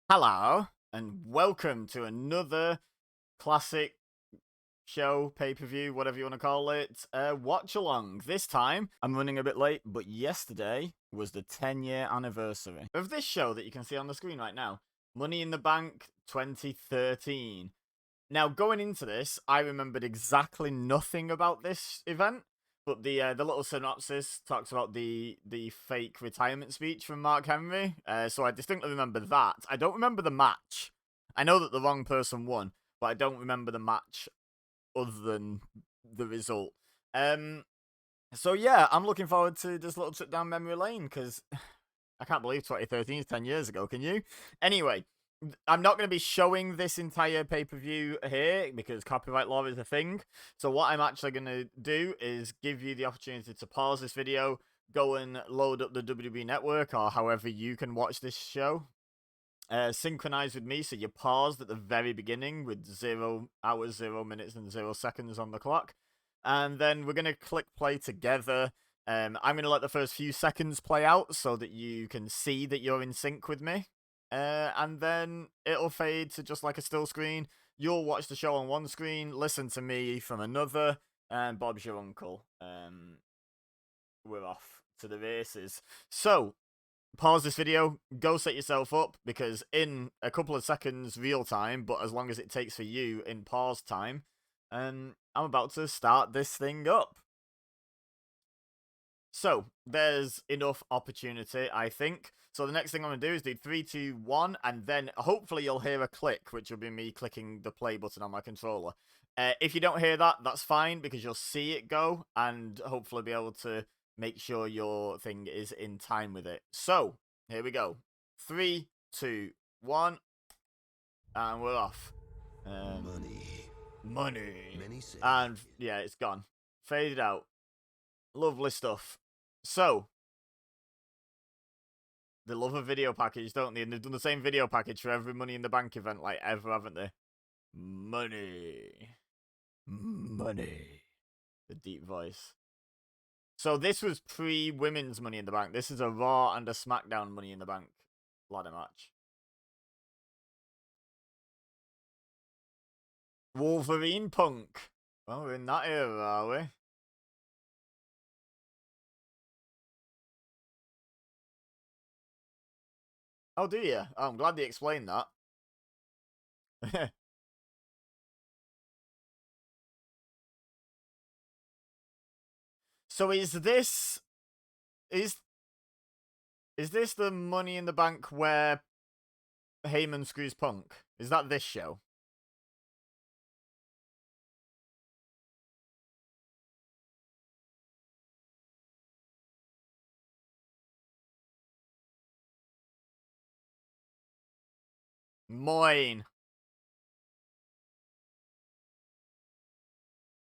Hello, and welcome to another classic show, pay-per-view, whatever you want to call it, watch along. This time, I'm running a bit late, but yesterday was the 10-year anniversary of this show that you can see on the screen right now, Money in the Bank 2013. Now, going into this, I remembered exactly nothing about this event, but the little synopsis talks about the fake retirement speech from Mark Henry. So I distinctly remember that. I don't remember the match. I know that the wrong person won, but I don't remember the match other than the result. Um. So yeah, I'm looking forward to this little trip down memory lane because I can't believe 2013 is 10 years ago. Can you? Anyway, I'm not going to be showing this entire pay-per-view here because copyright law is a thing. So what I'm actually going to do is give you the opportunity to pause this video, go and load up the WWE Network or however you can watch this show. Synchronize with me, so you paused at the very beginning with 0 hours, 0 minutes, and 0 seconds on the clock. And then we're going to click play together. I'm going to let the first few seconds play out so that you can see that you're in sync with me. And then it'll fade to just like a still screen. You'll watch the show on one screen, listen to me from another, and Bob's your uncle. We're off to the races. So, pause this video, go set yourself up, because in a couple of seconds real time, but as long as it takes for you in pause time, I'm about to start this thing up. So, there's enough opportunity, I think. So the next thing I'm going to do is do 3, 2, 1, and then hopefully you'll hear a click, which will be me clicking the play button on my controller. If you don't hear that, that's fine, because you'll see it go, and hopefully be able to make sure your thing is in time with it. So, here we go. 3, 2, 1, and we're off. Money. And, yeah, it's gone. Faded out. Lovely stuff. So, they love a video package, don't they? And they've done the same video package for every Money in the Bank event, like, ever, haven't they? Money. Money. The deep voice. So this was pre-women's Money in the Bank. This is a Raw and a SmackDown Money in the Bank ladder match. Wolverine Punk. Well, we're in that era, are we? Oh, do you? Oh, I'm glad they explained that. So is is this the Money in the Bank where Heyman screws Punk? Is that this show? Moin.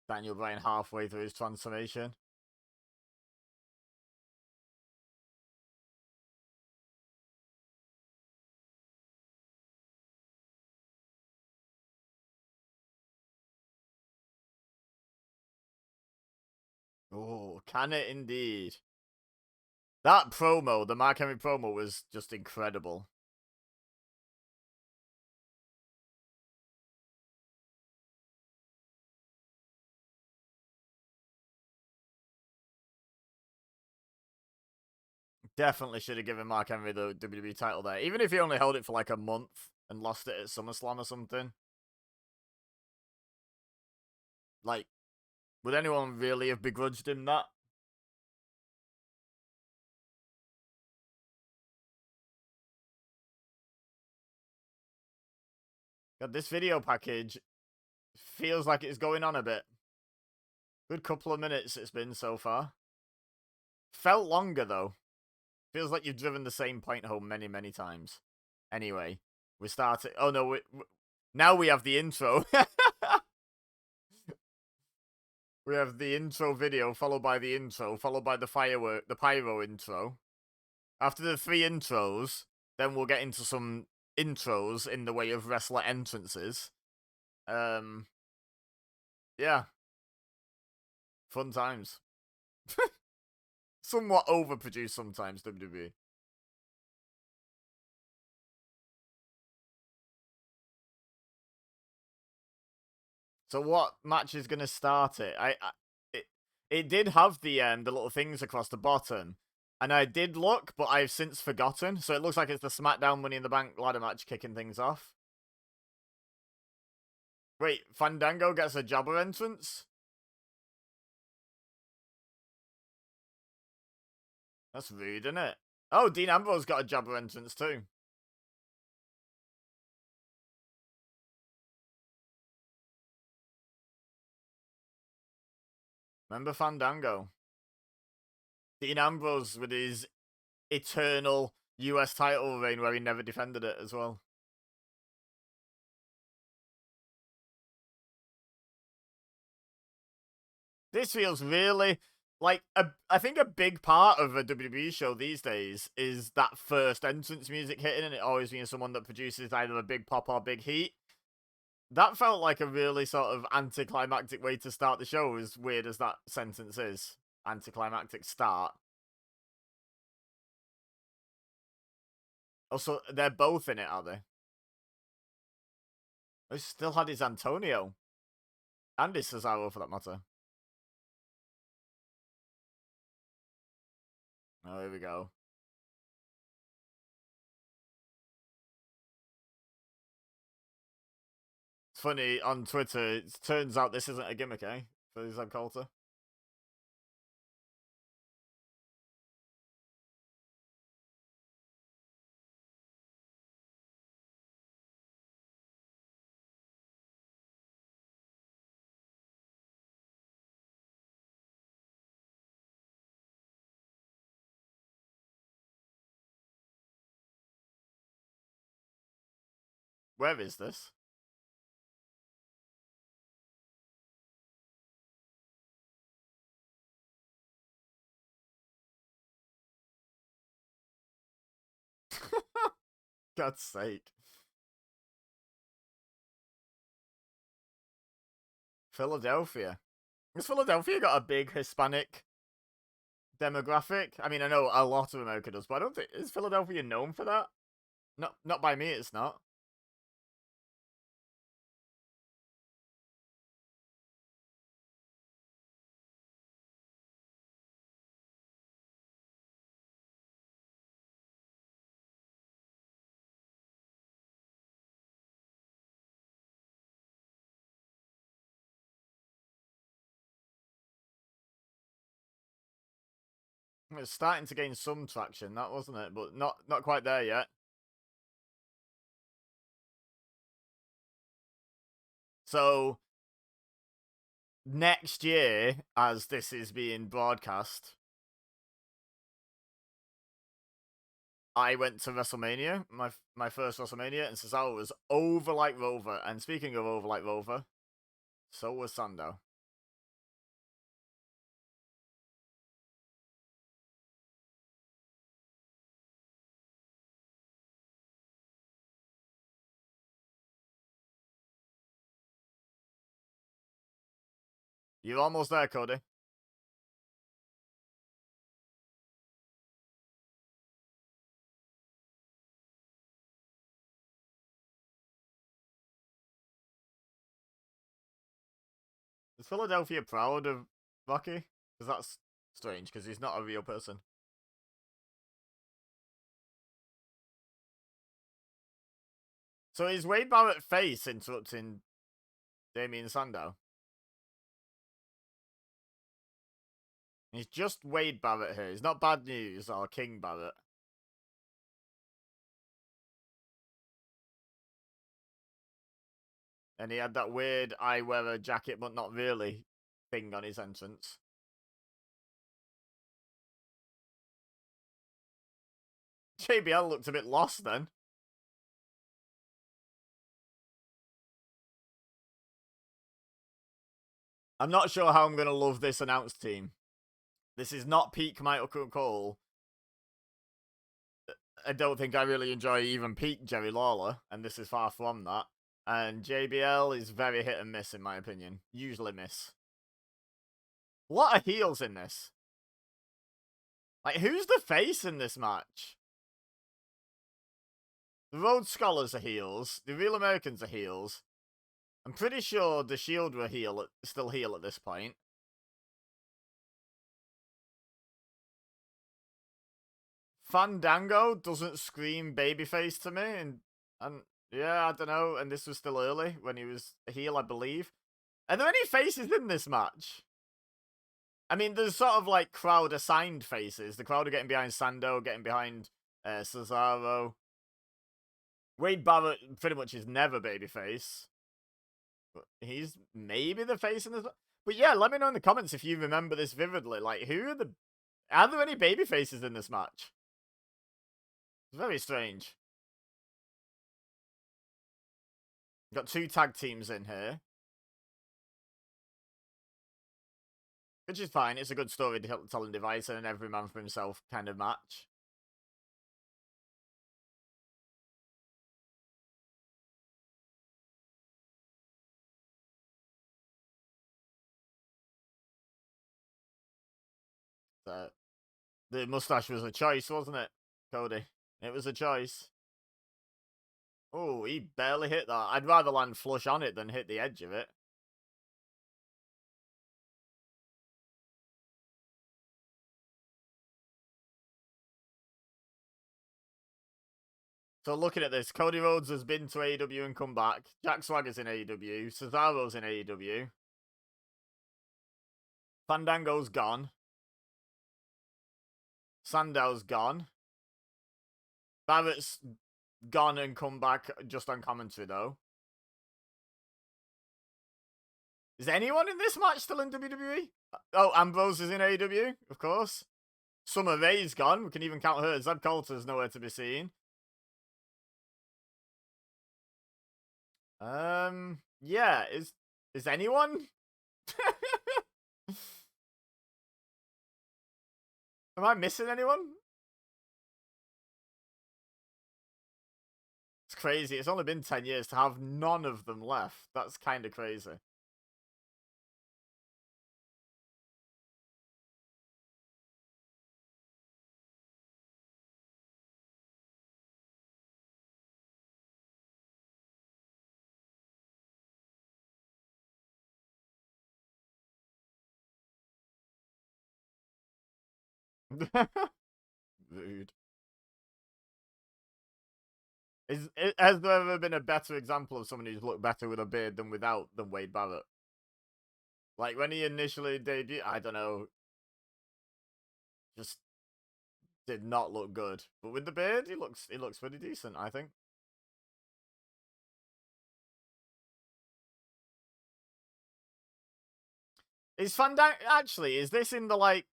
Daniel Bryan halfway through his transformation. Oh, can it indeed? That promo, the Mark Henry promo, was just incredible. Definitely should have given Mark Henry the WWE title there. Even if he only held it for like a month and lost it at SummerSlam or something. Like, would anyone really have begrudged him that? God, this video package feels like it's going on a bit. Good couple of minutes it's been so far. Felt longer though. Feels like you've driven the same point home many, many times. Anyway, we started. Oh no, now we have the intro. We have the intro video, followed by the intro, followed by the pyro intro. After the 3 intros, then we'll get into some intros in the way of wrestler entrances. Yeah. Fun times. Somewhat overproduced sometimes, WWE. So what match is gonna start it? It, it did have the little things across the bottom, and I did look, but I've since forgotten. So it looks like it's the SmackDown Money in the Bank ladder match kicking things off. Wait, Fandango gets a jobber entrance? That's rude, isn't it? Oh, Dean Ambrose got a jobber entrance too. Remember Fandango? Dean Ambrose with his eternal US title reign where he never defended it as well. This feels really like I think a big part of a WWE show these days is that first entrance music hitting, and it always being someone that produces either a big pop or big heat. That felt like a really sort of anticlimactic way to start the show, as weird as that sentence is. Anticlimactic start. Also, they're both in it, are they? They still had his Antonio. And his Cesaro, for that matter. Oh, here we go. It's funny, on Twitter, it turns out this isn't a gimmick, eh? For Zeb Coulter. Where is this? God's sake. Philadelphia. Has Philadelphia got a big Hispanic demographic? I mean, I know a lot of America does, but I don't think... Is Philadelphia known for that? Not by me, it's not. It's starting to gain some traction, that wasn't it? But not quite there yet. So, next year, as this is being broadcast, I went to WrestleMania, my first WrestleMania, and Cesaro was over like Rover. And speaking of over like Rover, so was Sando. You're almost there, Cody. Is Philadelphia proud of Rocky? Because that's strange, because he's not a real person. So is Wade Barrett face interrupting Damien Sandow? He's just Wade Barrett here. He's not Bad News or King Barrett. And he had that weird I wear a jacket but not really thing on his entrance. JBL looked a bit lost then. I'm not sure how I'm going to love this announced team. This is not peak Michael Cole. I don't think I really enjoy even peak Jerry Lawler, and this is far from that. And JBL is very hit and miss in my opinion. Usually miss. A lot of heels in this. Like, who's the face in this match? The Rhodes Scholars are heels. The Real Americans are heels. I'm pretty sure the Shield were still heel at this point. Fandango doesn't scream babyface to me, and yeah, I don't know. And this was still early when he was a heel, I believe. Are there any faces in this match? I mean, there's sort of like crowd assigned faces. The crowd are getting behind Sando, getting behind Cesaro. Wade Barrett pretty much is never babyface. But he's maybe the face in this. But yeah, let me know in the comments if you remember this vividly. Like, are there any baby faces in this match? It's very strange. Got 2 tag teams in here. Which is fine. It's a good storytelling device and an every man for himself kind of match. So, the mustache was a choice, wasn't it, Cody? It was a choice. Oh, he barely hit that. I'd rather land flush on it than hit the edge of it. So looking at this, Cody Rhodes has been to AEW and come back. Jack Swagger's in AEW. Cesaro's in AEW. Fandango's gone. Sandow's gone. Barrett's gone and come back just on commentary, though. Is anyone in this match still in WWE? Oh, Ambrose is in AEW, of course. Summer Rae's gone. We can even count her. Zeb Coulter's nowhere to be seen. Yeah, is anyone? Am I missing anyone? It's crazy. It's only been 10 years to have none of them left. That's kind of crazy. Rude. Has there ever been a better example of someone who's looked better with a beard than without than Wade Barrett? Like when he initially debuted, I don't know, just did not look good. But with the beard, he looks pretty decent, I think. Is is this in the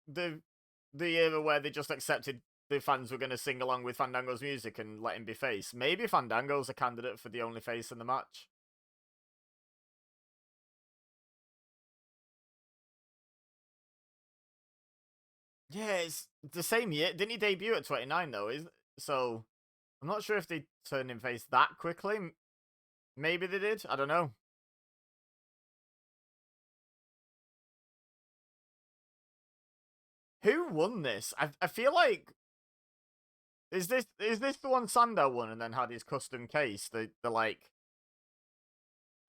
the era where they just accepted the fans were going to sing along with Fandango's music and let him be face? Maybe Fandango's a candidate for the only face in the match. Yeah, it's the same year. Didn't he debut at 29 though? So I'm not sure if they turned him face that quickly. Maybe they did. I don't know. Who won this? I feel like is this the one Sandow won and then had his custom case? The like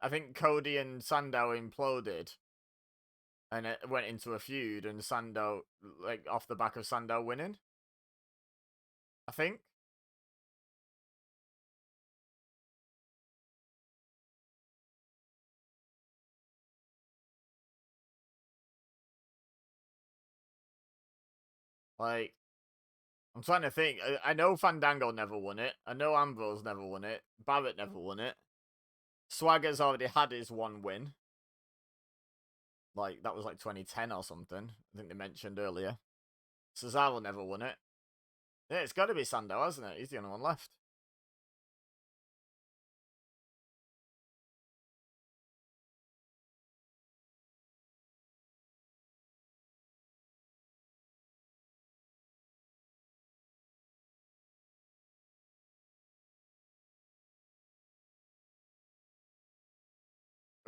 I think Cody and Sandow imploded and it went into a feud and Sandow like off the back of Sandow winning. I think. Like I'm trying to think. I know Fandango never won it. I know Ambrose never won it. Barrett never won it. Swagger's already had his one win. Like, that was like 2010 or something. I think they mentioned earlier. Cesaro never won it. Yeah, it's got to be Sandow, hasn't it? He's the only one left.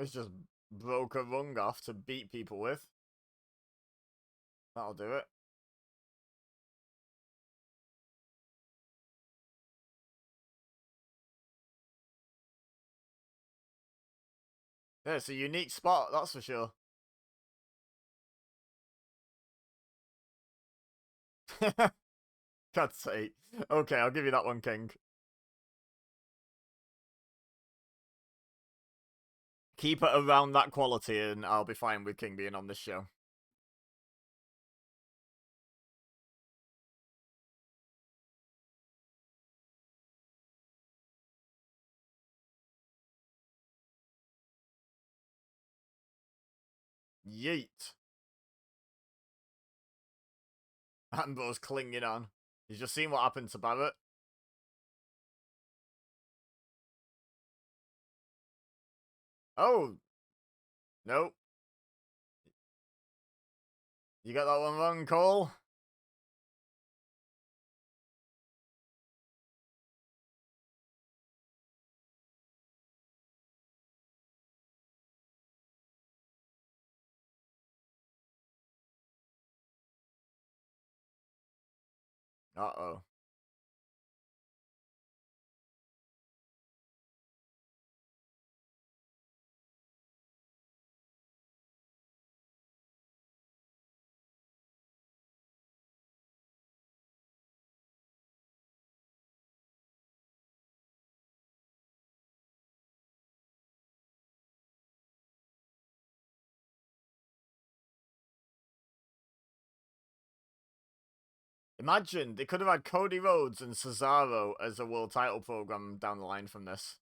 It's just broke a rung off to beat people with. That'll do it. Yeah, it's a unique spot, that's for sure. God's sake. Okay, I'll give you that one, King. Keep it around that quality and I'll be fine with King being on this show. Yeet. Ambrose clinging on. He's just seen what happened to Barrett. Oh. Nope. You got that one wrong, Cole. Uh-oh. Imagine, they could have had Cody Rhodes and Cesaro as a world title program down the line from this.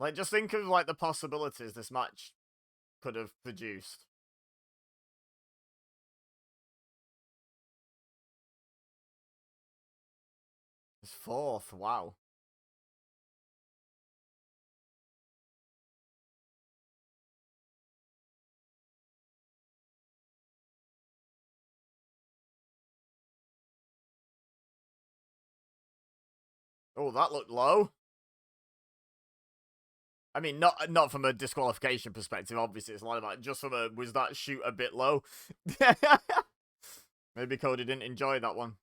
Like, just think of, like, the possibilities this match could have produced. It's fourth, wow. Oh, that looked low. I mean, not from a disqualification perspective, obviously, it's like that. Just from a, was that shoot a bit low? Maybe Cody didn't enjoy that one.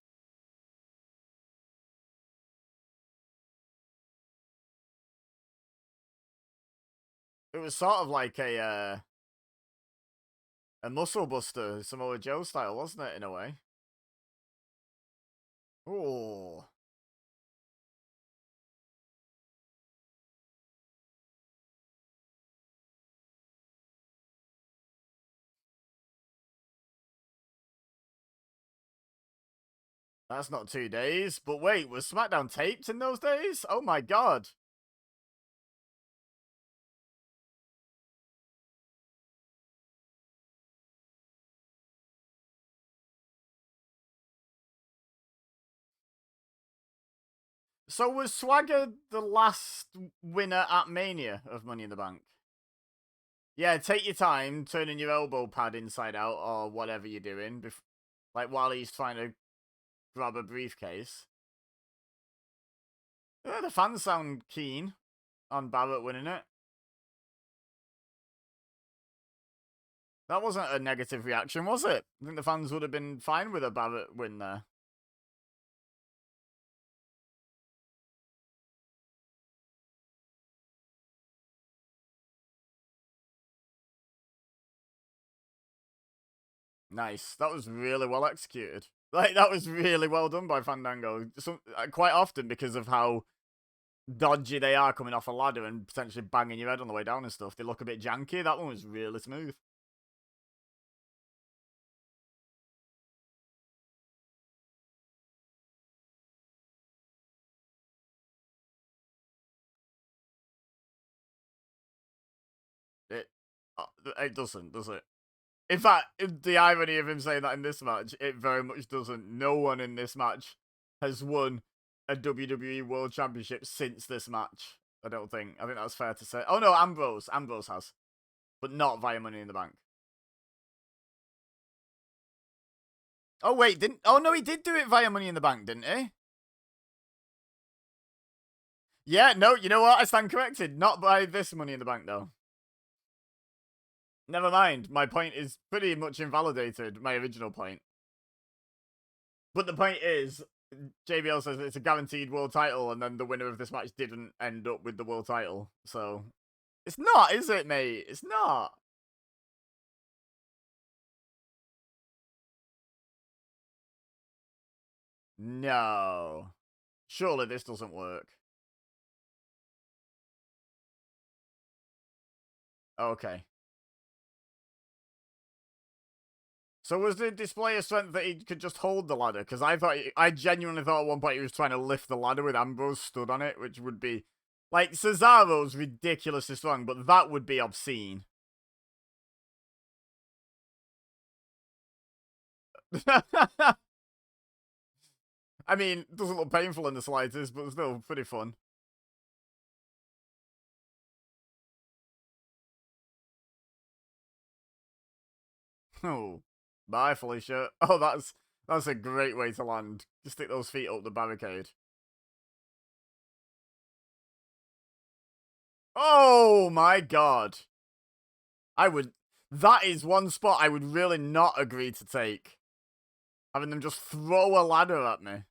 It was sort of like a muscle buster, Samoa Joe style, wasn't it, in a way? Oh. That's not 2 days. But wait, was SmackDown taped in those days? Oh my god. So was Swagger the last winner at Mania of Money in the Bank? Yeah, take your time turning your elbow pad inside out or whatever you're doing, like while he's trying to grab a briefcase. Yeah, the fans sound keen on Barrett winning it. That wasn't a negative reaction, was it? I think the fans would have been fine with a Barrett win there. Nice. That was really well executed. Like, that was really well done by Fandango. Quite often, because of how dodgy they are coming off a ladder and potentially banging your head on the way down and stuff, they look a bit janky. That one was really smooth. It, it doesn't, does it? In fact, the irony of him saying that in this match, it very much doesn't. No one in this match has won a WWE World Championship since this match. I don't think. I think that's fair to say. Oh no, Ambrose. Ambrose has. But not via Money in the Bank. Oh wait, didn't... Oh no, he did do it via Money in the Bank, didn't he? Yeah, no, you know what? I stand corrected. Not by this Money in the Bank, though. Never mind. My point is pretty much invalidated, my original point. But the point is, JBL says it's a guaranteed world title, and then the winner of this match didn't end up with the world title. So, It's not, is it, mate? It's not. No. Surely this doesn't work. Okay. So was the display of strength that he could just hold the ladder? Because I genuinely thought at one point he was trying to lift the ladder with Ambrose stood on it, which would be like Cesaro's ridiculously strong, but that would be obscene. I mean, it doesn't look painful in the slightest, but still pretty fun. Oh, bye, Felicia. Oh, that's a great way to land. Just stick those feet up the barricade. Oh my god. I would. That is one spot I would really not agree to take. Having them just throw a ladder at me.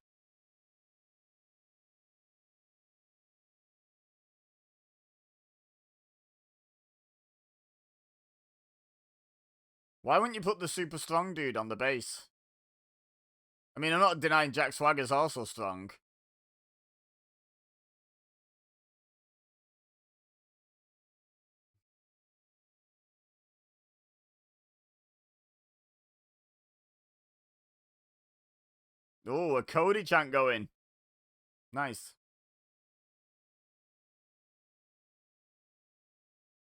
Why wouldn't you put the super strong dude on the base? I mean, I'm not denying Jack Swagger's also strong. Oh, a Cody chant going. Nice.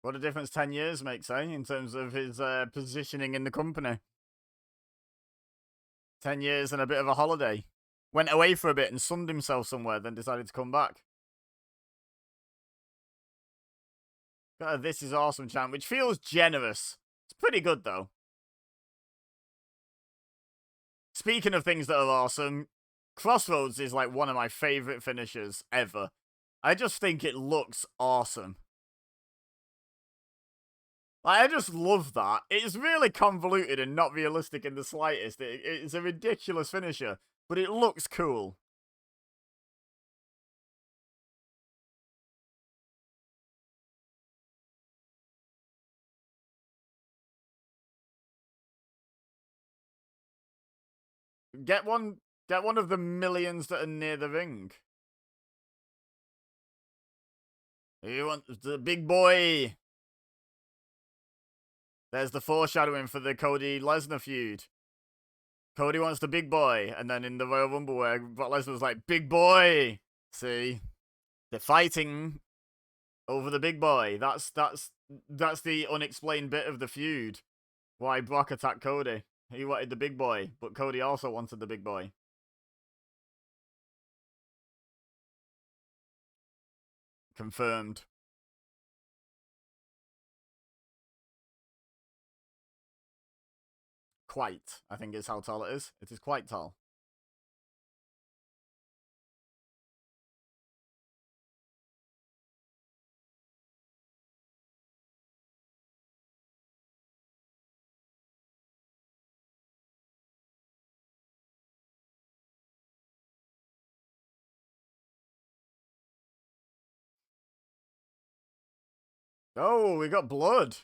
What a difference 10 years makes, eh? In terms of his positioning in the company. 10 years and a bit of a holiday. Went away for a bit and sunned himself somewhere, then decided to come back. Got a "This is awesome" chant, which feels generous. It's pretty good, though. Speaking of things that are awesome, Crossroads is like one of my favorite finishers ever. I just think it looks awesome. Like, I just love that. It's really convoluted and not realistic in the slightest. It's a ridiculous finisher, but it looks cool. Get one of the millions that are near the ring. You want the big boy? There's the foreshadowing for the Cody Lesnar feud. Cody wants the big boy, and then in the Royal Rumble where Brock Lesnar was like, "Big boy." See, they're fighting over the big boy. That's the unexplained bit of the feud. Why Brock attacked Cody? He wanted the big boy, but Cody also wanted the big boy. Confirmed. Quite, I think is how tall it is. It is quite tall. Oh, we got blood.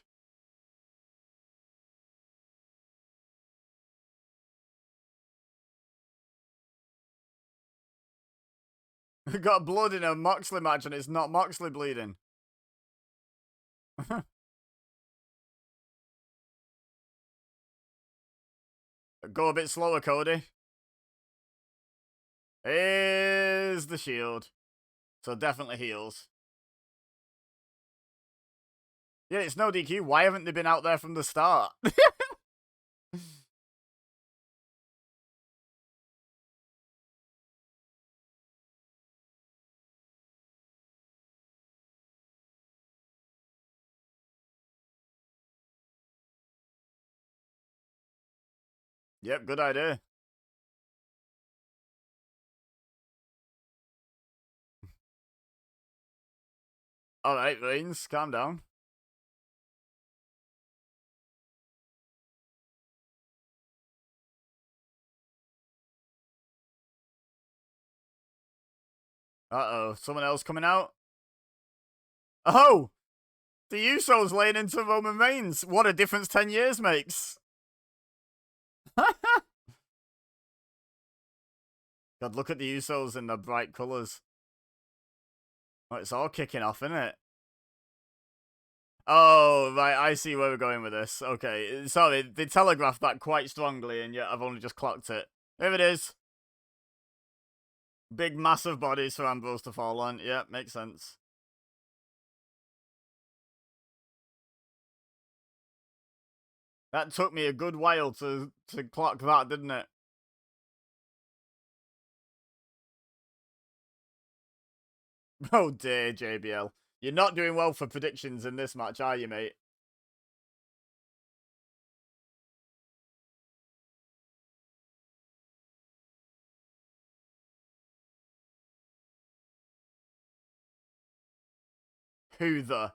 We got blood in a Moxley match and it's not Moxley bleeding. Go a bit slower, Cody. Is the shield. So definitely heals. Yeah, it's no DQ. Why haven't they been out there from the start? Yep, good idea. Alright, Reigns, calm down. Uh-oh, someone else coming out? Oh! The Usos laying into Roman Reigns. What a difference 10 years makes. God, look at the Usos in the bright colours. Oh, it's all kicking off, isn't it? Oh, right, I see where we're going with this. Okay, sorry, they telegraphed that quite strongly, and yet I've only just clocked it. Here it is. Big, massive bodies for Ambrose to fall on. Yeah, makes sense. That took me a good while to clock that, didn't it? Oh dear, JBL. You're not doing well for predictions in this match, are you, mate? Who the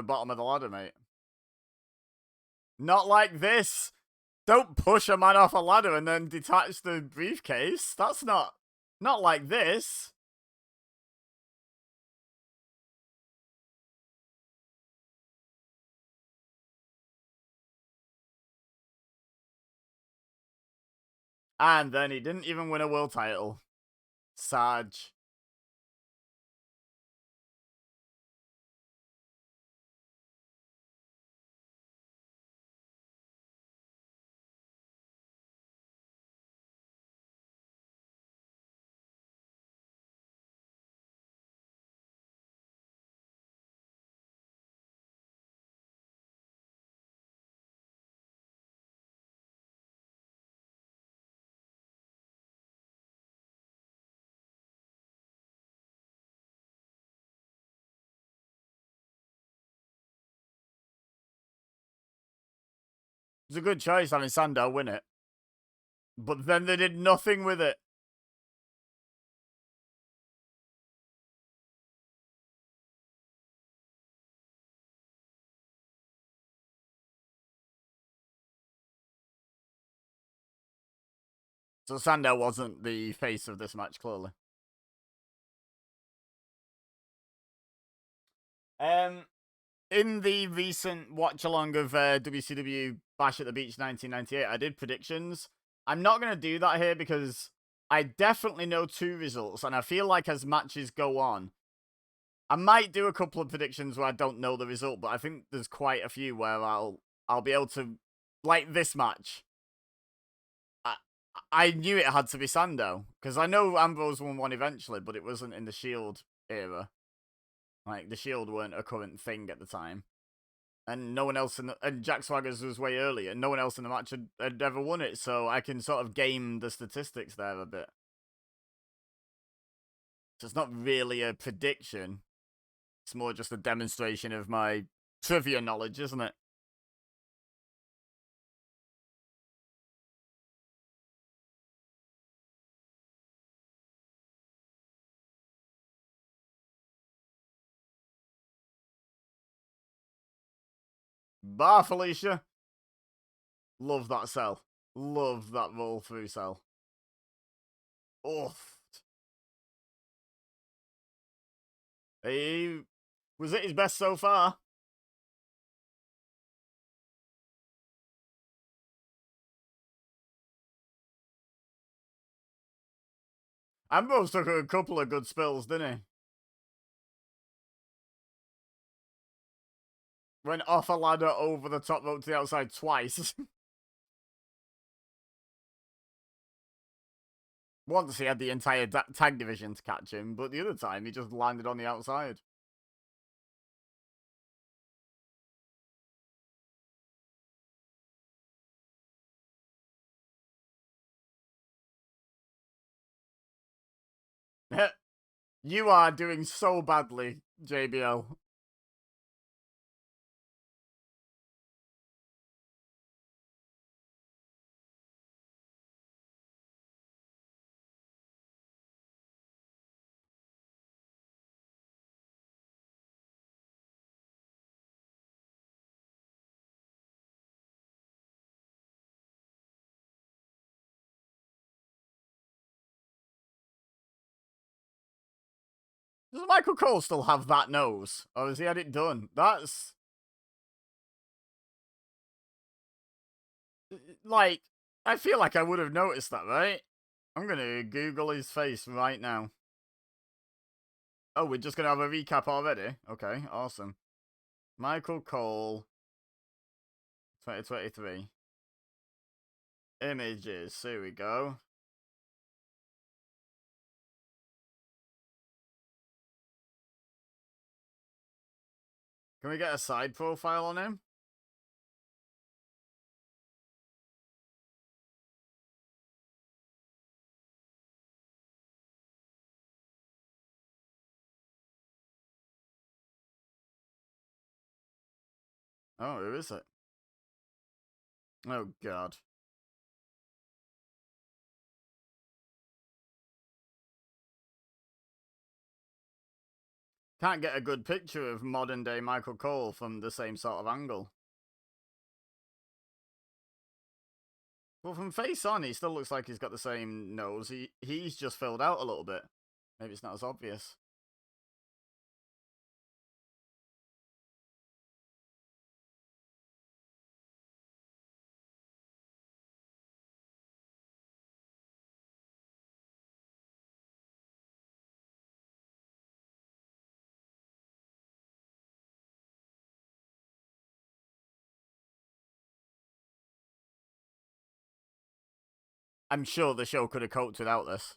bottom of the ladder, mate. Not like this. Don't push a man off a ladder and then detach the briefcase. That's not like this. And then he didn't even win a world title. Sarge. It's a good choice having Sandow win it. But then they did nothing with it. So Sandow wasn't the face of this match, clearly. In the recent watch along of WCW Bash at the Beach 1998, I did predictions. I'm not going to do that here because I definitely know two results, and I feel like as matches go on, I might do a couple of predictions where I don't know the result, but I think there's quite a few where I'll be able to, like this match. I knew it had to be Sandow because I know Ambrose won one eventually, but it wasn't in the Shield era. Like the Shield weren't a current thing at the time. And no one else and Jack Swagger's was way earlier. No one else in the match had ever won it, so I can sort of game the statistics there a bit. So it's not really a prediction. It's more just a demonstration of my trivia knowledge, isn't it? Bar Felicia. Love that cell. Love that roll through cell. Oof. He was it his best so far? Ambrose took a couple of good spills, didn't he? Went off a ladder over the top rope to the outside twice. Once he had the entire tag division to catch him, but the other time he just landed on the outside. You are doing so badly, JBL. Does Michael Cole still have that nose? Or has he had it done? That's... Like, I feel like I would have noticed that, right? I'm gonna Google his face right now. Oh, we're just gonna have a recap already? Okay, awesome. Michael Cole, 2023. Images, here we go. Can we get a side profile on him? Oh, who is it? Oh, God. Can't get a good picture of modern day Michael Cole from the same sort of angle. Well, from face on, he still looks like he's got the same nose. He's just filled out a little bit. Maybe it's not as obvious. I'm sure the show could have coped without this.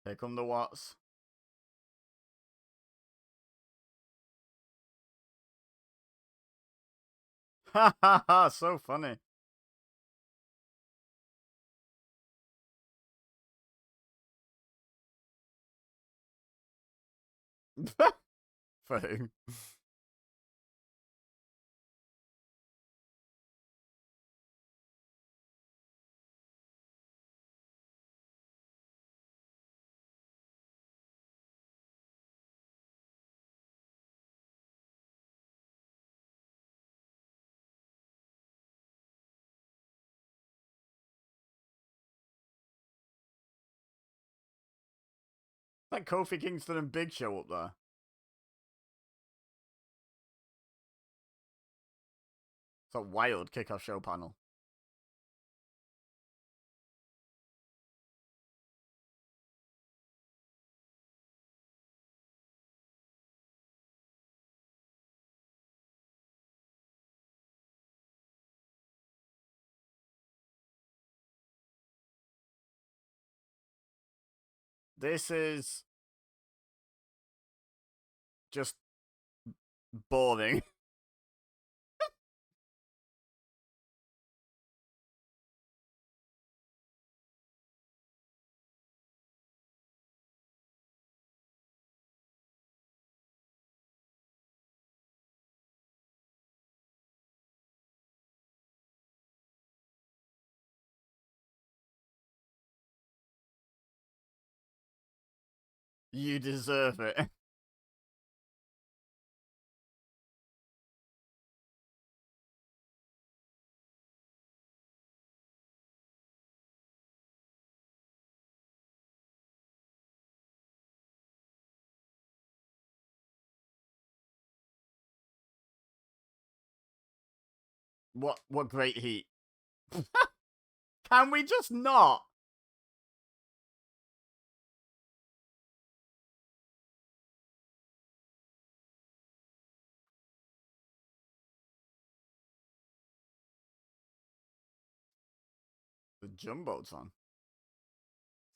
Here come the Watts. Ha ha ha, so funny. For who? Like Kofi Kingston and Big Show up there. It's a wild kickoff show panel. This is just boring. You deserve it. What great heat. Can we just not? The Jumbotron.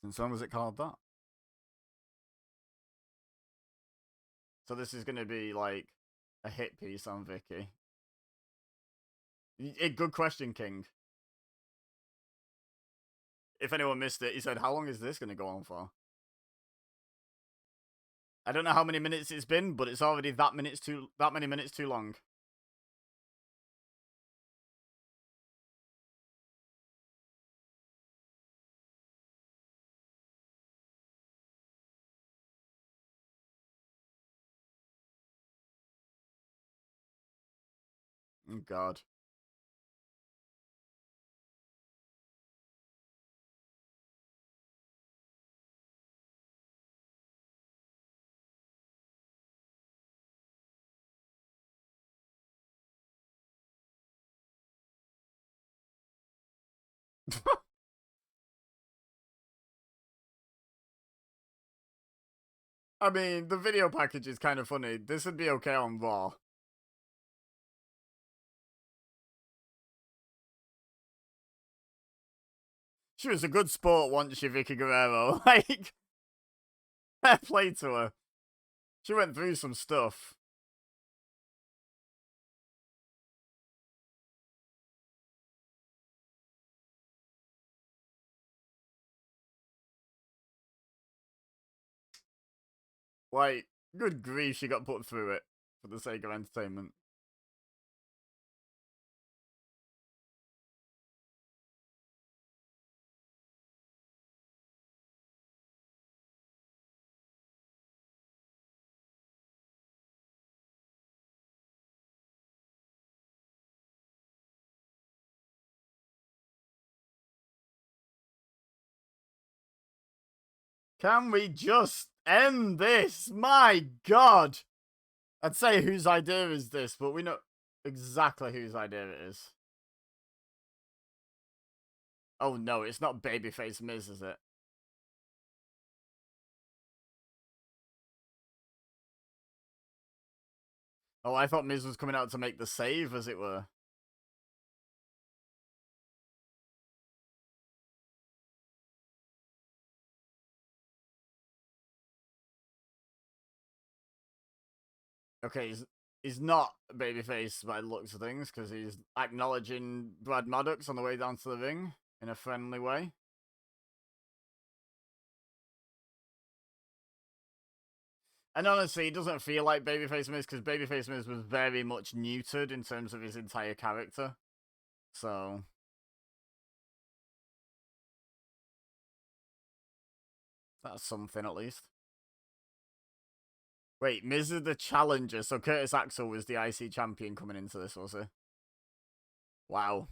Since when was it called that? So this is gonna be like a hit piece on Vicky. Good question, King. If anyone missed it, he said, "How long is this gonna go on for?" I don't know how many minutes it's been, but it's already that many minutes too long. Oh, God. I mean, the video package is kind of funny. This would be okay on Raw. She was a good sport, wasn't she, Vicky Guerrero? Like, fair play to her. She went through some stuff. Like, good grief, she got put through it for the sake of entertainment. Can we just end this? My God! I'd say whose idea is this, but we know exactly whose idea it is. Oh no, it's not Babyface Miz, is it? Oh, I thought Miz was coming out to make the save, as it were. Okay, he's not Babyface by the looks of things, because he's acknowledging Brad Maddox on the way down to the ring in a friendly way. And honestly, it doesn't feel like Babyface Miz, because Babyface Miz was very much neutered in terms of his entire character. So, that's something at least. Wait, Miz is the challenger, so Curtis Axel was the IC champion coming into this, was he? Wow.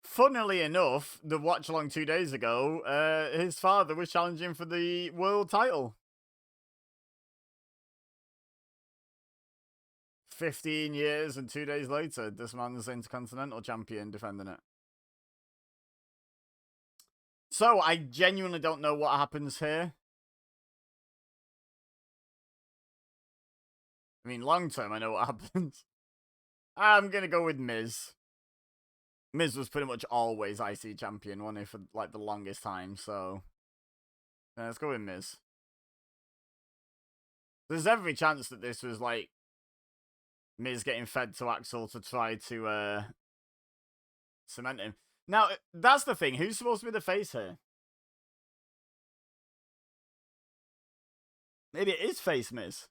Funnily enough, the watch along 2 days ago, his father was challenging for the world title. 15 years and 2 days later, this man's Intercontinental Champion defending it. So, I genuinely don't know what happens here. I mean, long term, I know what happens. I'm gonna go with Miz. Miz was pretty much always IC champion, wasn't he, for like the longest time, so let's go with Miz. There's every chance that this was like Miz getting fed to Axel to try to cement him. Now, that's the thing. Who's supposed to be the face here? Maybe it is face Miz.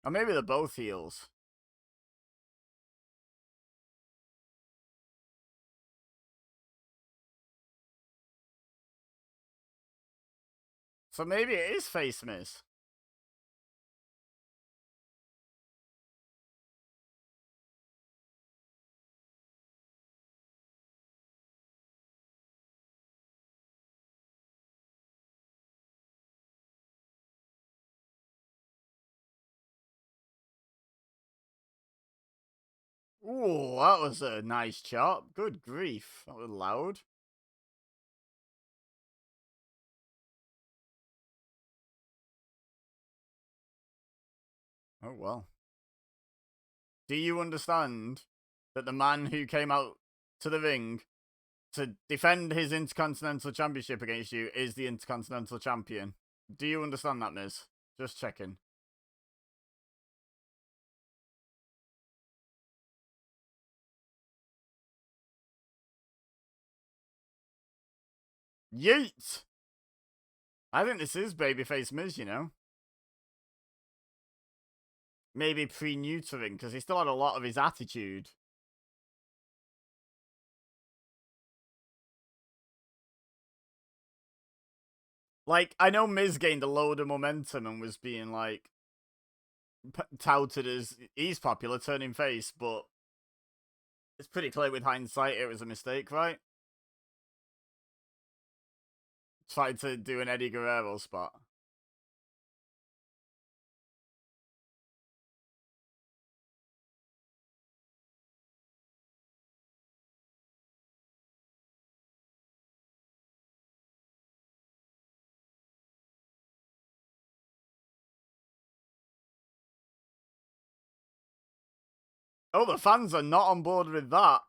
Or maybe they're both heels. So maybe it is face Miz. Ooh, that was a nice chop. Good grief. That was loud. Oh, well. Do you understand that the man who came out to the ring to defend his Intercontinental Championship against you is the Intercontinental Champion. Do you understand that, Miz? Just checking. Yeet! I think this is babyface Miz, you know? Maybe pre-neutering, because he still had a lot of his attitude. Like, I know Miz gained a load of momentum and was being, like, touted as he's popular, turning face, but it's pretty clear with hindsight it was a mistake, right? Tried to do an Eddie Guerrero spot. Oh, the fans are not on board with that.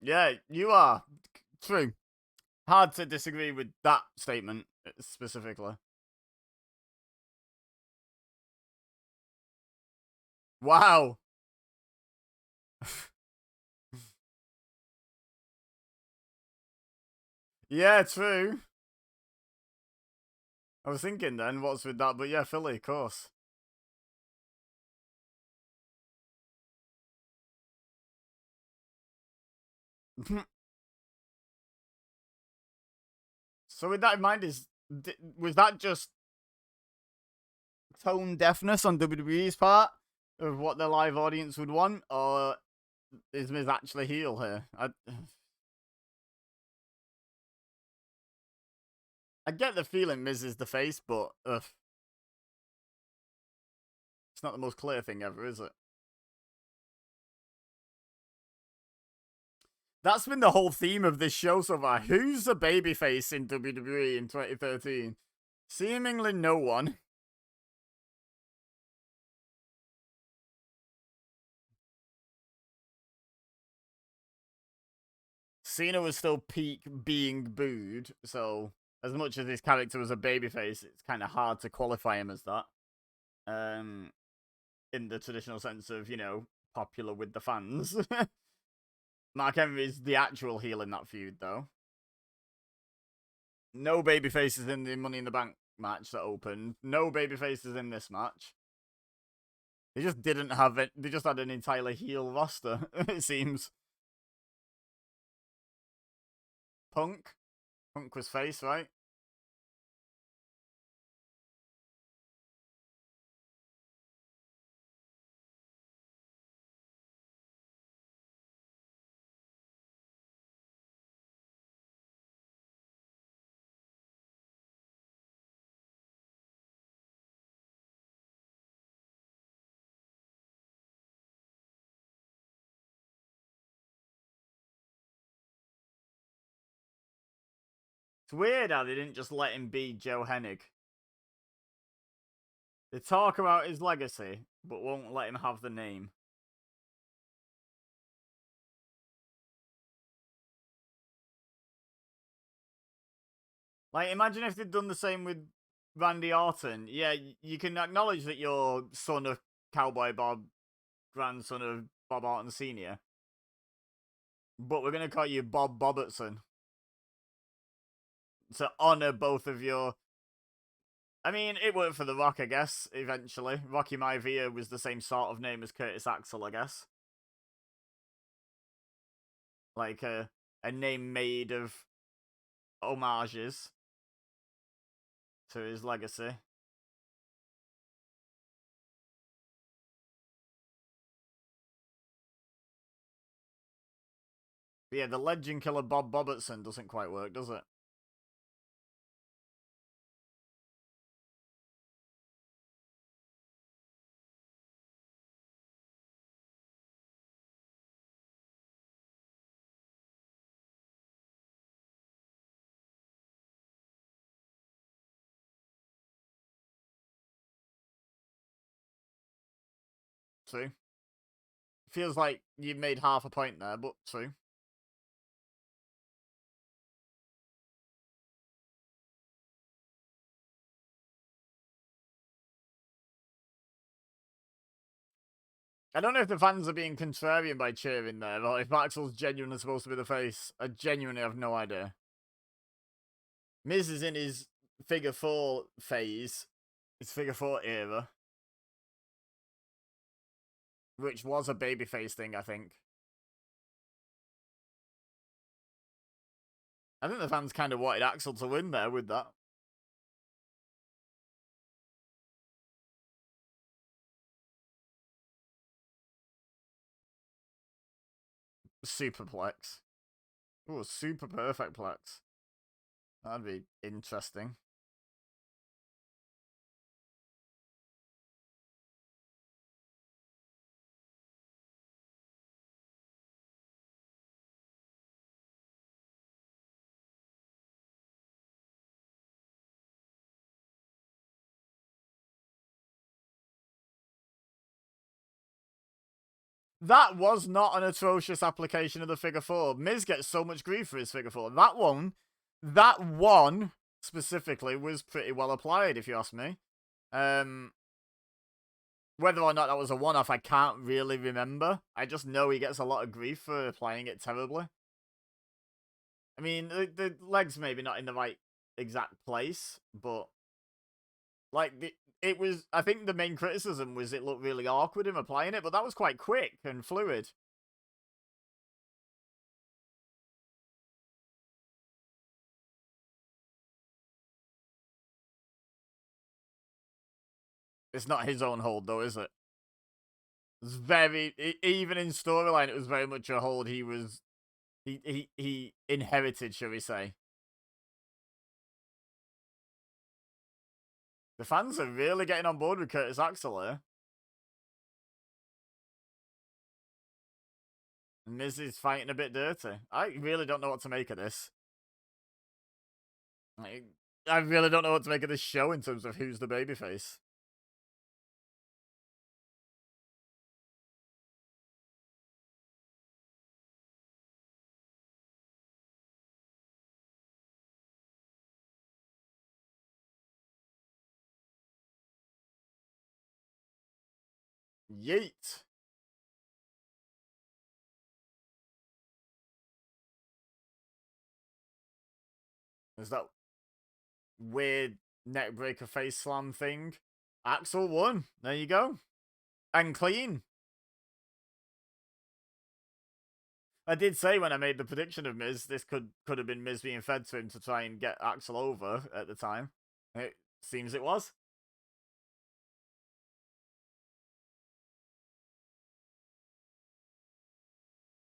Yeah, you are. True. Hard to disagree with that statement specifically. Wow. Yeah, true. I was thinking then, what's with that? But yeah, Philly, of course. So with that in mind, was that just tone deafness on WWE's part of what the live audience would want, or is Miz actually heel here? I get the feeling Miz is the face, but it's not the most clear thing ever, is it? That's been the whole theme of this show so far. Who's the babyface in WWE in 2013? Seemingly no one. Cena was still peak being booed, so as much as his character was a babyface, it's kind of hard to qualify him as that. In the traditional sense of, you know, popular with the fans. Mark Henry's the actual heel in that feud, though. No babyfaces in the Money in the Bank match that opened. No babyfaces in this match. They just didn't have it. They just had an entirely heel roster, it seems. Punk? Punk was face, right? It's weird how they didn't just let him be Joe Hennig. They talk about his legacy, but won't let him have the name. Like, imagine if they'd done the same with Randy Orton. Yeah, you can acknowledge that you're son of Cowboy Bob, grandson of Bob Orton Sr., but we're going to call you Bob Bobertson to honor both of your. I mean, it worked for The Rock, I guess, eventually. Rocky Maivia was the same sort of name as Curtis Axel, I guess. Like a name made of homages to his legacy. But yeah, the legend killer Bob Bobertson doesn't quite work, does it? True. Feels like you made half a point there, but true. I don't know if the fans are being contrarian by cheering there, or if Axel's genuinely supposed to be the face. I genuinely have no idea. Miz is in his figure 4 phase, his figure 4 era, which was a babyface thing, I think. I think the fans kind of wanted Axel to win there with that. Superplex. Ooh, super perfect plex. That'd be interesting. That was not an atrocious application of the figure 4. Miz gets so much grief for his figure 4. That one specifically was pretty well applied, if you ask me. Whether or not that was a one-off, I can't really remember. I just know he gets a lot of grief for applying it terribly. I mean, the legs maybe not in the right exact place, but like it was. I think the main criticism was it looked really awkward him applying it, but that was quite quick and fluid. It's not his own hold though, is it? It's very even in storyline. It was very much a hold he inherited, shall we say? The fans are really getting on board with Curtis Axel here. Miz is fighting a bit dirty. I really don't know what to make of this. I really don't know what to make of this show in terms of who's the babyface. Yeet. There's that weird neckbreaker face slam thing. Axel won. There you go. And clean. I did say when I made the prediction of Miz, this could have been Miz being fed to him to try and get Axel over at the time. It seems it was.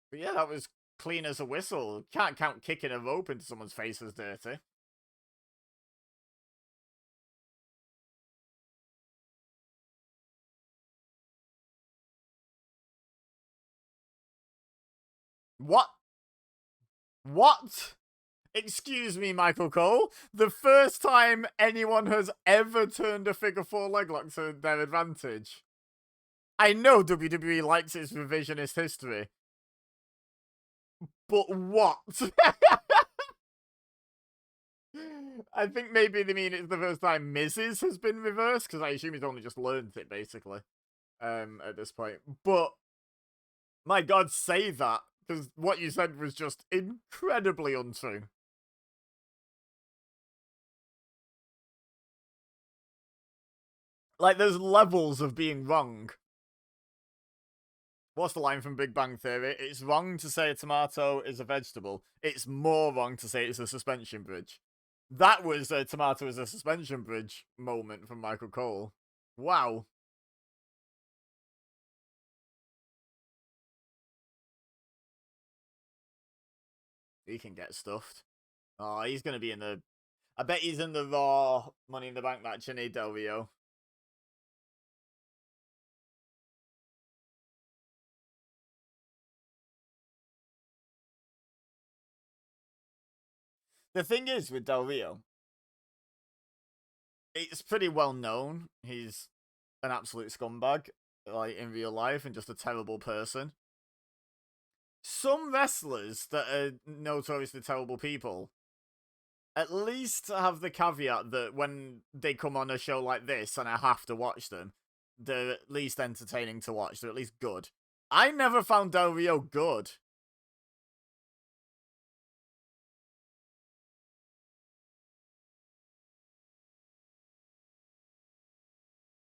But yeah, that was clean as a whistle. Can't count kicking a rope into someone's face as dirty. What? What? Excuse me, Michael Cole. The first time anyone has ever turned a figure 4 leg lock to their advantage. I know WWE likes its revisionist history. But what? I think maybe they mean it's the first time Mrs. has been reversed, because I assume he's only just learned it, basically, at this point. But, my god, say that, because what you said was just incredibly untrue. Like, there's levels of being wrong. What's the line from Big Bang Theory? It's wrong to say a tomato is a vegetable. It's more wrong to say it's a suspension bridge. That was a tomato is a suspension bridge moment from Michael Cole. Wow. He can get stuffed. Oh, he's going to be in the... I bet he's in the Raw Money in the Bank match, isn't he, Del Rio? The thing is with Del Rio, it's pretty well known he's an absolute scumbag. like in real life and just a terrible person. Some wrestlers that are notoriously terrible people at least have the caveat that when they come on a show like this and I have to watch them, they're at least entertaining to watch. They're at least good. I never found Del Rio good.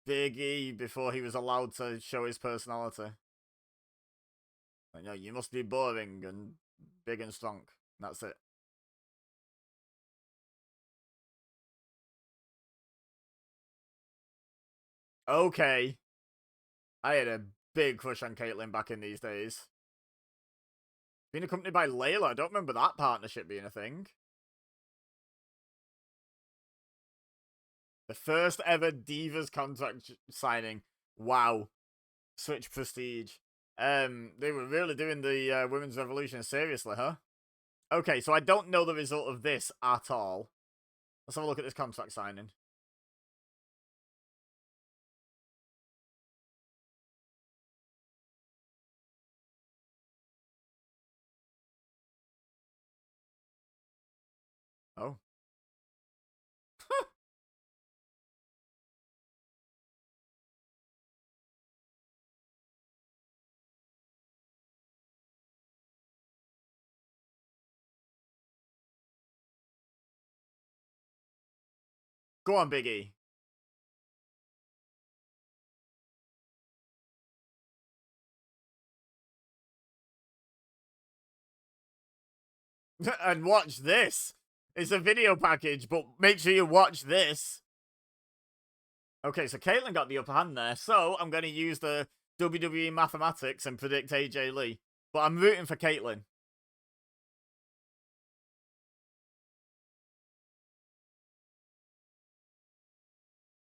Big E before he was allowed to show his personality. Like, no, you must be boring and big and strong. That's it. Okay. I had a big crush on Caitlyn back in these days. Being accompanied by Layla, I don't remember that partnership being a thing. The first ever Divas contract signing. Wow. Switch prestige. They were really doing the women's revolution seriously, huh? Okay, so I don't know the result of this at all. Let's have a look at this contract signing. Oh. Go on, Big E. And watch this. It's a video package, but make sure you watch this. Okay, so Caitlyn got the upper hand there, so I'm going to use the WWE mathematics and predict AJ Lee. But I'm rooting for Caitlyn.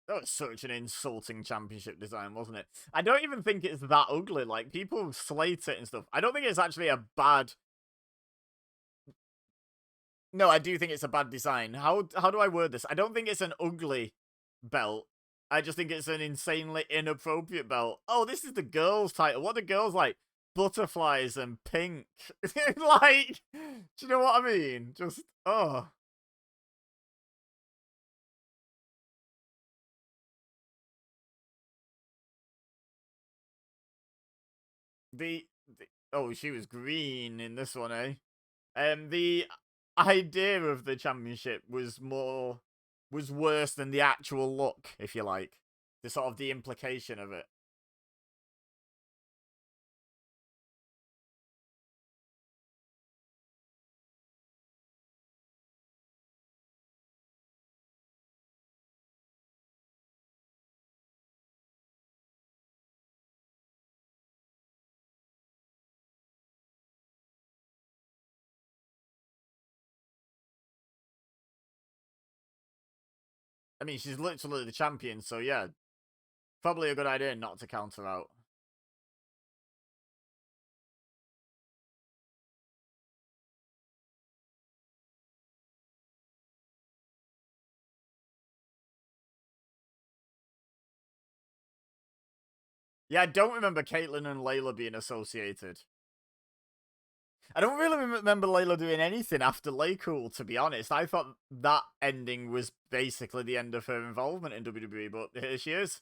That was such an insulting championship design, wasn't it? I don't even think it's that ugly. Like, people slate it and stuff. I don't think it's actually a bad... No, I do think it's a bad design. How do I word this? I don't think it's an ugly belt. I just think it's an insanely inappropriate belt. Oh, this is the girls' title. What are the girls like? Butterflies and pink. Like, do you know what I mean? Just, oh. The oh, she was green in this one, eh? The idea of the championship was worse than the actual look, if you like. The sort of the implication of it. I mean, she's literally the champion, so yeah, probably a good idea not to count her out. Yeah, I don't remember Caitlyn and Layla being associated. I don't really remember Layla doing anything after Laycool, to be honest. I thought that ending was basically the end of her involvement in WWE, but here she is.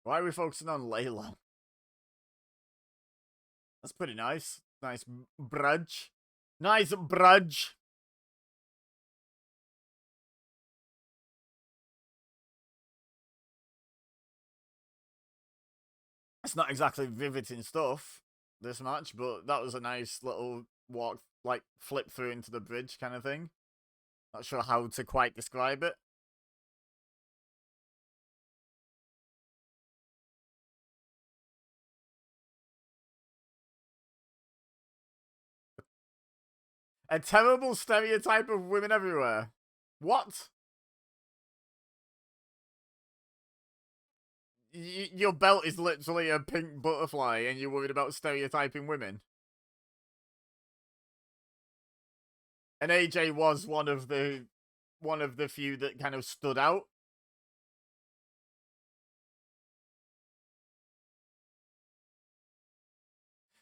Why are we focusing on Layla? That's pretty nice. Nice brudge. Nice brudge. It's not exactly riveting stuff, this match, but that was a nice little walk, like flip through into the bridge kind of thing. Not sure how to quite describe it. A terrible stereotype of women everywhere. What? Your belt is literally a pink butterfly and you're worried about stereotyping women? And AJ was one of the few that kind of stood out.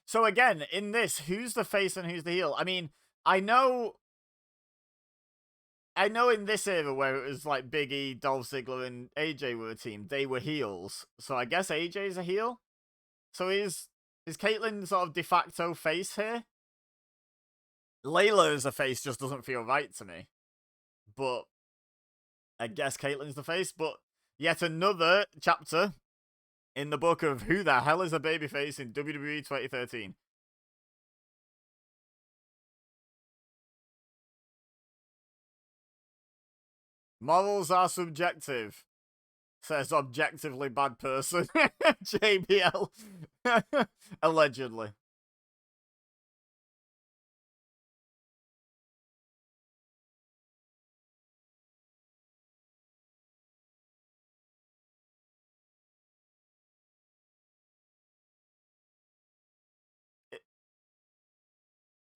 So again, in this, who's the face and who's the heel? I mean, I know in this era where it was like Big E, Dolph Ziggler, and AJ were a team, they were heels. So I guess AJ's a heel. So is Caitlyn sort of de facto face here? Layla as a face just doesn't feel right to me. But I guess Caitlyn's the face. But yet another chapter in the book of who the hell is a babyface in WWE 2013. Morals are subjective, says objectively bad person. JBL. Allegedly.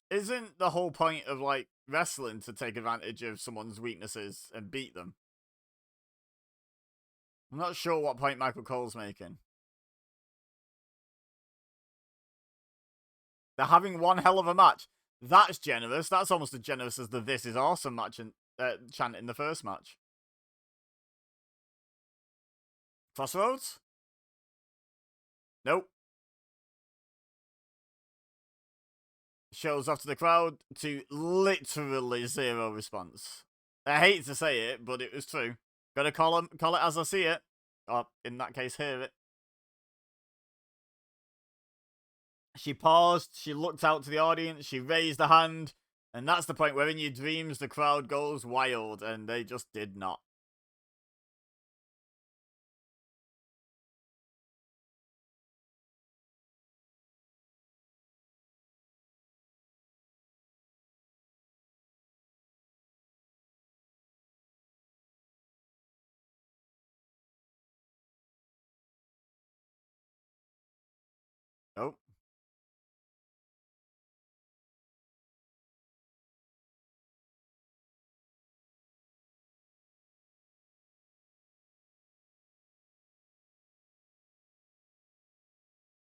Isn't the whole point of, like, wrestling to take advantage of someone's weaknesses and beat them? I'm not sure what point Michael Cole's making. They're having one hell of a match. That's generous. That's almost as generous as the "This is awesome" match and chant in the first match. Crossroads? Nope. Shows off to the crowd to literally zero response. I hate to say it, but it was true. Gotta call it as I see it. Or, in that case, hear it. She paused, she looked out to the audience, she raised a hand, and that's the point where in your dreams the crowd goes wild, and they just did not. Oh.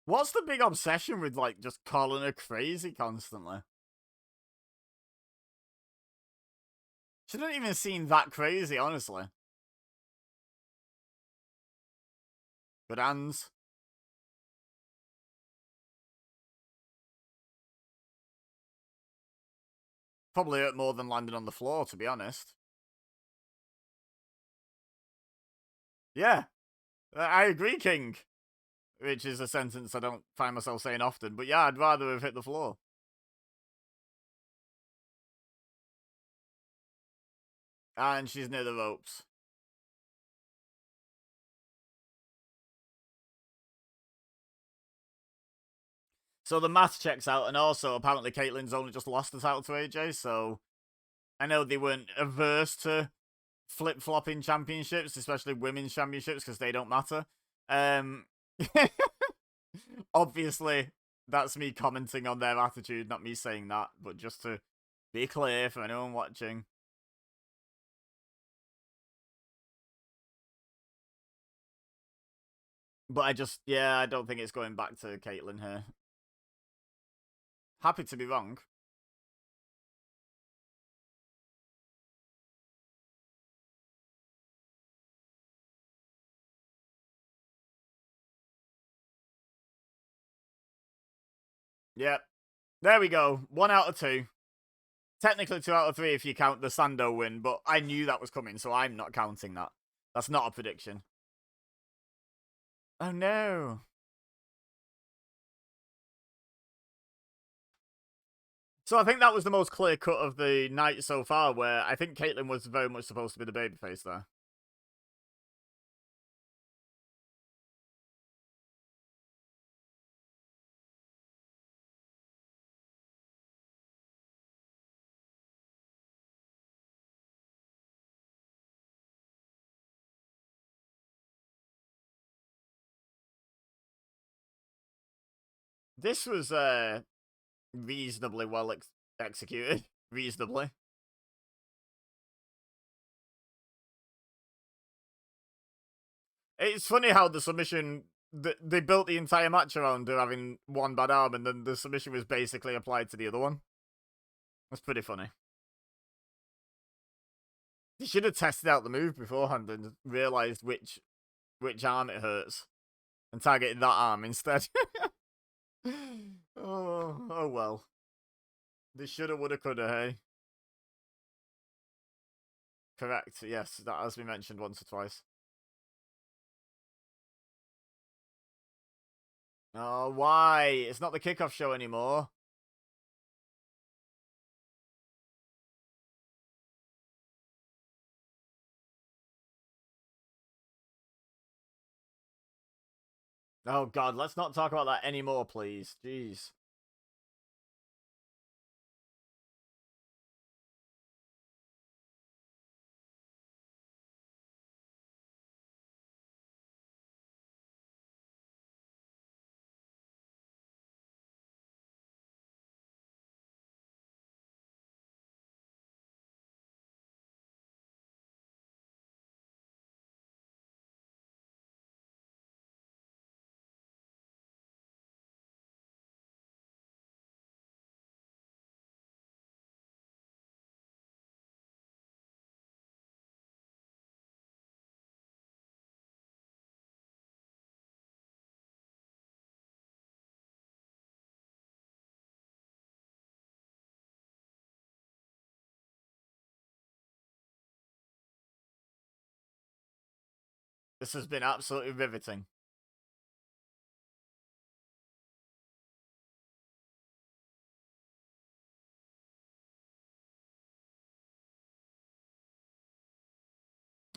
What's the big obsession with, like, just calling her crazy constantly? She doesn't even seem that crazy, honestly. Good hands. Probably hurt more than landing on the floor, to be honest. Yeah, I agree, King. Which is a sentence I don't find myself saying often, but yeah, I'd rather have hit the floor. And she's near the ropes. So the math checks out, and also apparently Caitlyn's only just lost the title to AJ, so I know they weren't averse to flip-flopping championships, especially women's championships, because they don't matter. Obviously, that's me commenting on their attitude, not me saying that, but just to be clear for anyone watching. But I don't think it's going back to Caitlyn here. Happy to be wrong. Yep. There we go. 1 out of 2. Technically 2 out of 3 if you count the Sando win, but I knew that was coming, so I'm not counting that. That's not a prediction. Oh no. So I think that was the most clear cut of the night so far, where I think Caitlyn was very much supposed to be the babyface there. This was reasonably well executed. Reasonably. It's funny how the submission, they built the entire match around her having one bad arm, and then the submission was basically applied to the other one. That's pretty funny. They should have tested out the move beforehand and realised which arm it hurts, and targeted that arm instead. Oh well. They shoulda, woulda, coulda, hey? Correct, yes, that has been mentioned once or twice. Oh, why? It's not the kickoff show anymore. Oh god, let's not talk about that anymore, please. Jeez. This has been absolutely riveting.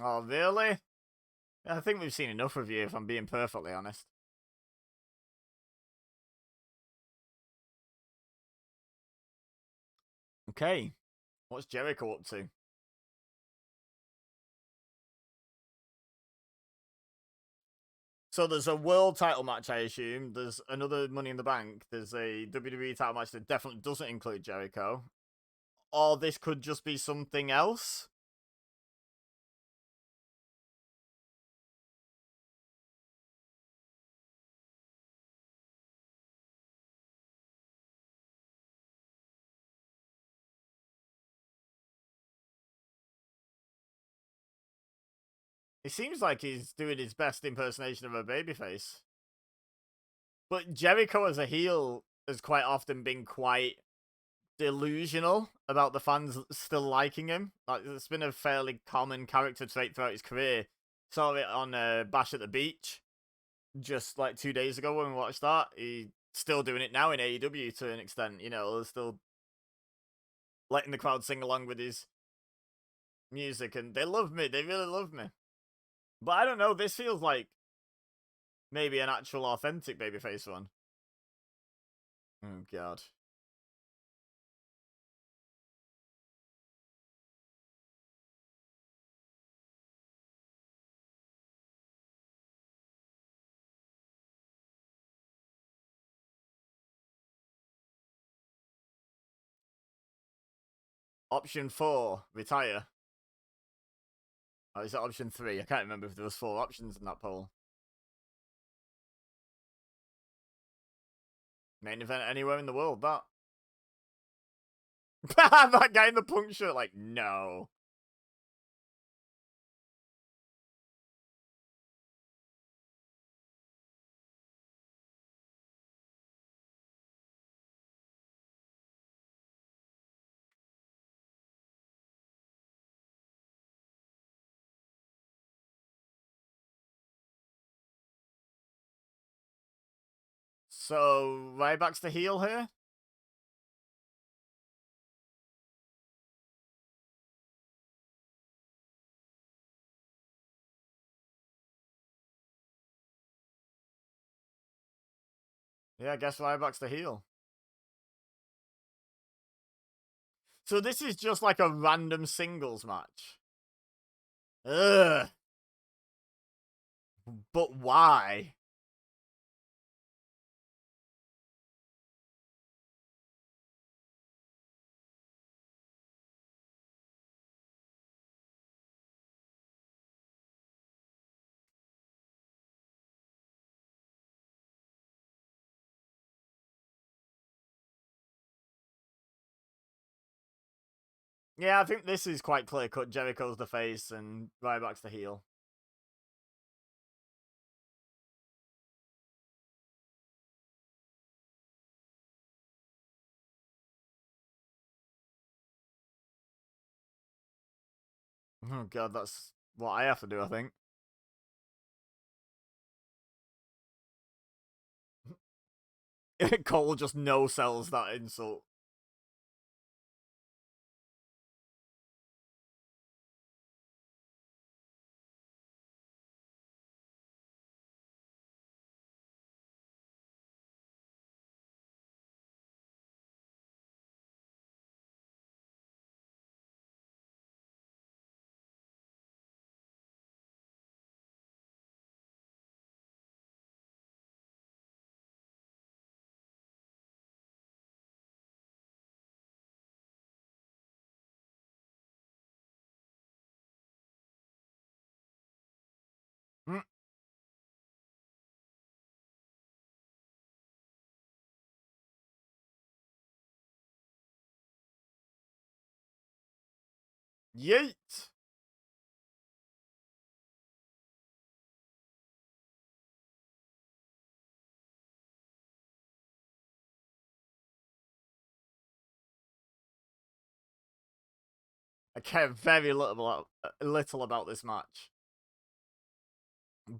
Oh, really? I think we've seen enough of you, if I'm being perfectly honest. Okay. What's Jericho up to? So there's a world title match, I assume. There's another Money in the Bank. There's a WWE title match that definitely doesn't include Jericho. Or this could just be something else. It seems like he's doing his best impersonation of a babyface. But Jericho as a heel has quite often been quite delusional about the fans still liking him. Like, it's been a fairly common character trait throughout his career. Saw it on Bash at the Beach just like 2 days ago when we watched that. He's still doing it now in AEW to an extent. You know, still letting the crowd sing along with his music, and they love me. They really love me. But I don't know. This feels like maybe an actual authentic babyface one. Oh god. Option 4, retire. Oh, is it option 3? I can't remember if there was 4 options in that poll. Main event anywhere in the world, that. That guy in the punk shirt, like, no. So, Ryback's the heel here? Yeah, I guess Ryback's the heel. So this is just like a random singles match. Ugh. But why? Yeah, I think this is quite clear cut. Jericho's the face and Ryback's the heel. Oh god, that's what I have to do, I think. Cole just no sells that insult. Mm. Yeet! I care very little about this match.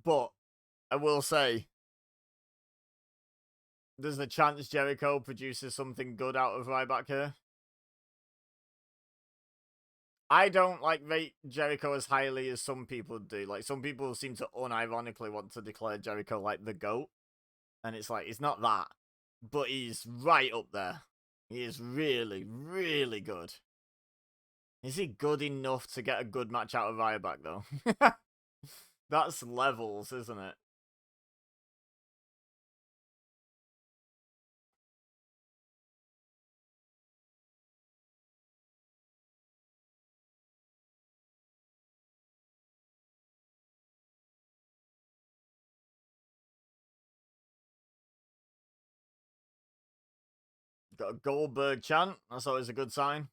But I will say, there's a chance Jericho produces something good out of Ryback here. I don't like rate Jericho as highly as some people do. Like, some people seem to unironically want to declare Jericho like the GOAT. And it's like, it's not that. But he's right up there. He is really, really good. Is he good enough to get a good match out of Ryback, though? That's levels, isn't it? Got a Goldberg chant. That's always a good sign.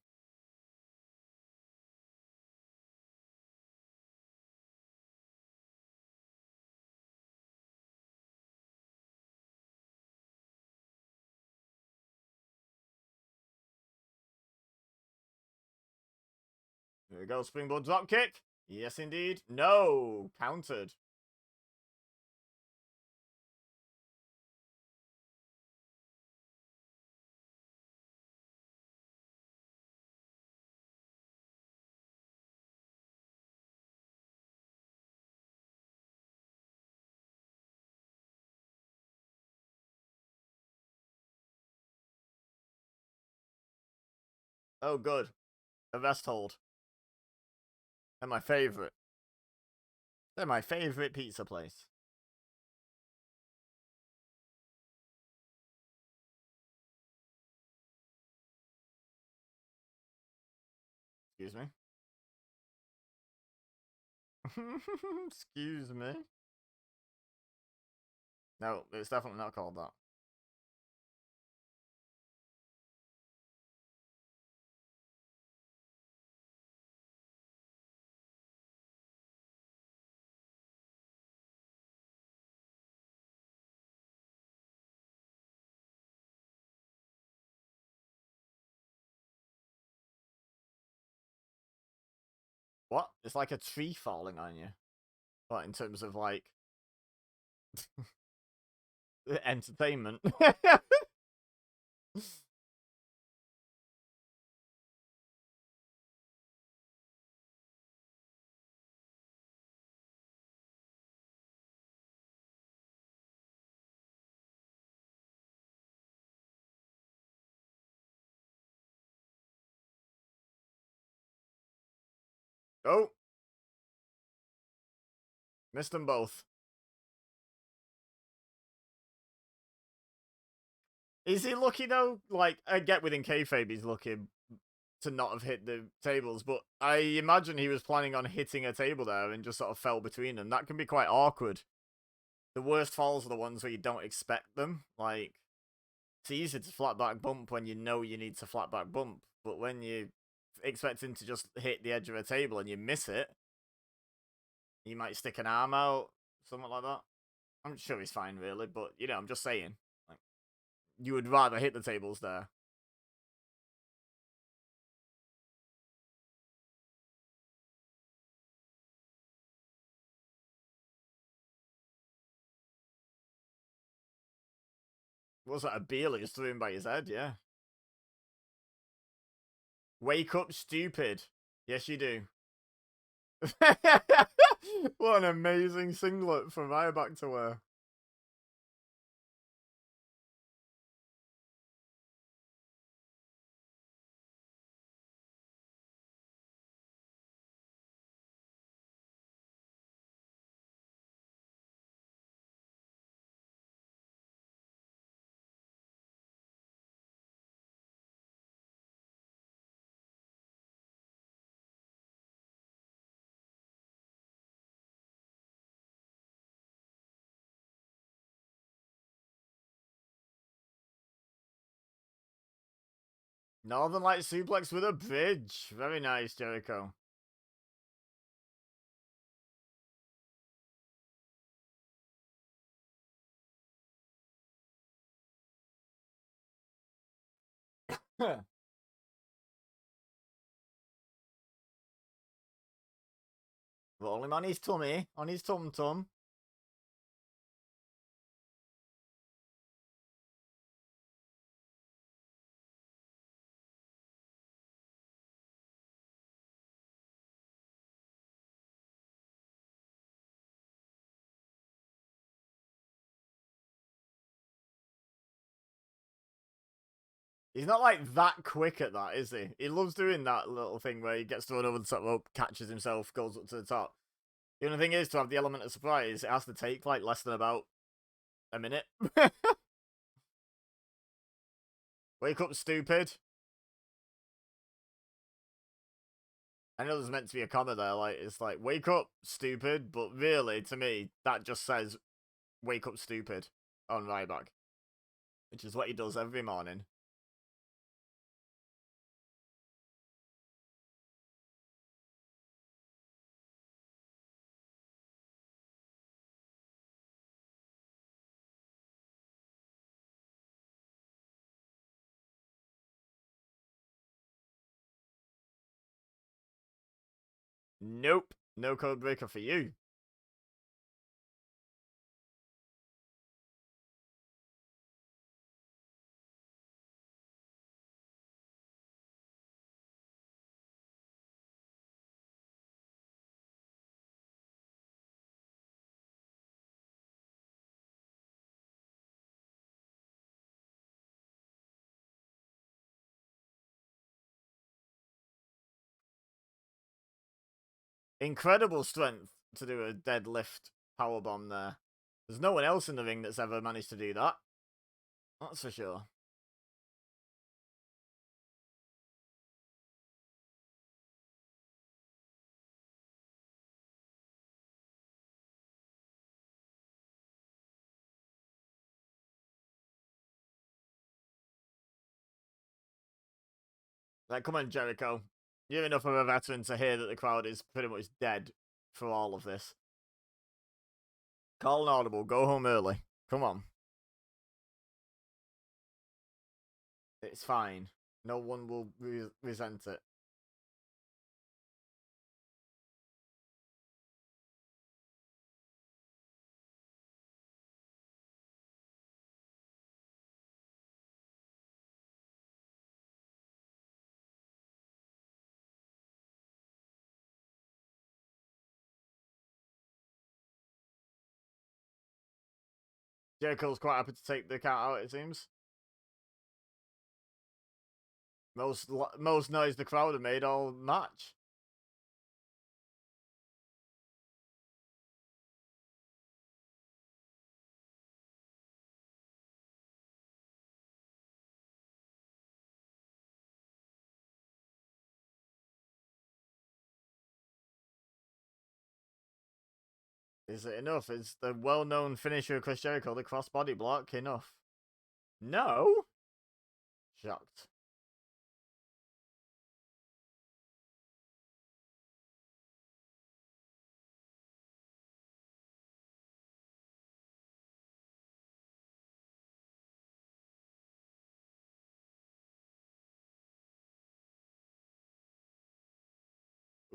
Here we go, springboard dropkick. Yes, indeed. No, countered. Oh, good. A rest hold. They're my favorite. They're my favorite pizza place. Excuse me. Excuse me. No, it's definitely not called that. What? It's like a tree falling on you. What, in terms of, like, entertainment? Oh, missed them both. Is he lucky though? Like, I get within kayfabe he's lucky to not have hit the tables, but I imagine he was planning on hitting a table there and just sort of fell between them. That can be quite awkward. The worst falls are the ones where you don't expect them. Like, it's easy to flat back bump when you know you need to flat back bump, but when you expecting to just hit the edge of a table and you miss it, you might stick an arm out, something like that. I'm sure he's fine, really, but you know, I'm just saying, like, you would rather hit the tables there. Was that a Beal just threw him by his head? Yeah. Wake up, stupid. Yes, you do. What an amazing singlet for Ryback to wear. Northern Light suplex with a bridge. Very nice, Jericho. But roll him on his tummy, on his tum-tum. He's not like that quick at that, is he? He loves doing that little thing where he gets thrown over the top rope, catches himself, goes up to the top. The only thing is, to have the element of surprise, it has to take like less than about a minute. Wake up, stupid. I know there's meant to be a comma there, like, it's like, wake up, stupid, but really, to me, that just says, wake up, stupid, on Ryback. Which is what he does every morning. Nope. No code breaker for you. Incredible strength to do a deadlift powerbomb there. There's no one else in the ring that's ever managed to do that. That's for sure. Like, come on, Jericho. You're enough of a veteran to hear that the crowd is pretty much dead for all of this. Call an audible. Go home early. Come on. It's fine. No one will resent it. Jericho's quite happy to take the count out, it seems. Most noise the crowd have made all match. Is it enough? Is the well-known finisher of Chris Jericho, the crossbody block, enough? No? Shocked.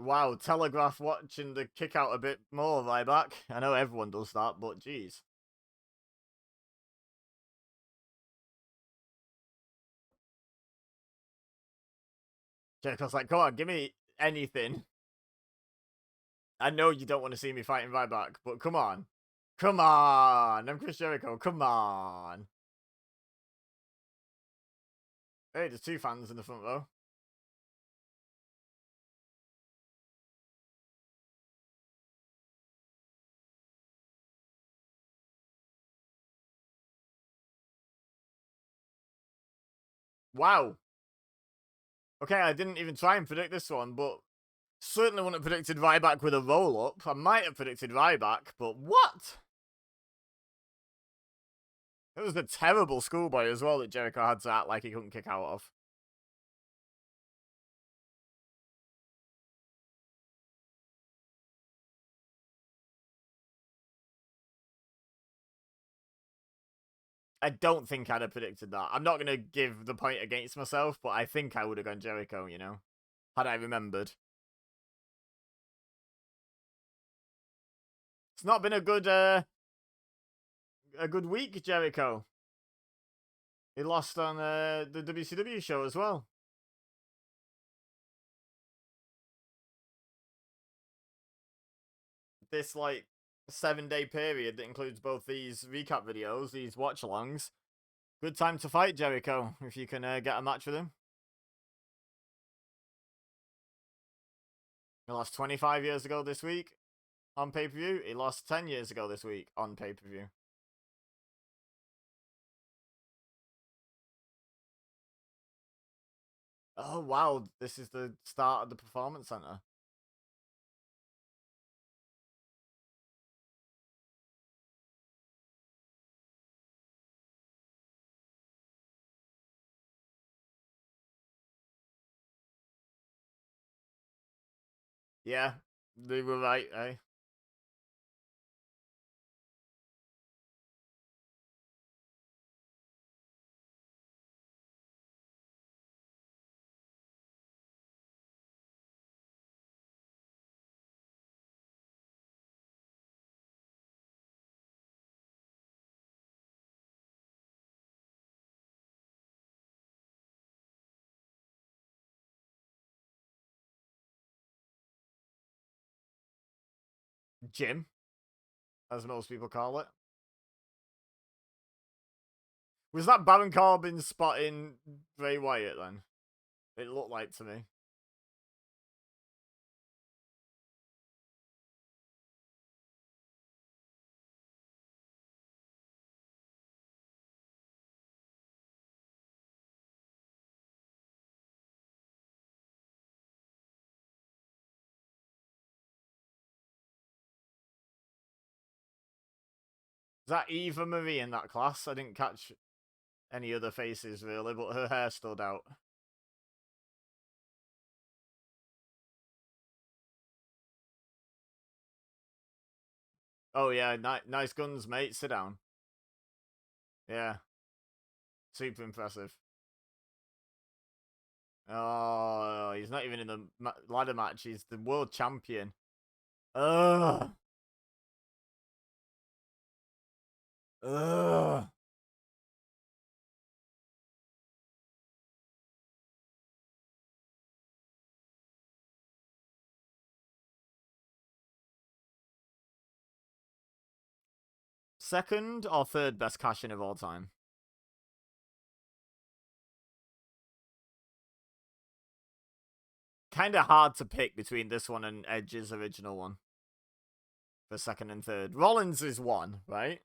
Wow, telegraph watching the kick out a bit more, Ryback. I know everyone does that, but geez. Jericho's like, come on, give me anything. I know you don't want to see me fighting Ryback, but come on. Come on. I'm Chris Jericho. Come on. Hey, there's two fans in the front row. Wow. Okay, I didn't even try and predict this one, but certainly wouldn't have predicted Ryback with a roll-up. I might have predicted Ryback, but what? It was a terrible schoolboy as well that Jericho had to act like he couldn't kick out of. I don't think I'd have predicted that. I'm not going to give the point against myself, but I think I would have gone Jericho, you know, had I remembered. It's not been a good week, Jericho. He lost on the WCW show as well. This, like, 7-day period that includes both these recap videos, these watch-alongs. Good time to fight, Jericho, if you can get a match with him. He lost 25 years ago this week on pay-per-view. He lost 10 years ago this week on pay-per-view. Oh, wow. This is the start of the Performance Center. Yeah, they were right, eh? Jim, as most people call it. Was that Baron Corbin spotting Bray Wyatt then? It looked like to me. Is that Eva Marie in that class? I didn't catch any other faces really, but her hair stood out. Oh yeah, nice guns, mate. Sit down. Yeah, super impressive. Oh, he's not even in the ladder match. He's the world champion. Ugh. Ugh. Second or third best cash in of all time? Kind of hard to pick between this one and Edge's original one for second and third. Rollins is one, right?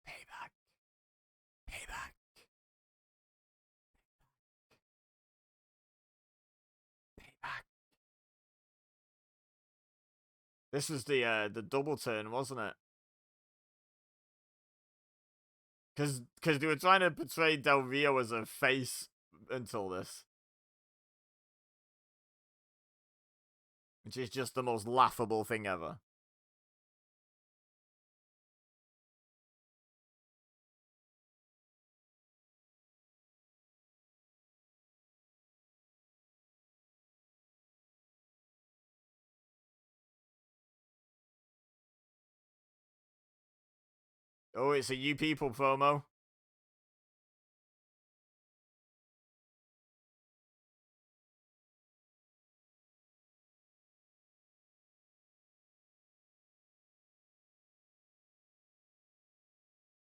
Payback. Payback. Payback. This was the double turn, wasn't it? Because they were trying to portray Del Rio as a face until this, which is just the most laughable thing ever. Oh, it's a You People promo.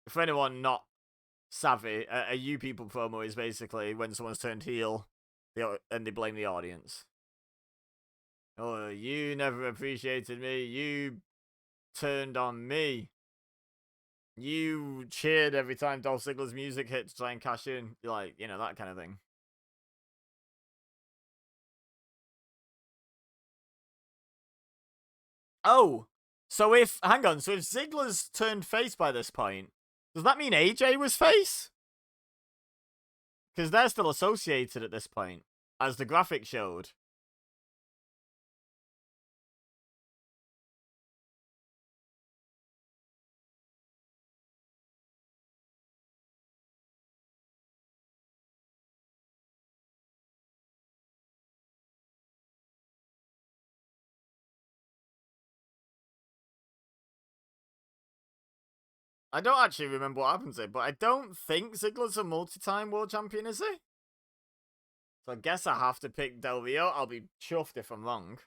For anyone not savvy, a You People promo is basically when someone's turned heel and they blame the audience. Oh, you never appreciated me. You turned on me. You cheered every time Dolph Ziggler's music hit to try and cash in. Like, you know, that kind of thing. Oh, so hang on, so if Ziggler's turned face by this point, does that mean AJ was face? Because they're still associated at this point, as the graphic showed. I don't actually remember what happens here, but I don't think Ziggler's a multi-time world champion, is he? So I guess I have to pick Del Rio. I'll be chuffed if I'm wrong.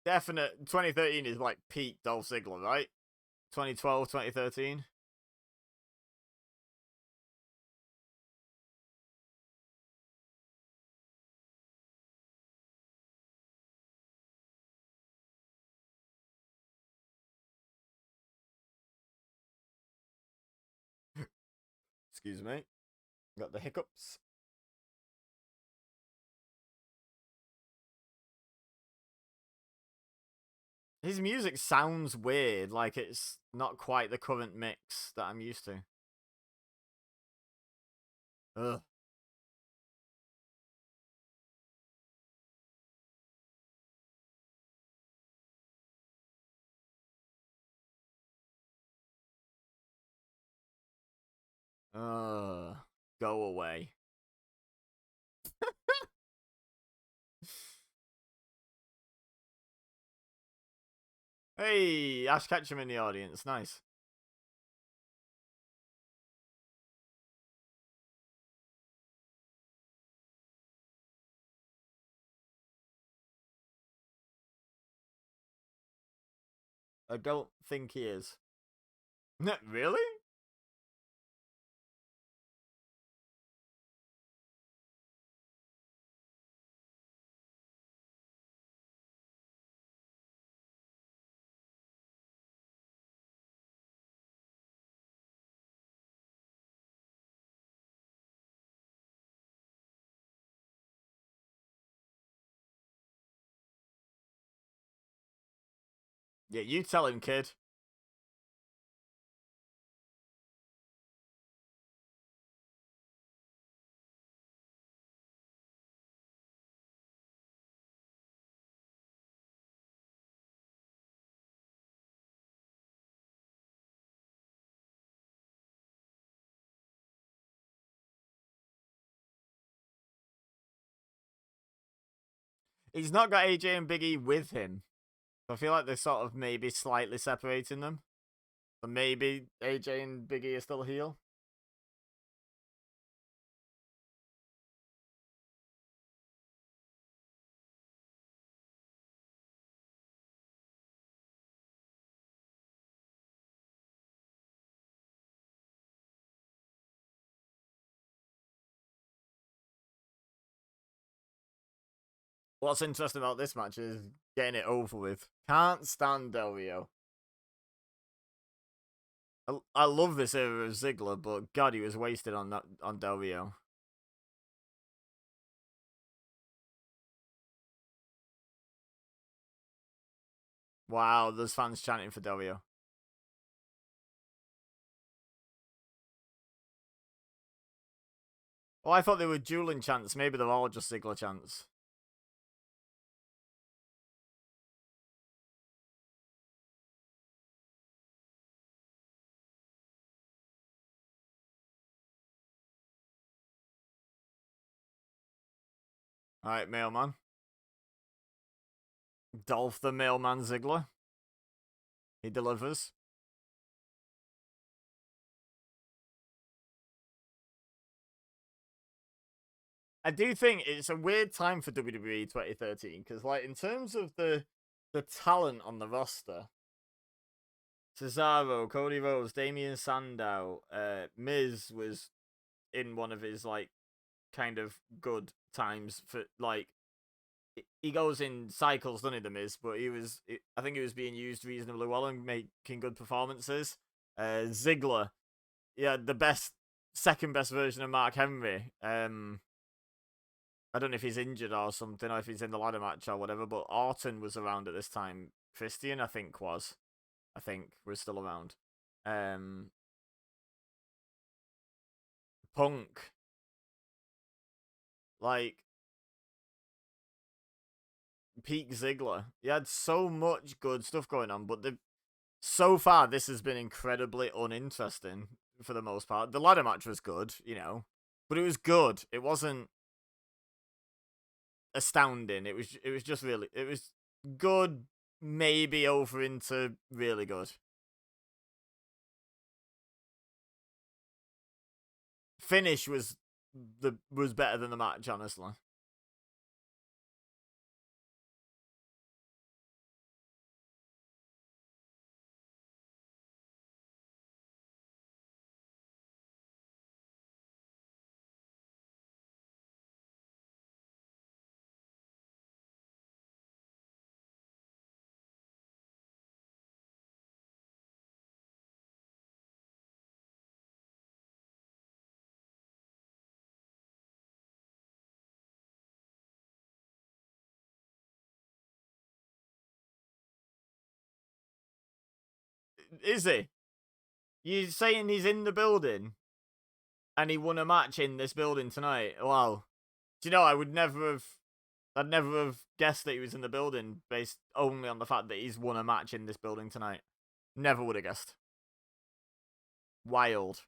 Definite 2013 is like peak Dolph Ziggler, right? 2012, 2013. Excuse me. Got the hiccups. His music sounds weird, like it's not quite the current mix that I'm used to. Ugh. Go away. Hey, Ash Ketchum in the audience. Nice. I don't think he is. Really? Yeah, you tell him, kid. He's not got AJ and Biggie with him. I feel like they're sort of maybe slightly separating them. But maybe AJ and Biggie are still heel. What's interesting about this match is getting it over with. Can't stand Del Rio. I love this era of Ziggler, but God, he was wasted on that on Del Rio. Wow, there's fans chanting for Del Rio. Oh, I thought they were dueling chants. Maybe they're all just Ziggler chants. Alright, Mailman. Dolph the Mailman Ziggler. He delivers. I do think it's a weird time for WWE 2013 because, like, in terms of the talent on the roster, Cesaro, Cody Rhodes, Damian Sandow, Miz was in one of his like kind of good times for like he goes in cycles, doesn't he, the Miz? But I think he was being used reasonably well and making good performances. Ziggler, yeah, the second best version of Mark Henry. I don't know if he's injured or something, or if he's in the ladder match or whatever. But Orton was around at this time. Christian, I think, was still around. Punk, like peak Ziggler. He had so much good stuff going on, but so far this has been incredibly uninteresting for the most part. The ladder match was good, but it was good. It wasn't astounding. It was just really it was good, maybe over into really good. Finish was better than the match, honestly. Is he? You saying he's in the building and he won a match in this building tonight? Wow. Do you know I'd never have guessed that he was in the building based only on the fact that he's won a match in this building tonight. Never would have guessed. Wild.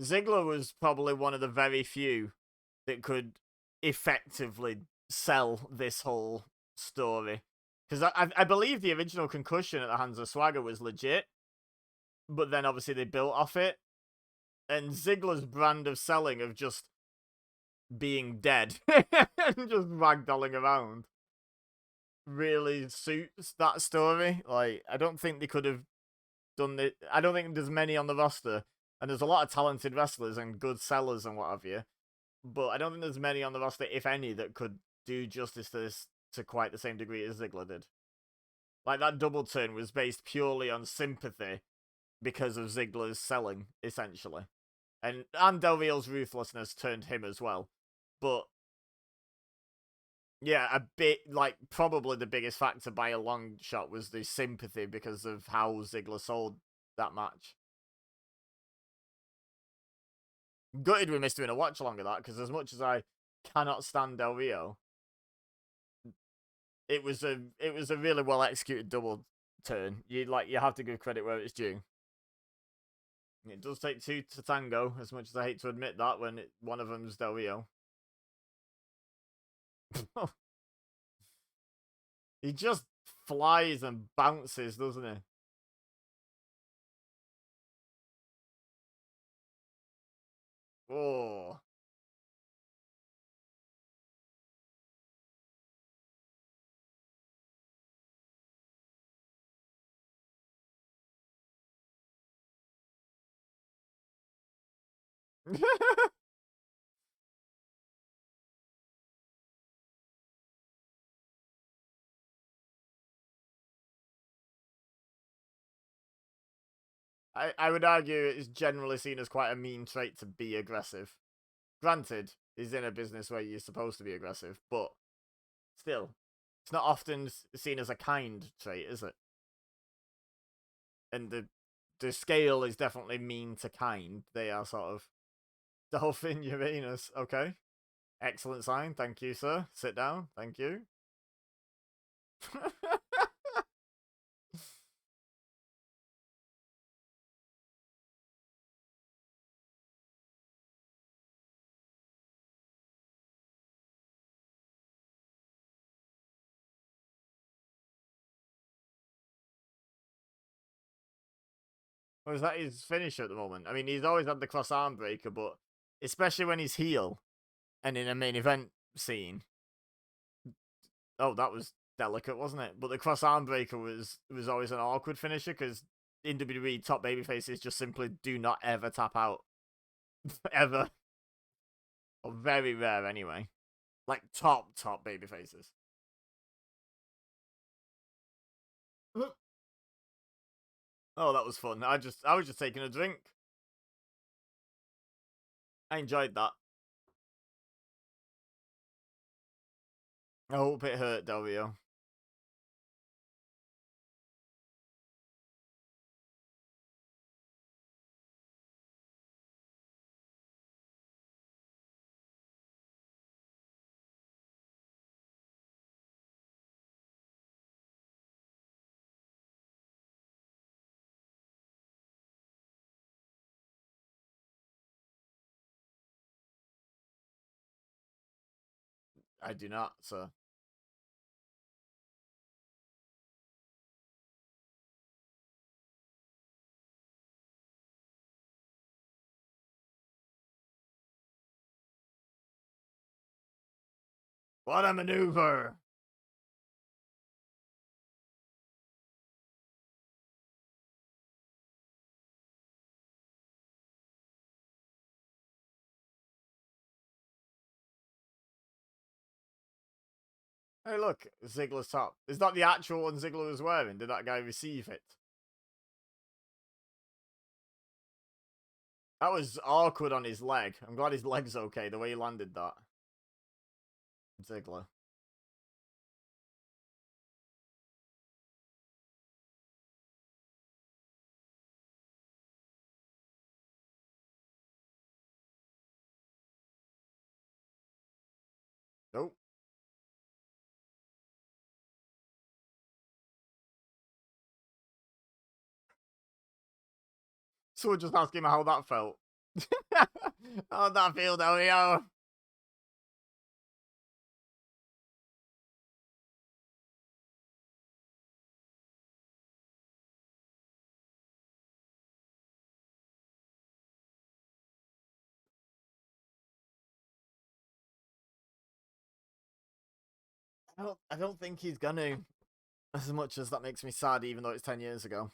Ziggler was probably one of the very few that could effectively sell this whole story. Because I believe the original concussion at the hands of Swagger was legit, but then obviously they built off it. And Ziggler's brand of selling of just being dead and just ragdolling around really suits that story. Like, I don't think they could have done it. I don't think there's many on the roster, and there's a lot of talented wrestlers and good sellers and what have you. But I don't think there's many on the roster, if any, that could do justice to this to quite the same degree as Ziggler did. Like, that double turn was based purely on sympathy because of Ziggler's selling, essentially. And Del Rio's ruthlessness turned him as well. But yeah, a bit like probably the biggest factor by a long shot was the sympathy because of how Ziggler sold that match. Gutted we missed doing a watch along of that because as much as I cannot stand Del Rio, it was a really well executed double turn. You have to give credit where it's due. It does take two to tango, as much as I hate to admit that when one of them's Del Rio. He just flies and bounces, doesn't he? Oh. I would argue it's generally seen as quite a mean trait to be aggressive. Granted, He's in a business where you're supposed to be aggressive, but still, it's not often seen as a kind trait, is it? And the scale is definitely mean to kind. They are sort of Dolphin Uranus. Okay. Excellent sign. Thank you, sir. Sit down. Thank you. Or is that his finish at the moment? I mean, he's always had the cross arm breaker, but especially when he's heel and in a main event scene. Oh, that was delicate, wasn't it? But the cross arm breaker was always an awkward finisher because in WWE, top babyfaces just simply do not ever tap out. Ever. Or very rare anyway. Like top babyfaces. Oh, that was fun. I was just taking a drink. I enjoyed that. I hope it hurt Del Rio. I do not, so. What a maneuver! Hey, look, Ziggler's top. Is that the actual one Ziggler was wearing? Did that guy receive it? That was awkward on his leg. I'm glad his leg's okay, the way he landed that. Ziggler. Nope. Someone just asked him how that felt. How'd that feel, Del Rio? I don't think he's gonna. As much as that makes me sad, even though it's 10 years ago.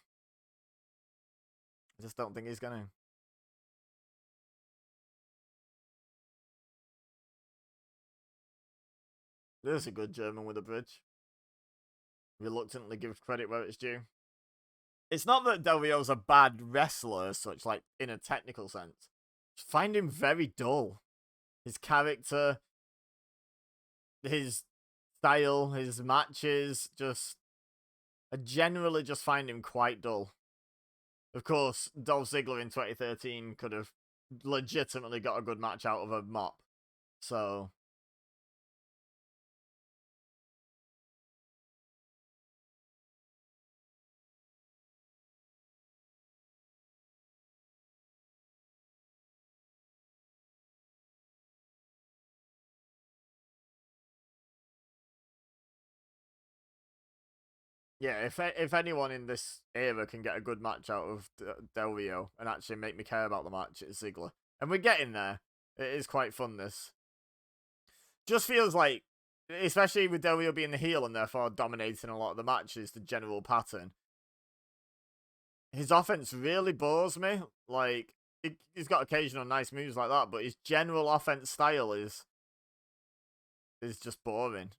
I just don't think he's gonna. There's a good German with a bridge. Reluctantly give credit where it's due. It's not that Del Rio's a bad wrestler as such, like, in a technical sense. I find him very dull. His character, his style, his matches, just... I generally just find him quite dull. Of course, Dolph Ziggler in 2013 could have legitimately got a good match out of a mop. So... Yeah, if anyone in this era can get a good match out of Del Rio and actually make me care about the match, it's Ziggler. And we're getting there. It is quite fun, this. Just feels like, especially with Del Rio being the heel and therefore dominating a lot of the matches, the general pattern. His offense really bores me. Like, he's got occasional nice moves like that, but his general offense style is just boring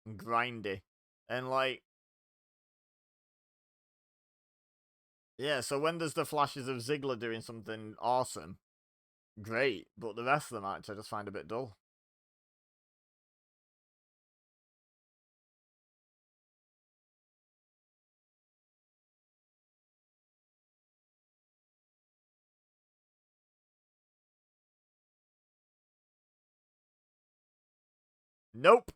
and grindy. And like, yeah, so when there's the flashes of Ziggler doing something awesome, great, but the rest of the match I just find a bit dull. Nope.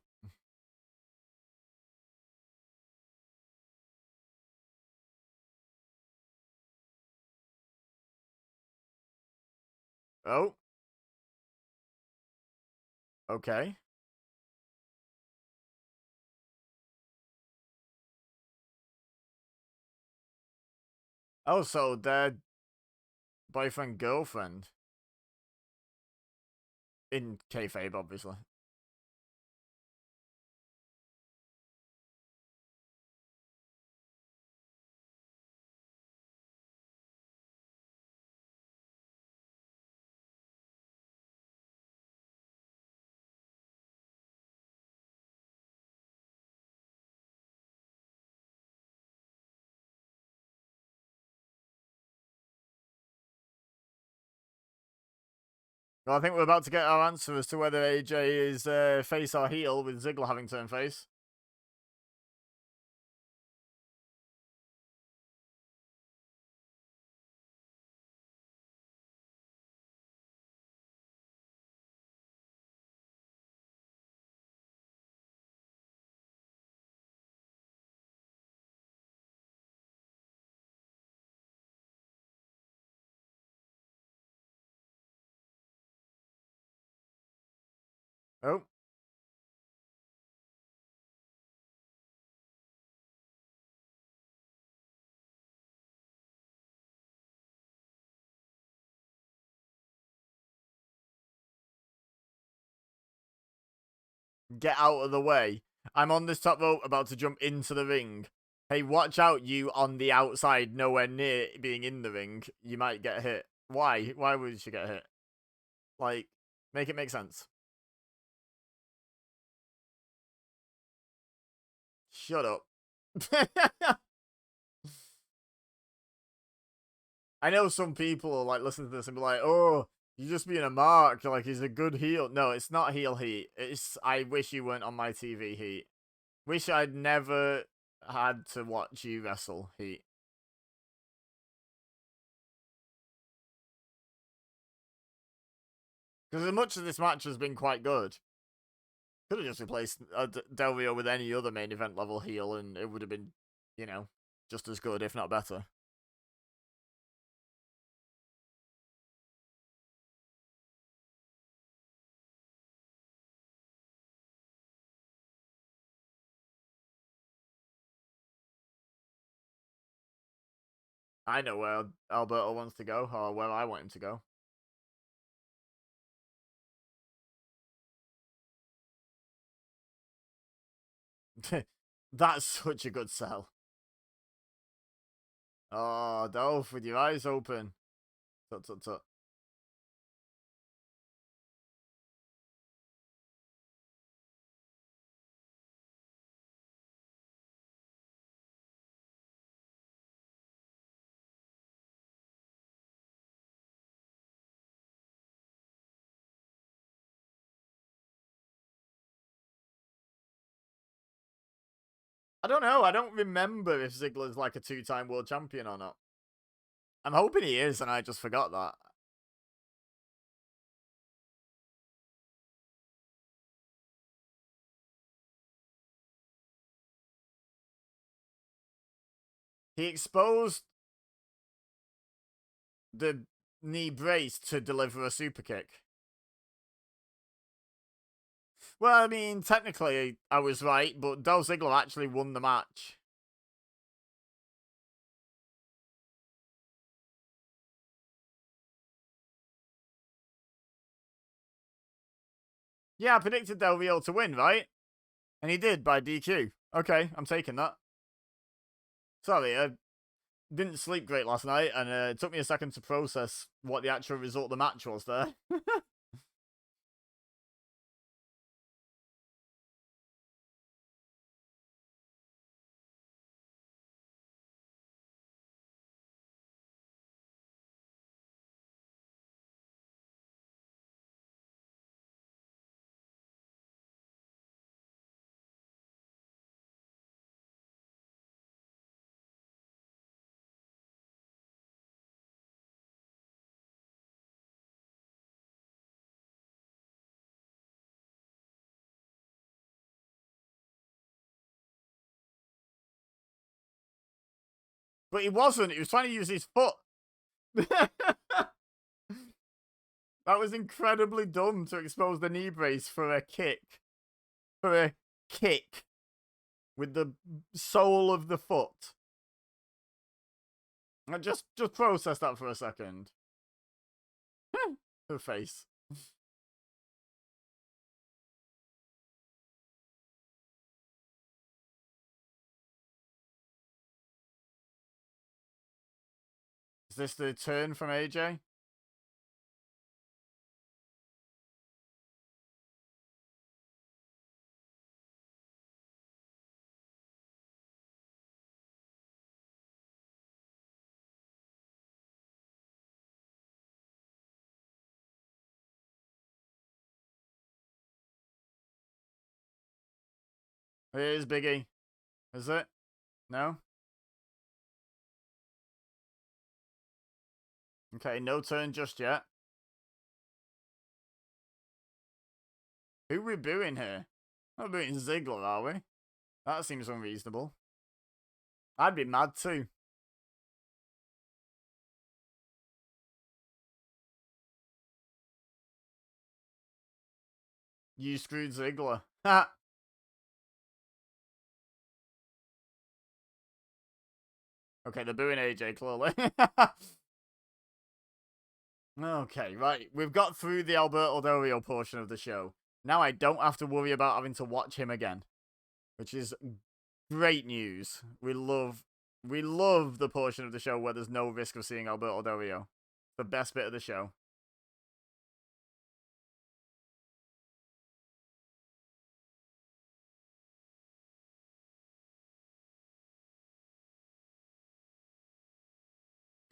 Oh, okay. Oh, so they're boyfriend girlfriend in kayfabe, obviously. Well, I think we're about to get our answer as to whether AJ is face or heel, with Ziggler having turned face. Oh, get out of the way. I'm on this top rope about to jump into the ring. Hey, watch out, you on the outside, nowhere near being in the ring. You might get hit. Why? Why would she get hit? Like, make it make sense. Shut up. I know some people like listen to this and be like, "Oh, you're just being a mark. Like he's a good heel." No, it's not heel heat. It's I wish you weren't on my TV heat. Wish I'd never had to watch you wrestle heat. Because as much as this match has been quite good, could have just replaced Del Rio with any other main event level heel, and it would have been, you know, just as good, if not better. I know where Alberto wants to go, or where I want him to go. That's such a good sell. Oh, Dolph, with your eyes open. Tut, tut, tut. I don't know. I don't remember if Ziggler's like a two-time world champion or not. I'm hoping he is, and I just forgot that. He exposed the knee brace to deliver a super kick. Well, I mean, technically I was right, but Dolph Ziggler actually won the match. Yeah, I predicted Del Rio to win, right? And he did by DQ. Okay, I'm taking that. Sorry, I didn't sleep great last night, and it took me a second to process what the actual result of the match was there. But he wasn't. He was trying to use his foot. That was incredibly dumb to expose the knee brace for a kick. For a kick. With the sole of the foot. Just process that for a second. Her face. Is this the turn from AJ? It is Biggie. Is it? No? Okay, no turn just yet. Who we booing here? Not booing Ziggler, are we? That seems unreasonable. I'd be mad too. You screwed Ziggler. Ha! Okay, they're booing AJ, clearly. Okay, right. We've got through the Alberto Del Rio portion of the show. Now I don't have to worry about having to watch him again. Which is great news. We love the portion of the show where there's no risk of seeing Alberto Del Rio. The best bit of the show.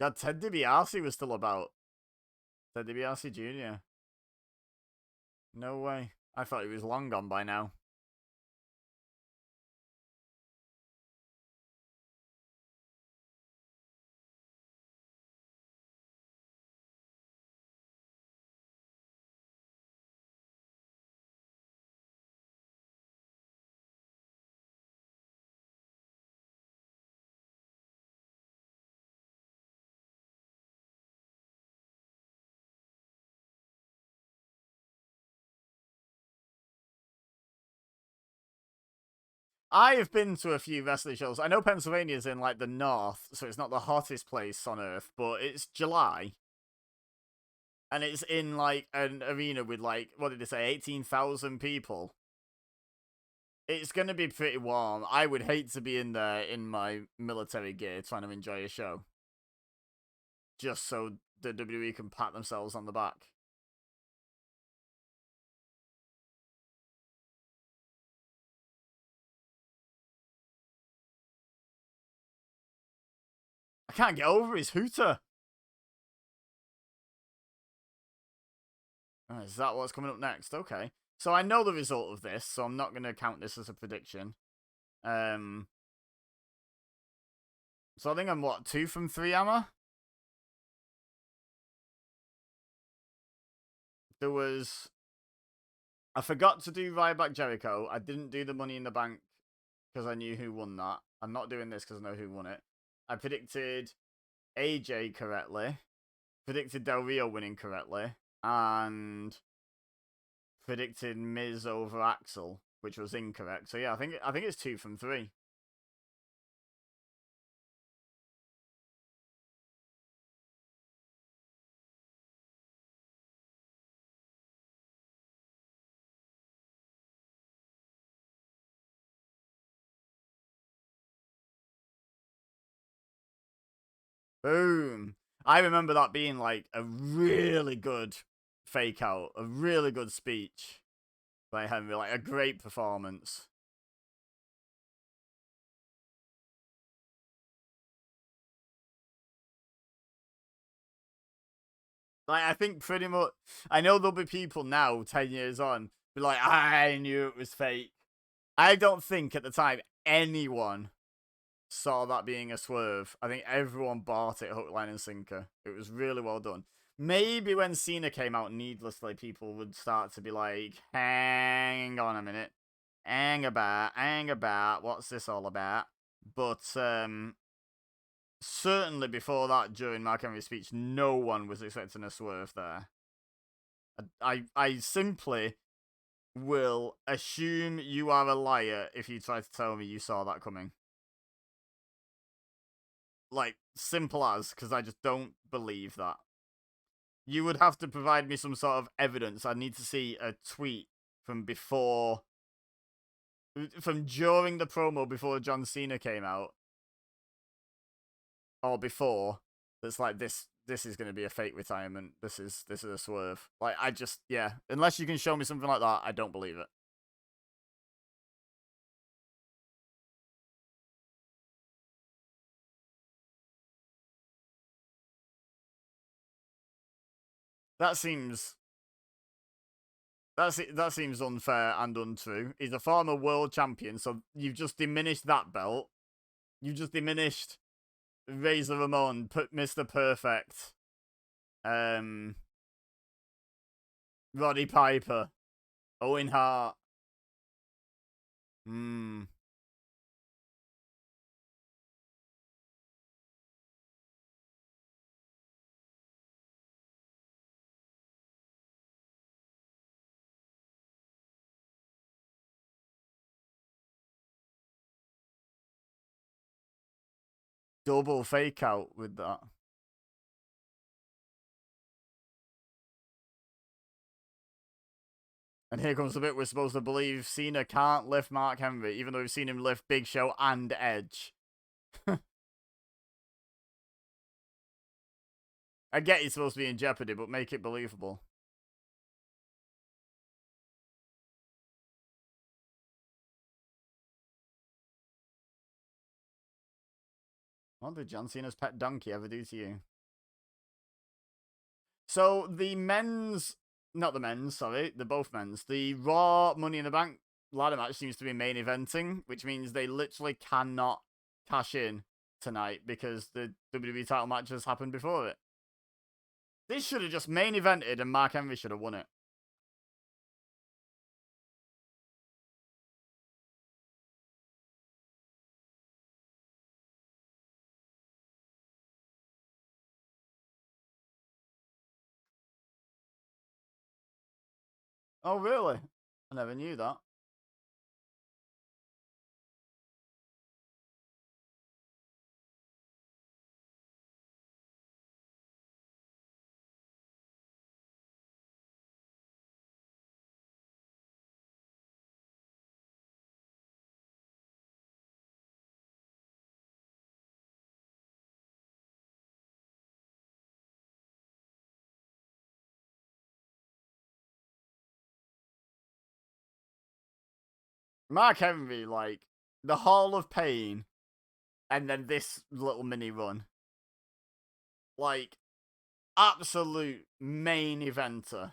God, Ted DiBiase was still about. Ted DiBiase Jr. No way. I thought he was long gone by now. I have been to a few wrestling shows. I know Pennsylvania's in like the north, so it's not the hottest place on earth, but it's July. And it's in like an arena with like, what did they say, 18,000 people. It's going to be pretty warm. I would hate to be in there in my military gear trying to enjoy a show. Just so the WWE can pat themselves on the back. I can't get over his hooter. Oh, is that what's coming up next? Okay. So I know the result of this, so I'm not going to count this as a prediction. So I think I'm, what, 2 from 3, am I? There was... I forgot to do Ryback Jericho. I didn't do the Money in the Bank because I knew who won that. I'm not doing this because I know who won it. I predicted AJ correctly. Predicted Del Rio winning correctly. And predicted Miz over Axel, which was incorrect. So yeah, I think it's 2 from 3. Boom. I remember that being like a really good fake out, a really good speech by Henry, like a great performance. Like, I think pretty much, I know there'll be people now, 10 years on, be like, I knew it was fake. I don't think at the time anyone saw that being a swerve. I think everyone bought it hook, line, and sinker. It was really well done. Maybe when Cena came out needlessly, people would start to be like, hang on a minute. Hang about, what's this all about? But, certainly before that, during Mark Henry's speech, no one was expecting a swerve there. I simply will assume you are a liar if you try to tell me you saw that coming. Like, simple as, because I just don't believe that. You would have to provide me some sort of evidence. I need to see a tweet from during the promo before John Cena came out, or before, that's like, this is going to be a fake retirement. This is a swerve. Like, yeah, unless you can show me something like that, I don't believe it. That seems that seems unfair and untrue. He's a former world champion, so you've just diminished that belt. You just diminished Razor Ramon, Mr. Perfect, Roddy Piper, Owen Hart. Double fake out with that. And here comes the bit we're supposed to believe Cena can't lift Mark Henry, even though we've seen him lift Big Show and Edge. I get he's supposed to be in jeopardy, but make it believable. What did John Cena's pet donkey ever do to you? So the men's, not the men's, sorry, the both men's, the Raw Money in the Bank ladder match seems to be main eventing, which means they literally cannot cash in tonight because the WWE title match has happened before it. This should have just main evented and Mark Henry should have won it. Oh, really? I never knew that. Mark Henry, like, the Hall of Pain, and then this little mini run. Like, absolute main eventer.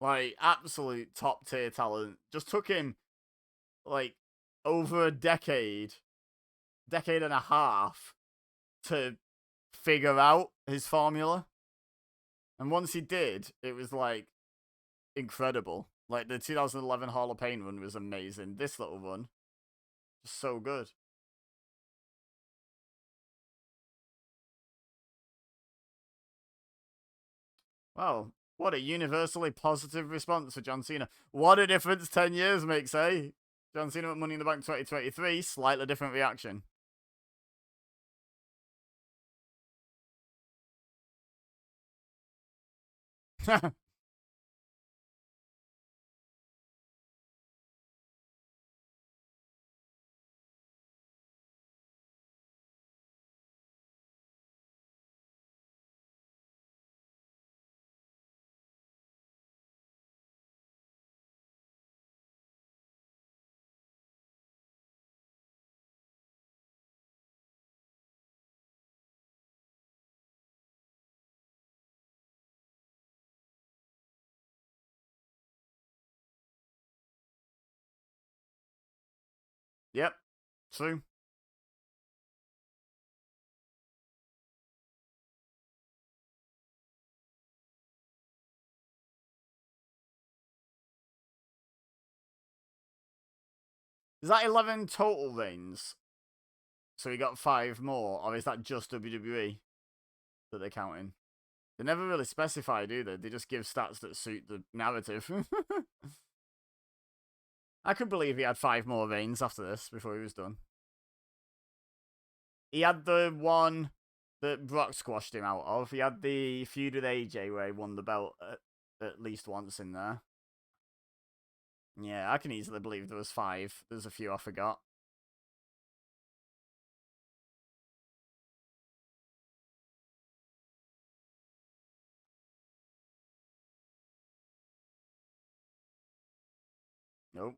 Like, absolute top tier talent. Just took him, like, over a decade and a half to figure out his formula. And once he did, it was, like, incredible. Like, the 2011 Hall of Pain run was amazing. This little run, just so good. Wow, what a universally positive response for John Cena. What a difference 10 years makes, eh? John Cena at Money in the Bank 2023, slightly different reaction. Yep, true. Is that 11 total reigns? so he got 5 more, or is that just WWE that they're counting? They never really specify, do they? They just give stats that suit the narrative. I could believe he had 5 more reigns after this before he was done. He had the one that Brock squashed him out of. He had the feud with AJ where he won the belt at least once in there. Yeah, I can easily believe there was 5. There's a few I forgot. Nope.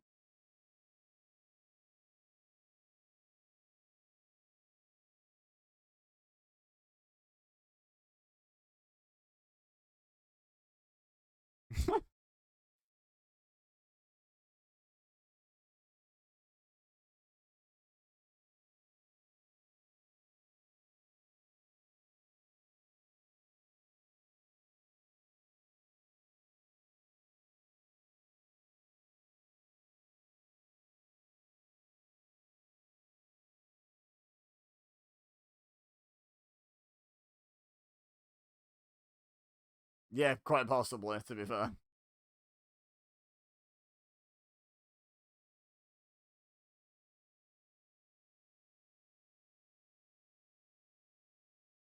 Yeah, quite possibly, to be fair.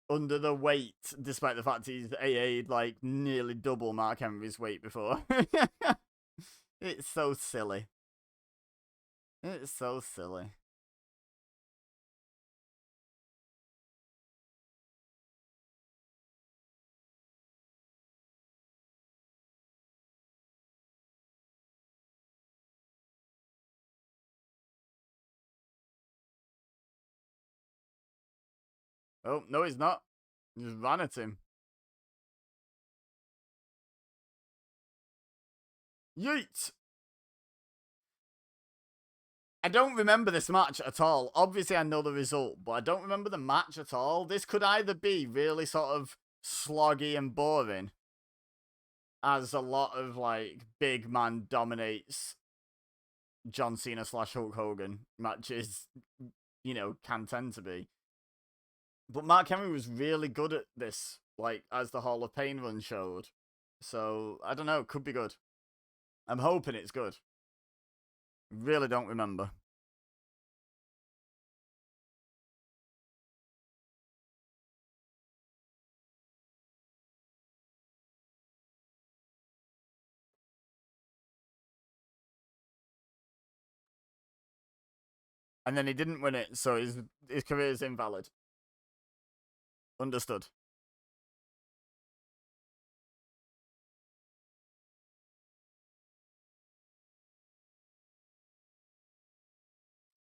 Under the weight, despite the fact he's AA'd like nearly double Mark Henry's weight before. It's so silly. It's so silly. Oh, no, he's not. He just ran at him. Yeet! I don't remember this match at all. Obviously, I know the result, but I don't remember the match at all. This could either be really sort of sloggy and boring, as a lot of, like, big man dominates John Cena / Hulk Hogan matches, you know, can tend to be. But Mark Henry was really good at this, like, as the Hall of Pain run showed. So, I don't know, it could be good. I'm hoping it's good. Really don't remember. And then he didn't win it, so his career is invalid. Understood.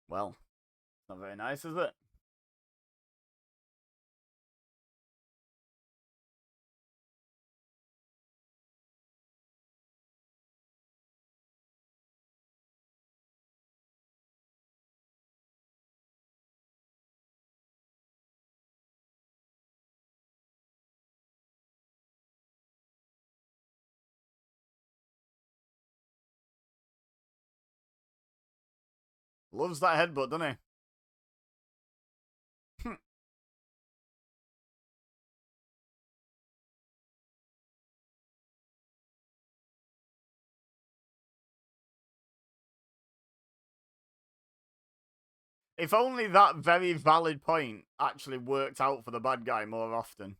Well, it's not very nice, is it? Loves that headbutt, doesn't he? If only that very valid point actually worked out for the bad guy more often.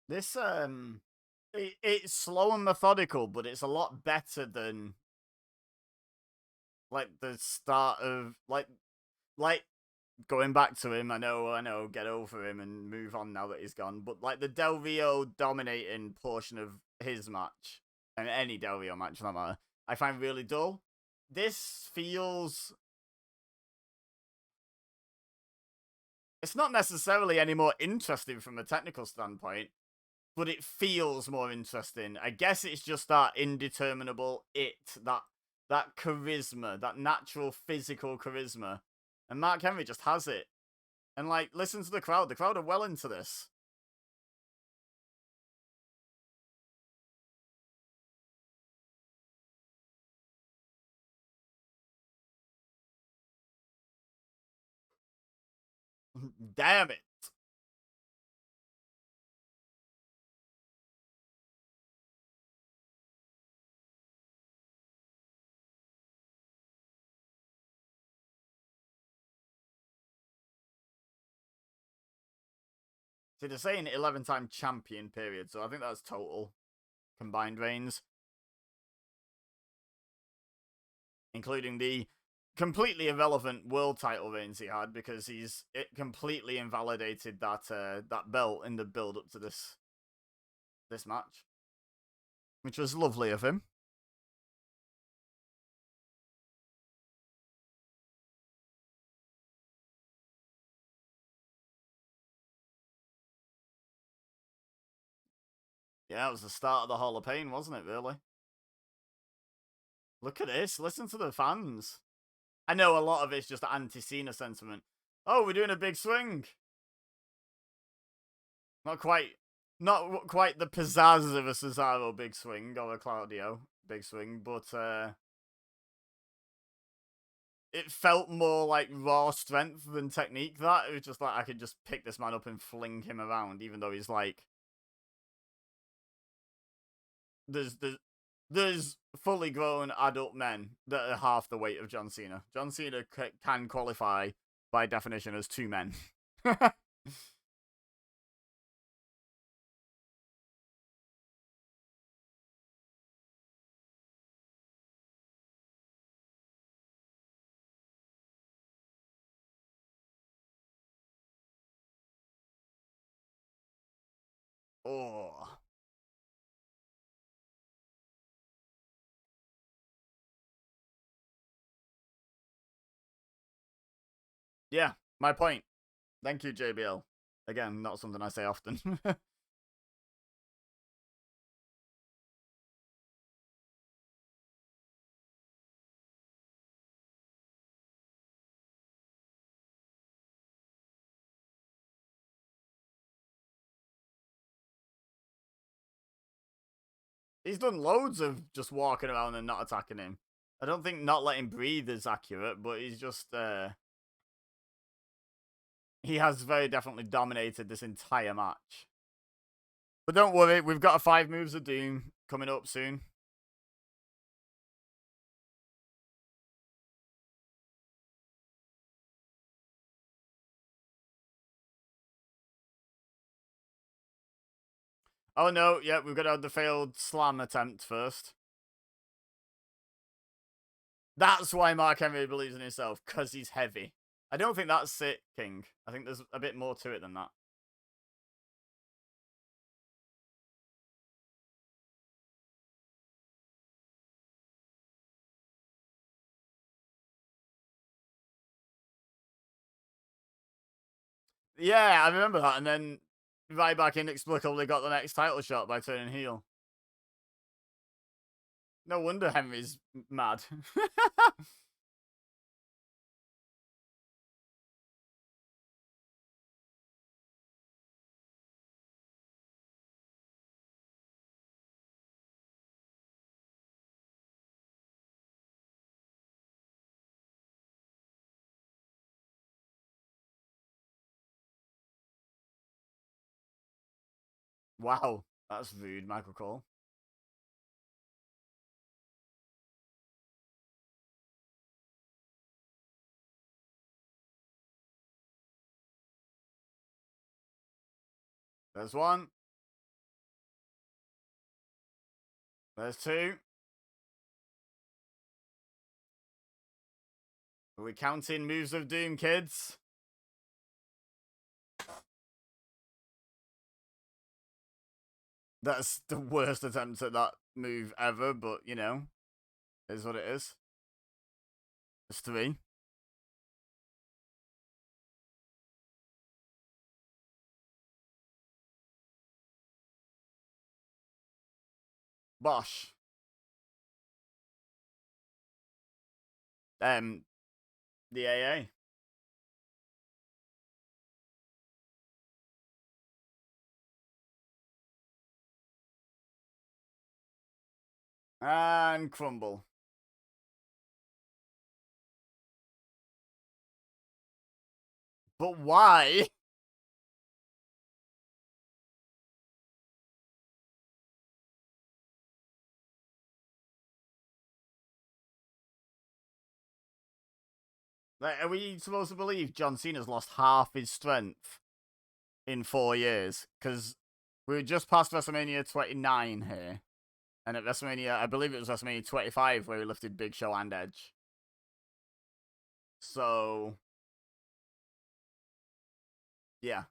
This it's slow and methodical, but it's a lot better than like the start of like going back to him, I know, get over him and move on now that he's gone. But like the Del Rio dominating portion of his match, and any Del Rio match for that matter, I find really dull. This feels. It's not necessarily any more interesting from a technical standpoint, but it feels more interesting. I guess it's just that indeterminable that charisma, that natural physical charisma. And Mark Henry just has it. And like, listen to the crowd. The crowd are well into this. Damn it. See, they're saying 11-time champion period, so I think that's total combined reigns, including the completely irrelevant world title reigns he had, because it completely invalidated that belt in the build up to this match, which was lovely of him. Yeah, it was the start of the Hall of Pain, wasn't it, really? Look at this. Listen to the fans. I know a lot of it's just anti-Cena sentiment. Oh, we're doing a big swing. Not quite, not quite the pizzazz of a Cesaro big swing or a Claudio big swing, but it felt more like raw strength than technique. That it was just like I could just pick this man up and fling him around, even though he's like there's fully grown adult men that are half the weight of John Cena. John Cena can qualify by definition as two men. Oh, yeah, my point. Thank you, JBL. Again, not something I say often. He's done loads of just walking around and not attacking him. I don't think not letting breathe is accurate, but he's just he has very definitely dominated this entire match. But don't worry, we've got a 5 moves of doom coming up soon. Oh no, yeah, we've got to have the failed slam attempt first. That's why Mark Henry believes in himself, because he's heavy. I don't think that's it, King. I think there's a bit more to it than that. Yeah, I remember that, and then Ryback inexplicably got the next title shot by turning heel. No wonder Henry's mad. Wow, that's rude, Michael Cole. There's one. There's two. Are we counting moves of doom, kids? That's the worst attempt at that move ever, but, you know, is what it is. It's 3. Bosh. The AA. And crumble. But why? Like, are we supposed to believe John Cena's lost half his strength in 4 years? Because we were just past WrestleMania 29 here. And at WrestleMania, I believe it was WrestleMania 25 where he lifted Big Show and Edge. So, yeah.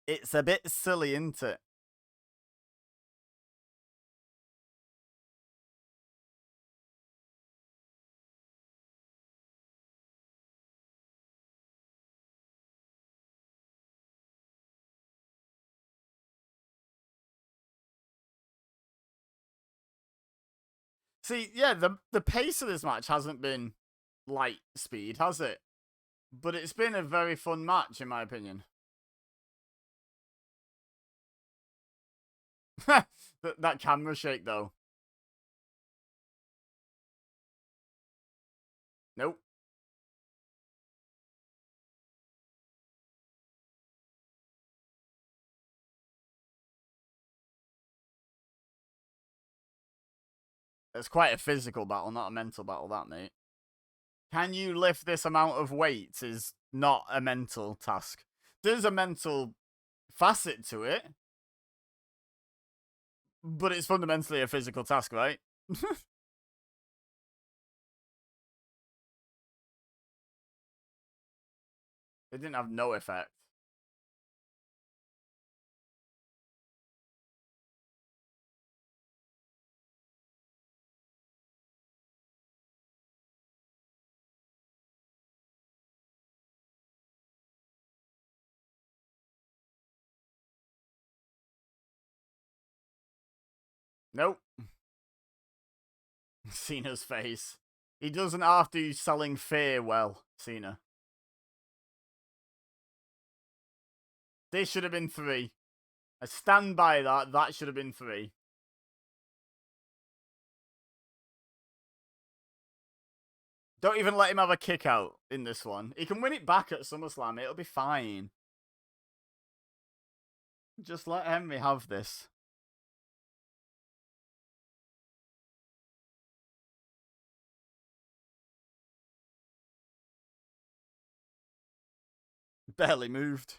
It's a bit silly, isn't it? See, yeah, the pace of this match hasn't been light speed, has it? But it's been a very fun match, in my opinion. that camera shake, though. Nope. It's quite a physical battle, not a mental battle, that, mate. Can you lift this amount of weight is not a mental task. There's a mental facet to it, but it's fundamentally a physical task, right? It didn't have no effect. Nope. Cena's face. He doesn't have to selling fear well, Cena. This should have been 3. I stand by that. That should have been 3. Don't even let him have a kick out in this one. He can win it back at SummerSlam. It'll be fine. Just let Henry have this. Barely moved.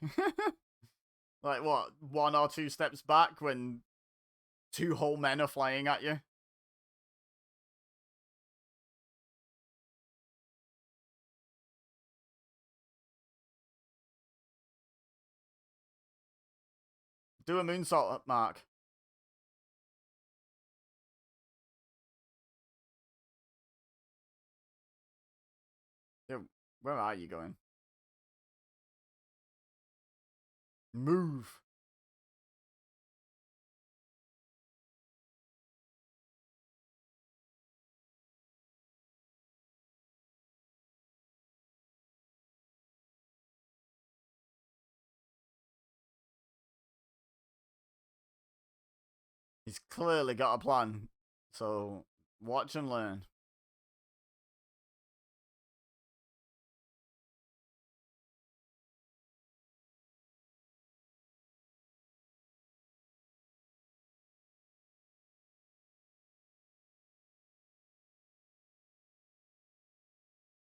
Like, what, 1 or 2 steps back when 2 whole men are flying at you? Do a moonsault, Mark. Yo, where are you going? Move. He's clearly got a plan. So, watch and learn.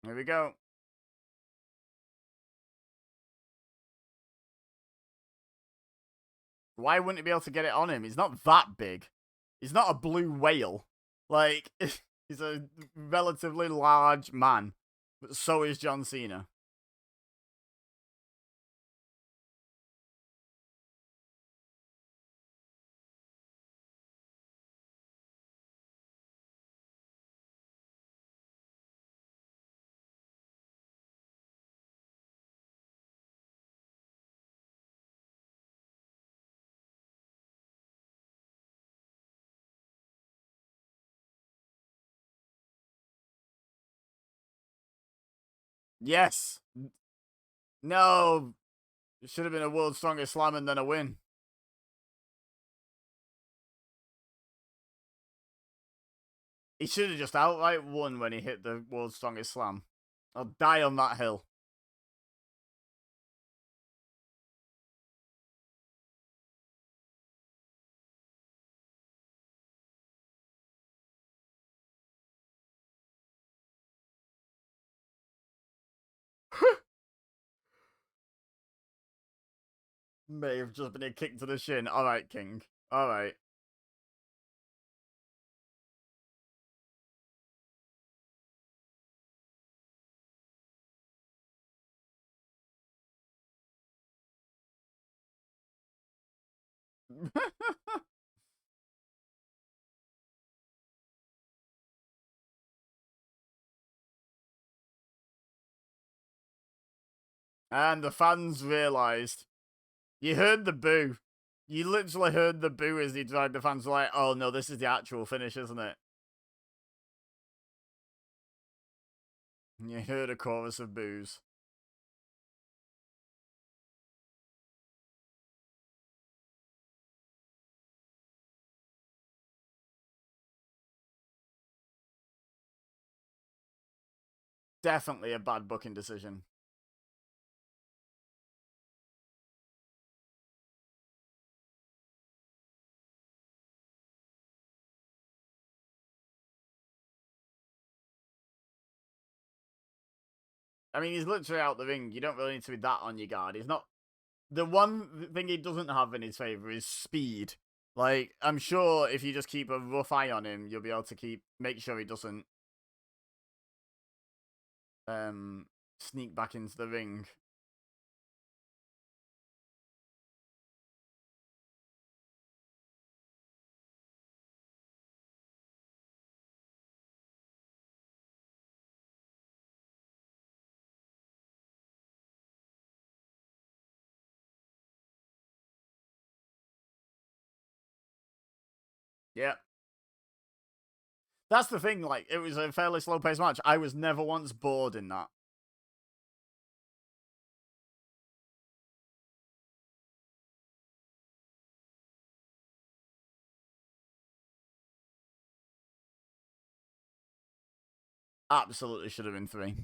Here we go. Why wouldn't he be able to get it on him? He's not that big. He's not a blue whale. Like, he's a relatively large man. But so is John Cena. Yes. No. It should have been a world's strongest slam and then a win. He should have just outright won when he hit the world's strongest slam. I'll die on that hill. May have just been a kick to the shin. Alright, King. Alright. And the fans realised. You heard the boo. You literally heard the boo as he tried. The fans were like, oh no, this is the actual finish, isn't it? And you heard a chorus of boos. Definitely a bad booking decision. I mean, he's literally out the ring. You don't really need to be that on your guard. He's not. The one thing he doesn't have in his favor is speed. Like, I'm sure if you just keep a rough eye on him, you'll be able to make sure he doesn't sneak back into the ring. Yeah. That's the thing, like, it was a fairly slow paced match. I was never once bored in that. Absolutely should have been 3.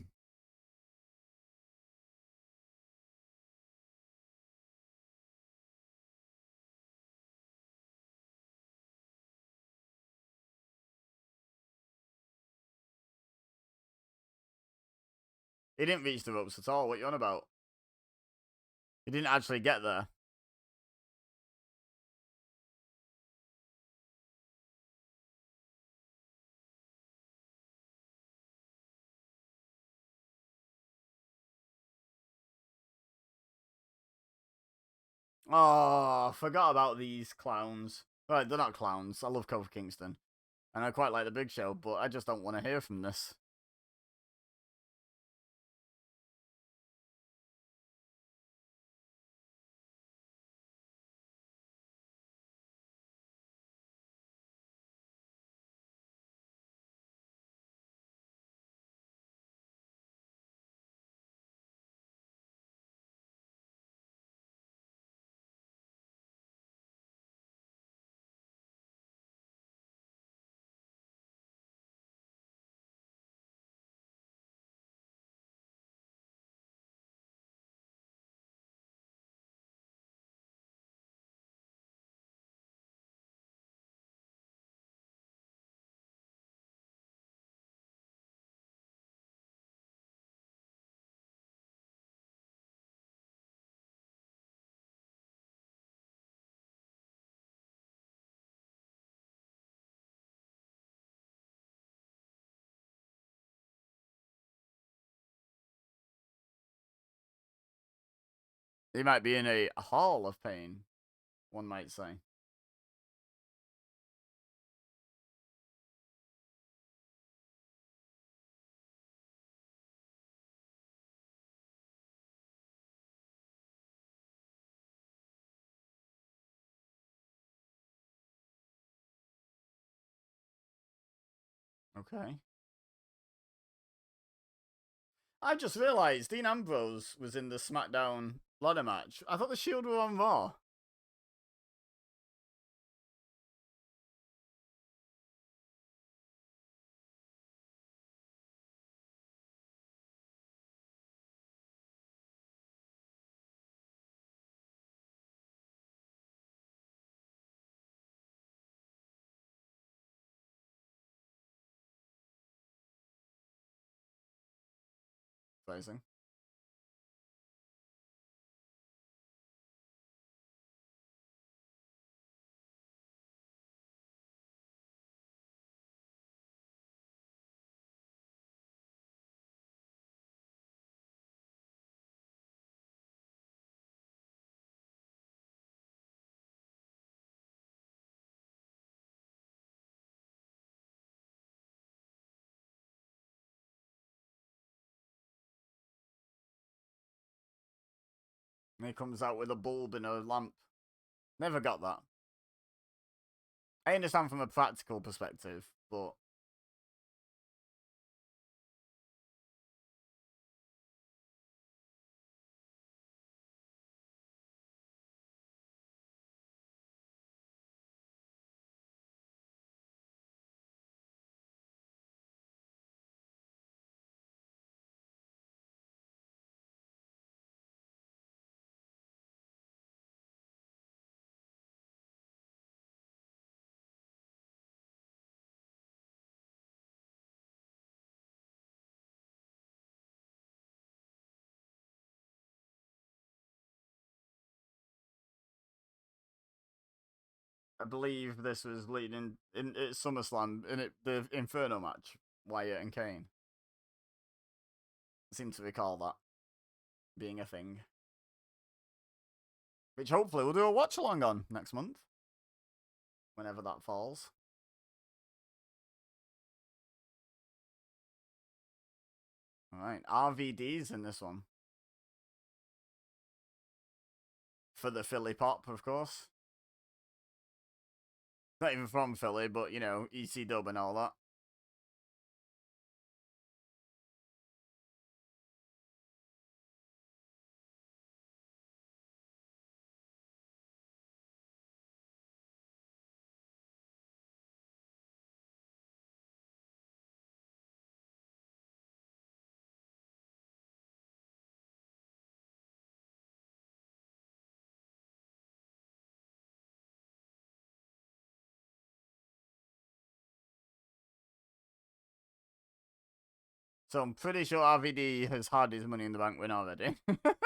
He didn't reach the ropes at all. What you on about? He didn't actually get there. Oh, forgot about these clowns. Right, they're not clowns. I love Kofi Kingston. And I quite like the Big Show, but I just don't want to hear from this. He might be in a hall of pain, one might say. Okay. I just realised Dean Ambrose was in the SmackDown ladder match. I thought the Shield were on Raw. Phrasing. And he comes out with a bulb in a lamp. Never got that. I understand from a practical perspective, but I believe this was leading in SummerSlam in the Inferno match, Wyatt and Kane. I seem to recall that being a thing. Which hopefully we'll do a watch along on next month. Whenever that falls. Alright, RVD's in this one. For the Philly pop, of course. Not even from Philly, but, you know, EC Dub and all that. So I'm pretty sure RVD has had his Money in the Bank win already. That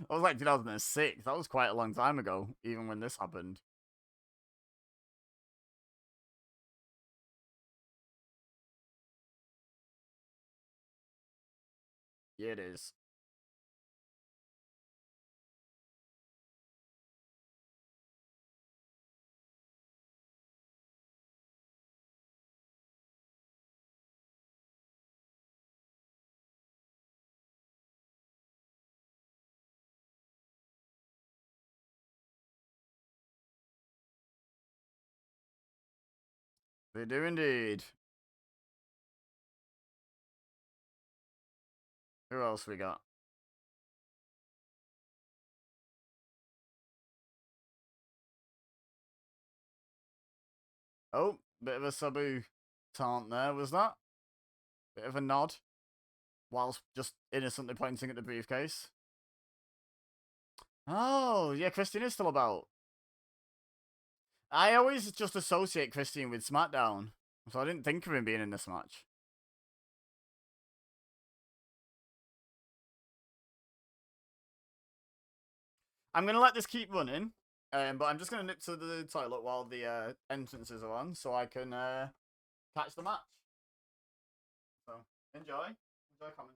was like 2006. That was quite a long time ago, even when this happened. Yeah, it is. They do indeed. Who else we got? Oh, bit of a Sabu taunt there, was that? Bit of a nod. Whilst just innocently pointing at the briefcase. Oh, yeah, Christian is still about. I always just associate Christian with SmackDown, so I didn't think of him being in this match. I'm going to let this keep running, but I'm just going to nip to the toilet while the entrances are on, so I can catch the match. So, enjoy. Enjoy commentary.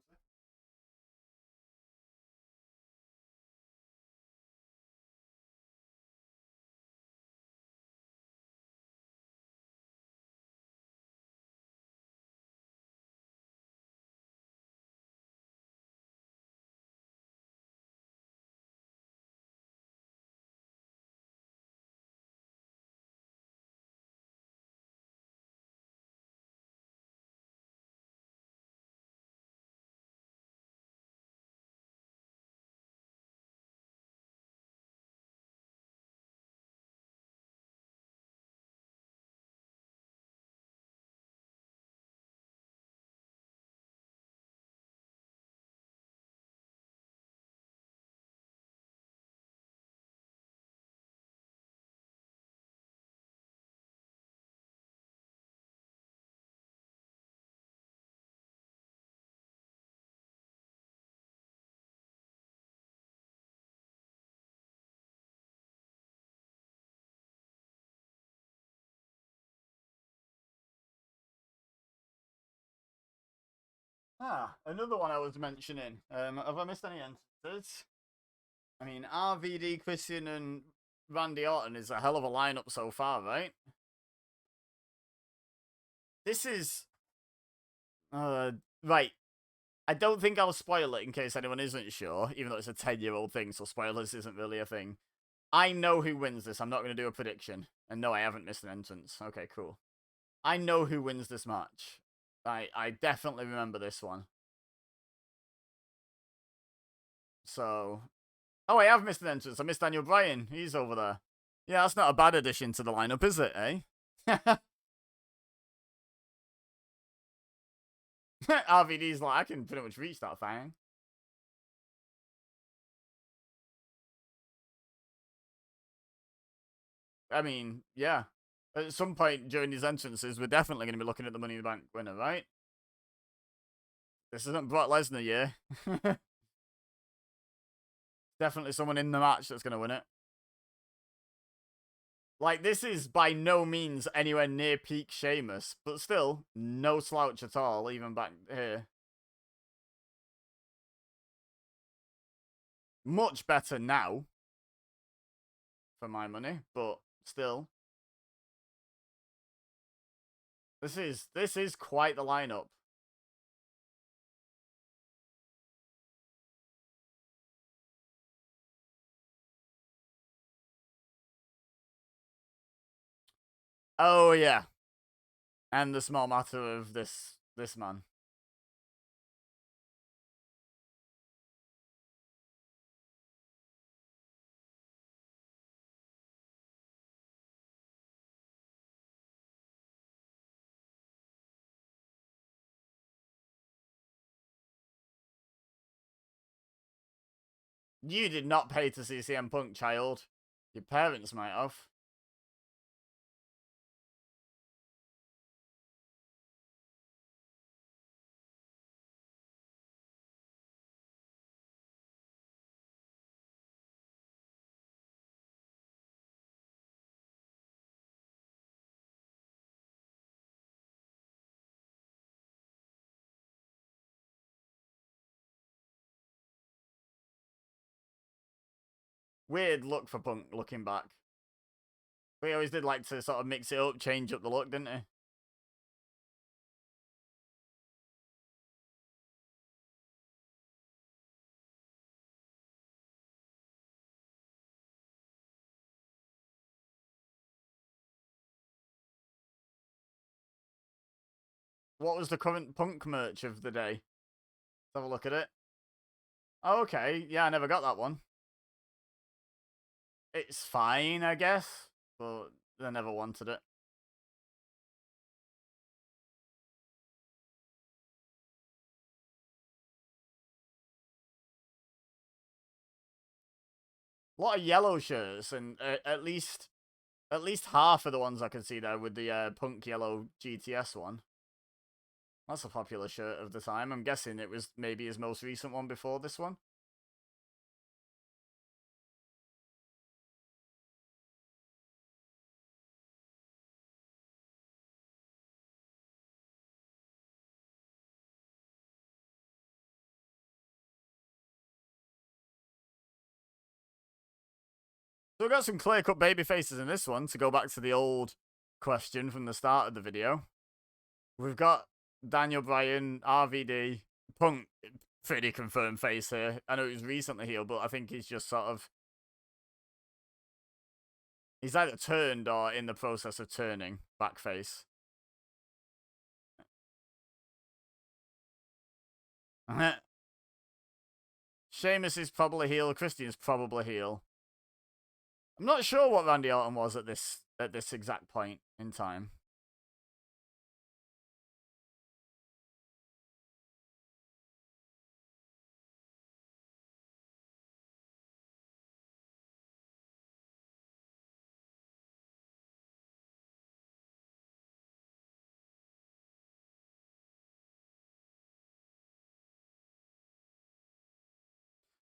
Another one I was mentioning. Have I missed any entrances? I mean, RVD, Christian, and Randy Orton is a hell of a lineup so far, right? This is right. I don't think I'll spoil it in case anyone isn't sure, even though it's a 10-year-old thing, so spoilers isn't really a thing. I know who wins this. I'm not going to do a prediction. And no, I haven't missed an entrance. Okay, cool. I know who wins this match. I definitely remember this one. So... Oh, I have missed an entrance. I missed Daniel Bryan. He's over there. Yeah, that's not a bad addition to the lineup, is it, eh? RVD's like, I can pretty much reach that thing. I mean, yeah. At some point during these entrances, we're definitely going to be looking at the Money in the Bank winner, right? This isn't Brock Lesnar year. Definitely someone in the match that's going to win it. Like, this is by no means anywhere near peak Sheamus, but still, no slouch at all, even back here. Much better now, for my money, but still. This is quite the lineup. Oh yeah. And the small matter of this man. You did not pay to see CM Punk, child. Your parents might have. Weird look for Punk looking back. But he always did like to sort of mix it up, change up the look, didn't he? What was the current Punk merch of the day? Let's have a look at it. Oh, okay, yeah, I never got that one. It's fine, I guess, but I never wanted it. A lot of yellow shirts, and at least half of the ones I can see there with the Punk yellow GTS one. That's a popular shirt of the time. I'm guessing it was maybe his most recent one before this one. So we've got some clear-cut baby faces in this one, to go back to the old question from the start of the video. We've got Daniel Bryan, RVD, Punk, pretty confirmed face here. I know he was recently healed, but I think he's just sort of... He's either turned or in the process of turning back face. Sheamus is probably heel, Christian's probably heel. I'm not sure what Randy Orton was at this exact point in time.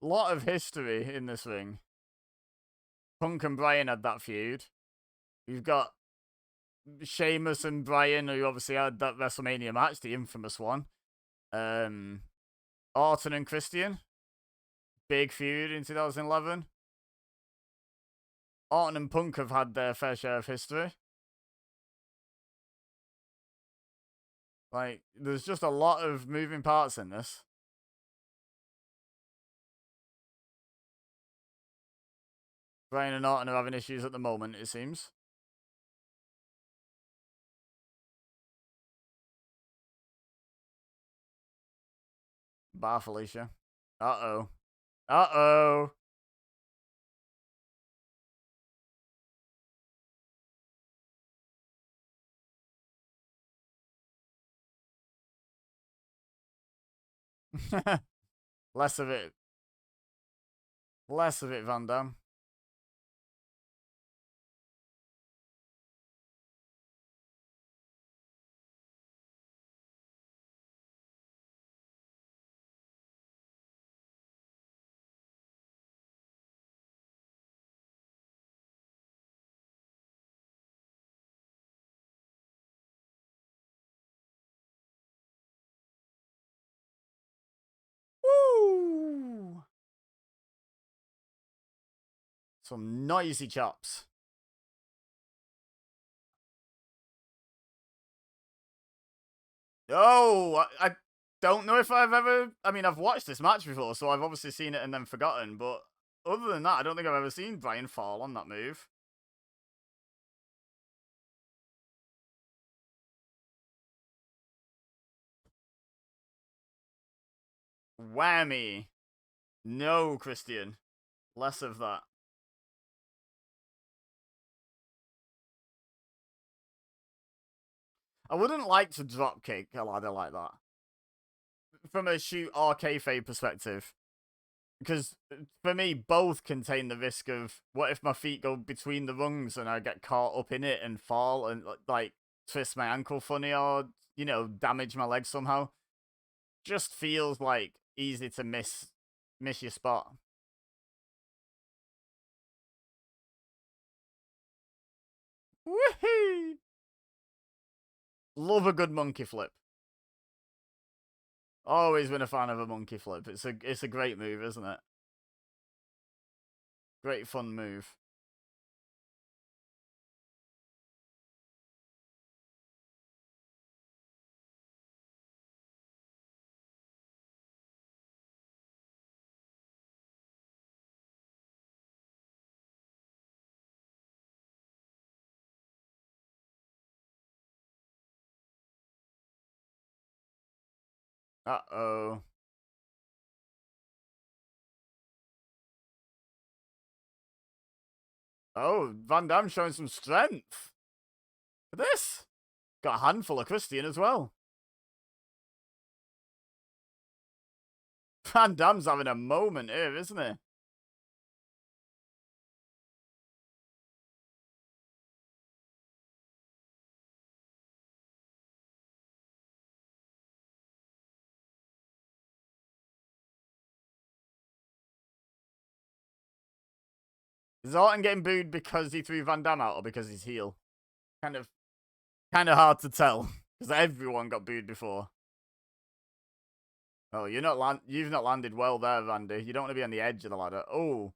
A lot of history in this ring. Punk and Bryan had that feud. You've got Sheamus and Bryan, who obviously had that WrestleMania match, the infamous one. Um, Orton and Christian, big feud in 2011. Orton and Punk have had their fair share of history. Like, there's just a lot of moving parts in this. Bryan and Orton are having issues at the moment, it seems. Bar Felicia. Uh-oh. Uh-oh. Less of it. Less of it, Van Dam. Woo! Some noisy chops. Oh, I don't know if I've ever... I mean, I've watched this match before, so I've obviously seen it and then forgotten, but other than that, I don't think I've ever seen Bryan fall on that move. Whammy. No, Christian. Less of that. I wouldn't like to drop kick a ladder like that. From a shoot or kayfabe perspective. Because for me, both contain the risk of what if my feet go between the rungs and I get caught up in it and fall and like twist my ankle funny or, you know, damage my leg somehow. Just feels like easy to miss your spot. Woohoo! Love a good monkey flip. Always been a fan of a monkey flip. It's a great move, isn't it? Great fun move. Uh-oh. Oh, Van Damme showing some strength. For this. Got a handful of Christian as well. Van Damme's having a moment here, isn't he? Is Orton getting booed because he threw Van Damme out or because he's heel? Kind of hard to tell because everyone got booed before. Oh, you've not landed well there, Randy. You don't want to be on the edge of the ladder. Oh,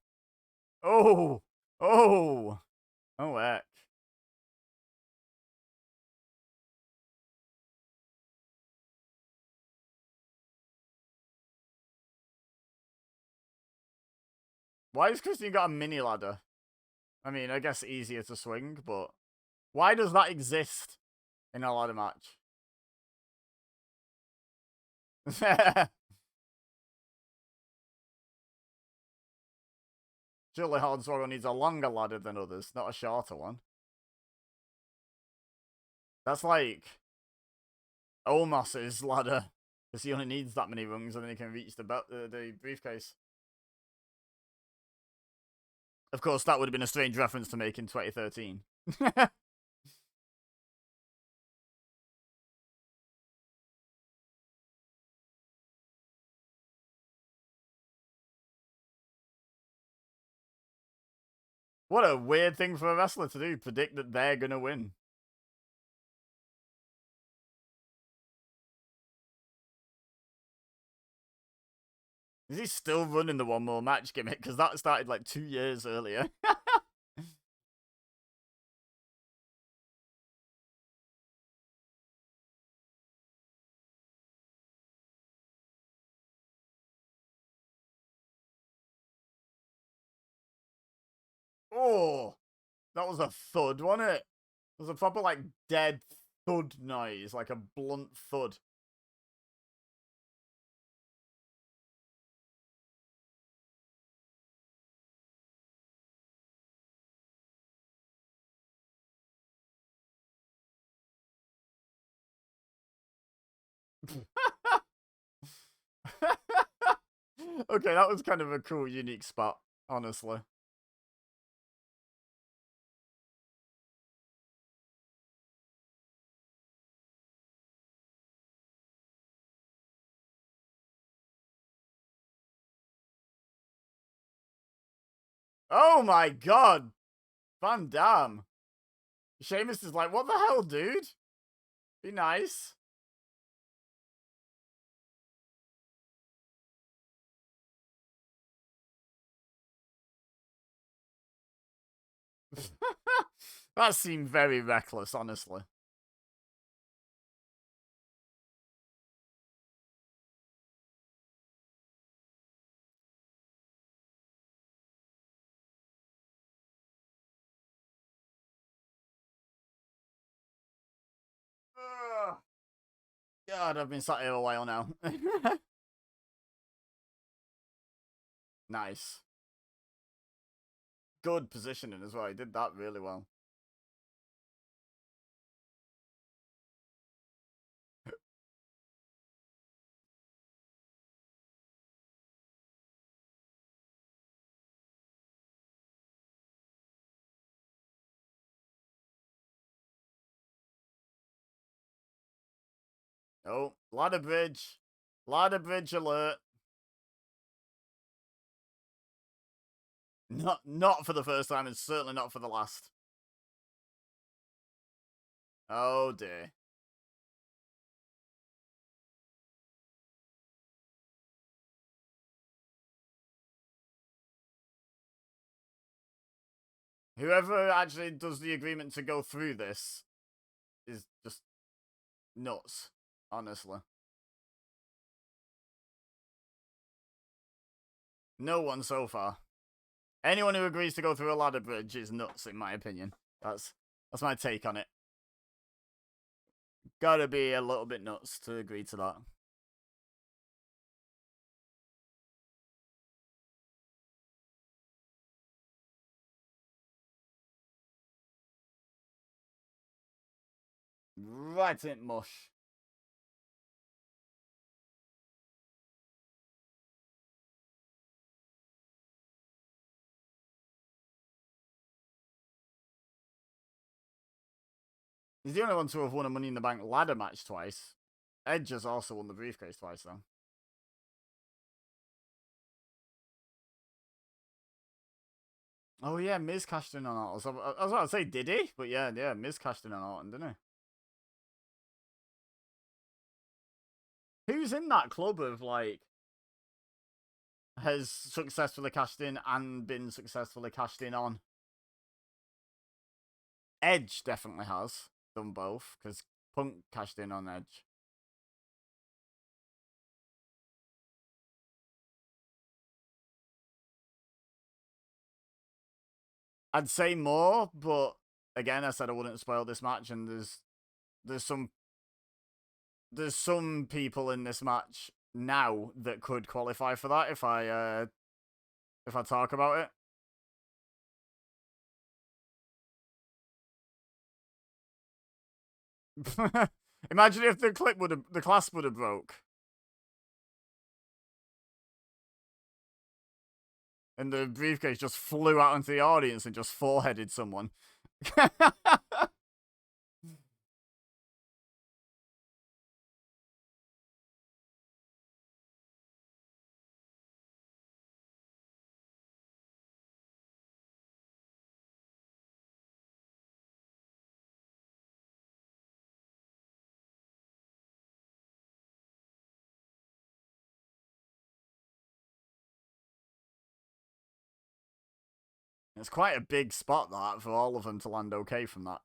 oh, oh, oh, heck. Why has Christian got a mini ladder? I mean, I guess easier to swing, but why does that exist in a ladder match? Surely Hornswoggle needs a longer ladder than others, not a shorter one. That's like Omos's ladder, because he only needs that many rungs and then he can reach the briefcase. Of course, that would have been a strange reference to make in 2013. What a weird thing for a wrestler to do, predict that they're gonna win. Is he still running the one more match gimmick? Because that started like 2 years earlier. Oh, that was a thud, wasn't it? It was a proper like dead thud noise, like a blunt thud. Okay, that was kind of a cool, unique spot, honestly. Oh my god! Van Damme. Sheamus is like, what the hell, dude? Be nice. That seemed very reckless, honestly. Ugh. God, I've been sat here a while now. Nice. Good positioning as well. He did that really well. Oh, ladder bridge. Ladder bridge alert. Not for the first time, and certainly not for the last. Oh dear. Whoever actually does the agreement to go through this is just nuts, honestly. No one so far. Anyone who agrees to go through a ladder bridge is nuts, in my opinion. That's my take on it. Gotta be a little bit nuts to agree to that. Right in mush. He's the only one to have won a Money in the Bank ladder match twice. Edge has also won the briefcase twice, though. Oh yeah, Miz cashed in on Orton. So, I was about to say, did he? But yeah, Miz cashed in on Orton, didn't he? Who's in that club of like has successfully cashed in and been successfully cashed in on? Edge definitely has done both because Punk cashed in on Edge. I'd say more, but again, I said I wouldn't spoil this match, and there's some there's some people in this match now that could qualify for that if I talk about it. Imagine if the clasp would have broke and the briefcase just flew out into the audience and just foreheaded someone. It's quite a big spot, that, for all of them to land okay from that.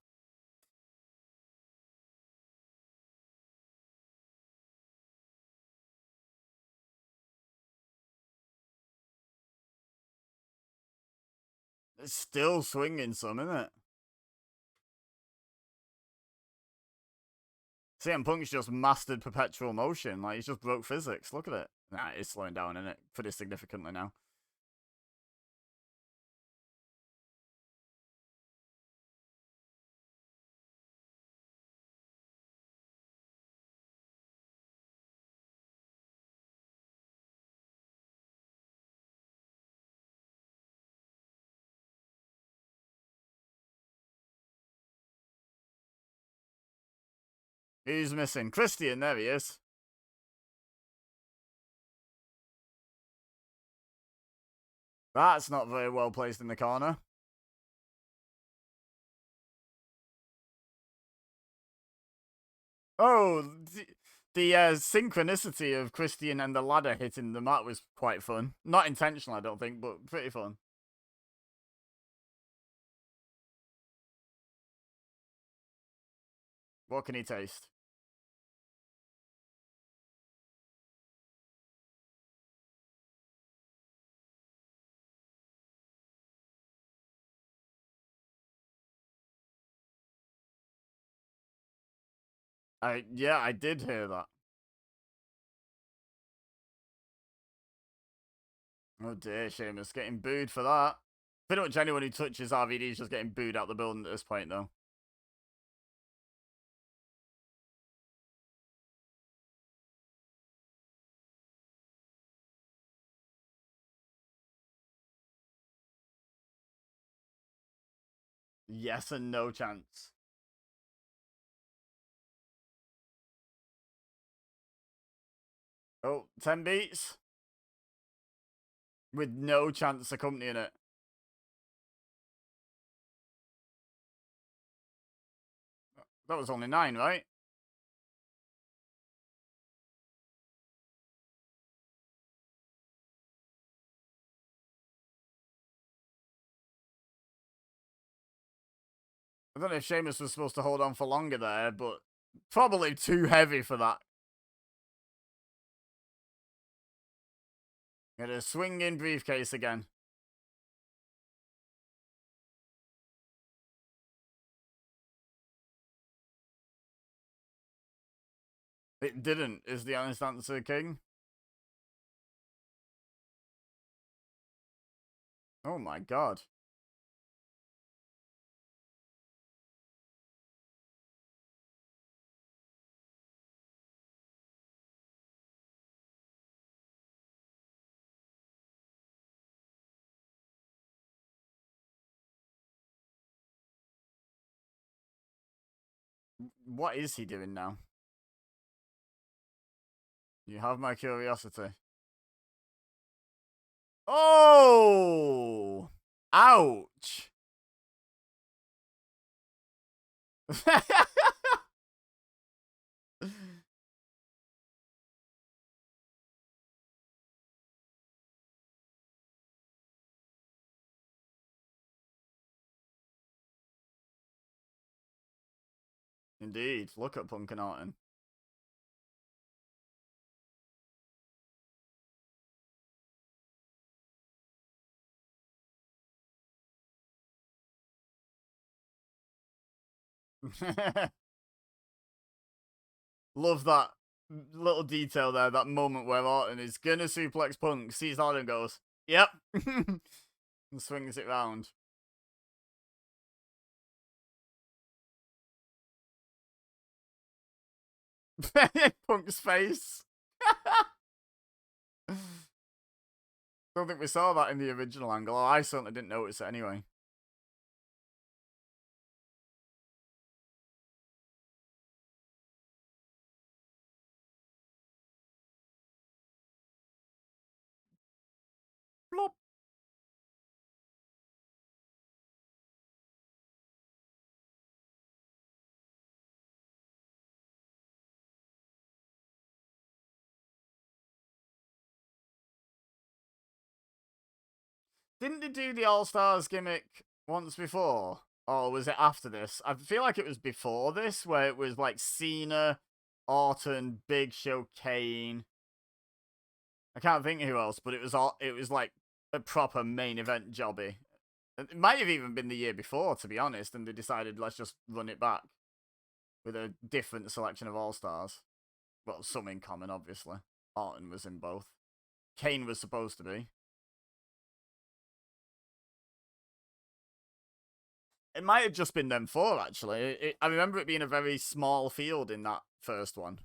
It's still swinging some, isn't it? CM Punk's just mastered perpetual motion. Like, he's just broke physics. Look at it. Nah, it's slowing down, isn't it? Pretty significantly now. Who's missing? Christian, there he is. That's not very well placed in the corner. Oh, the synchronicity of Christian and the ladder hitting the mat was quite fun. Not intentional, I don't think, but pretty fun. What can he taste? Yeah, I did hear that. Oh dear, Sheamus getting booed for that. Pretty much anyone who touches RVD is just getting booed out the building at this point, though. Yes and no chance. Oh, 10 beats? With no chance accompanying it. That was only 9, right? I don't know if Sheamus was supposed to hold on for longer there, but probably too heavy for that. Get a swinging briefcase again. It didn't, is the honest answer, King. Oh my god. What is he doing now? You have my curiosity. Oh! Ouch! Indeed, look at Punk and Orton. Love that little detail there, that moment where Orton is gonna suplex Punk, sees Orton and goes, yep, and swings it round. Punk's face. Don't think we saw that in the original angle. Oh, I certainly didn't notice it anyway. Blop. Didn't they do the All-Stars gimmick once before? Or was it after this? I feel like it was before this, where it was like Cena, Orton, Big Show, Kane. I can't think of who else, but it was like a proper main event jobby. It might have even been the year before, to be honest, and they decided let's just run it back with a different selection of All-Stars. Well, some in common, obviously. Orton was in both. Kane was supposed to be. It might have just been them four, actually. I remember it being a very small field in that first one.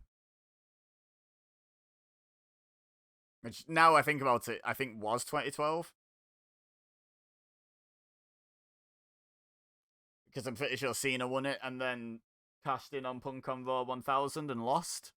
Which, now I think about it, I think was 2012. Because I'm pretty sure Cena won it and then cashed in on Punk on Raw 1000 and lost.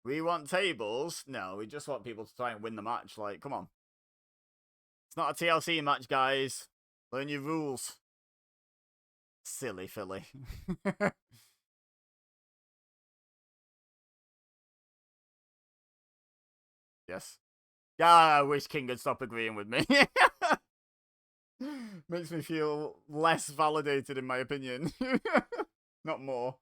We want tables? No, we just want people to try and win the match. Like, come on. It's not a TLC match, guys. Learn your rules. Silly Philly. Yes. Yeah, I wish King would stop agreeing with me. Makes me feel less validated in my opinion. Not more.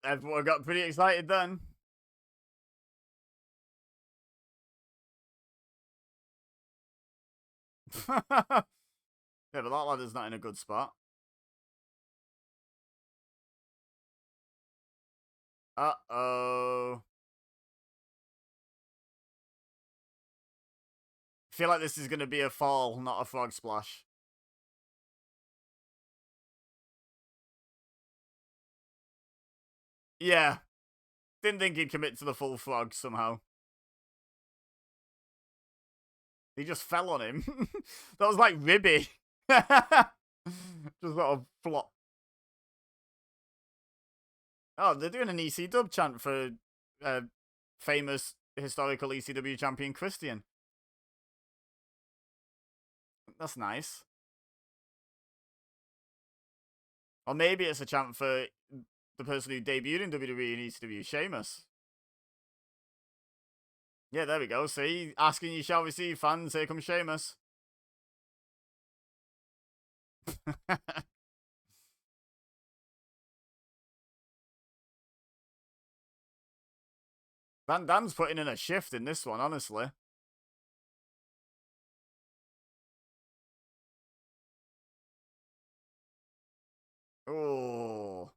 Everyone got pretty excited then. Yeah, but that ladder's not in a good spot. Uh-oh. Feel like this is going to be a fall, not a frog splash. Yeah. Didn't think he'd commit to the full frog somehow. He just fell on him. That was like Ribby. Just sort of flop. Oh, they're doing an EC dub chant for famous historical ECW champion Christian. That's nice. Or maybe it's a chant for the person who debuted in WWE in ECW, Sheamus. Yeah, there we go. See, asking you shall receive, fans. Here comes Sheamus. Van Dam's putting in a shift in this one, honestly. Oh,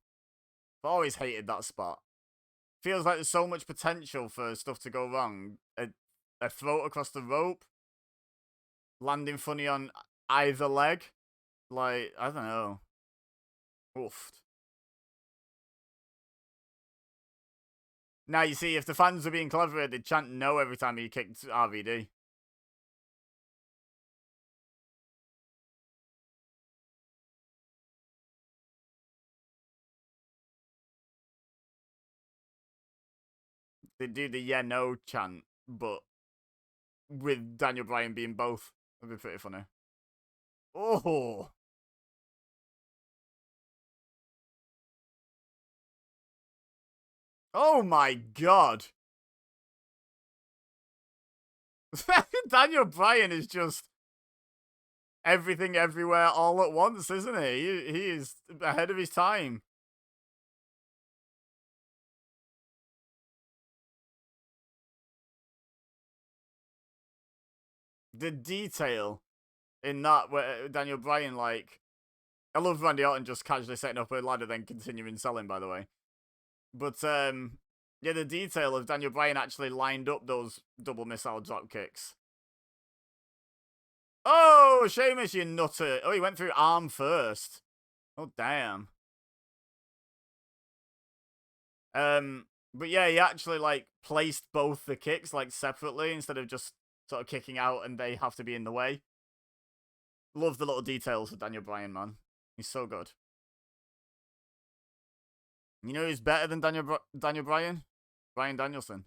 I've always hated that spot. Feels like there's so much potential for stuff to go wrong. A throat across the rope, landing funny on either leg. Like, I don't know. Oof. Now, you see, if the fans were being clever, they'd chant no every time he kicked RVD. They'd do the yeah, no chant, but with Daniel Bryan being both. That'd be pretty funny. Oh. Oh my god. Daniel Bryan is just everything everywhere all at once, isn't he is ahead of his time. The detail in that where Daniel Bryan, like, I love Randy Orton just casually setting up a ladder, then continuing selling, by the way. But, yeah, the detail of Daniel Bryan actually lined up those double missile drop kicks. Oh, Sheamus, you nutter. Oh, he went through arm first. Oh, damn. But yeah, he actually, like, placed both the kicks, like, separately instead of just sort of kicking out and they have to be in the way. Love the little details of Daniel Bryan, man. He's so good. You know who's better than Daniel Bryan? Bryan Danielson.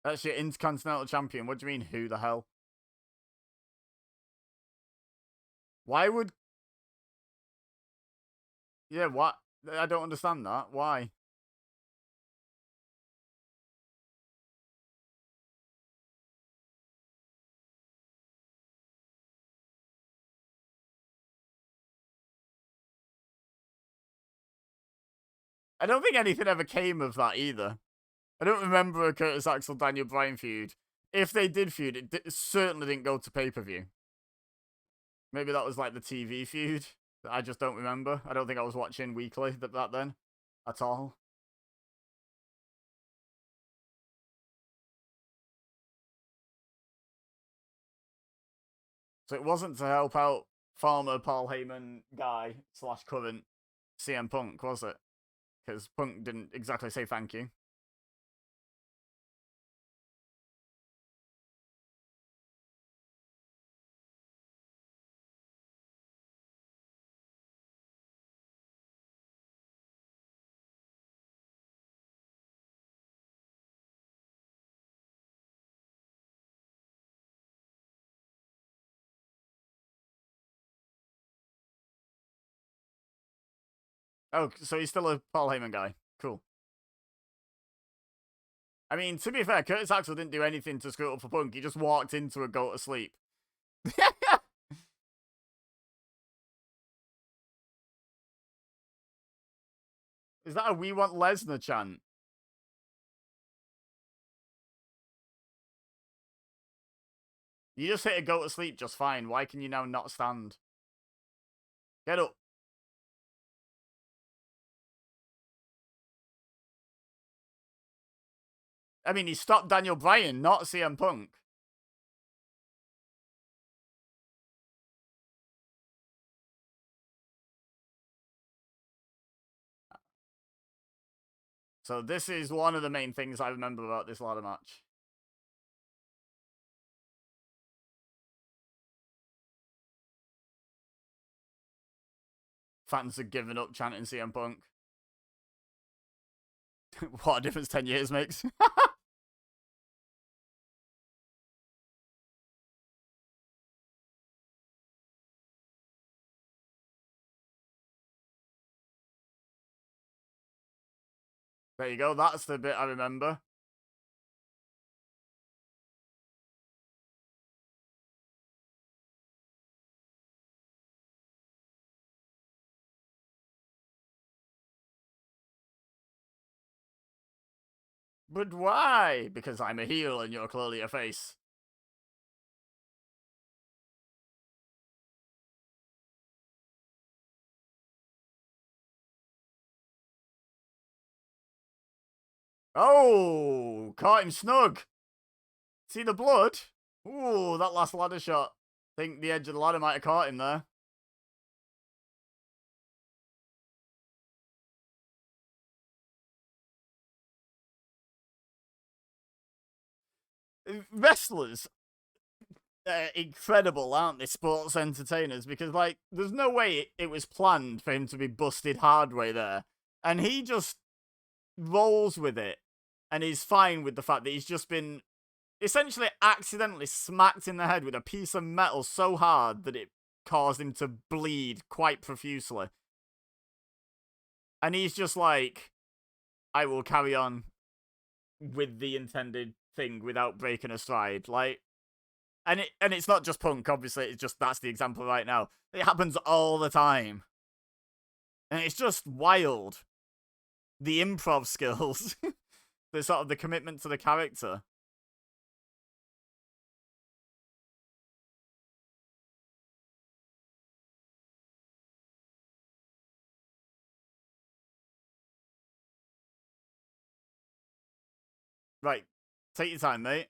That's your Intercontinental Champion. What do you mean, who the hell? Why would... Yeah, what? I don't understand that. Why? I don't think anything ever came of that either. I don't remember a Curtis Axel Daniel Bryan feud. If they did feud, it certainly didn't go to pay-per-view. Maybe that was like the TV feud that I just don't remember. I don't think I was watching weekly that then at all. So it wasn't to help out former Paul Heyman guy / current CM Punk, was it? Because Punk didn't exactly say thank you. Oh, so he's still a Paul Heyman guy. Cool. I mean, to be fair, Curtis Axel didn't do anything to screw it up for Punk. He just walked into a go to sleep. Is that a "We Want Lesnar" chant? You just hit a go to sleep just fine. Why can you now not stand? Get up. I mean, he stopped Daniel Bryan, not CM Punk. So this is one of the main things I remember about this ladder match. Fans are giving up chanting CM Punk. What a difference 10 years makes. There you go, that's the bit I remember. But why? Because I'm a heel and you're clearly a face. Oh, caught him snug. See the blood? Ooh, that last ladder shot. Think the edge of the ladder might have caught him there. Wrestlers incredible, aren't they? Sports entertainers, because like, there's no way it was planned for him to be busted hard way there, and he just rolls with it, and he's fine with the fact that he's just been essentially accidentally smacked in the head with a piece of metal so hard that it caused him to bleed quite profusely, and he's just like, I will carry on with the intended thing without breaking a stride, like. And it's not just Punk, obviously, it's just that's the example right now. It happens all the time. And it's just wild. The improv skills. The sort of the commitment to the character. Right. Take your time, mate.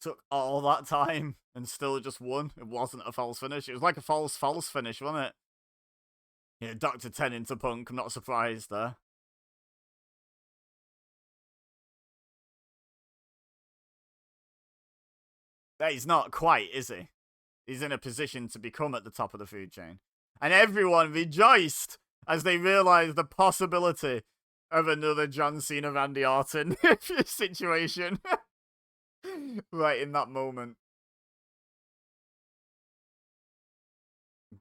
Took all that time and still just won. It wasn't a false finish. It was like a false finish, wasn't it? Yeah, Dr. 10 into Punk. I'm not surprised there. He's not quite, is he? He's in a position to become at the top of the food chain. And everyone rejoiced as they realized the possibility of another John Cena Randy Orton situation right in that moment.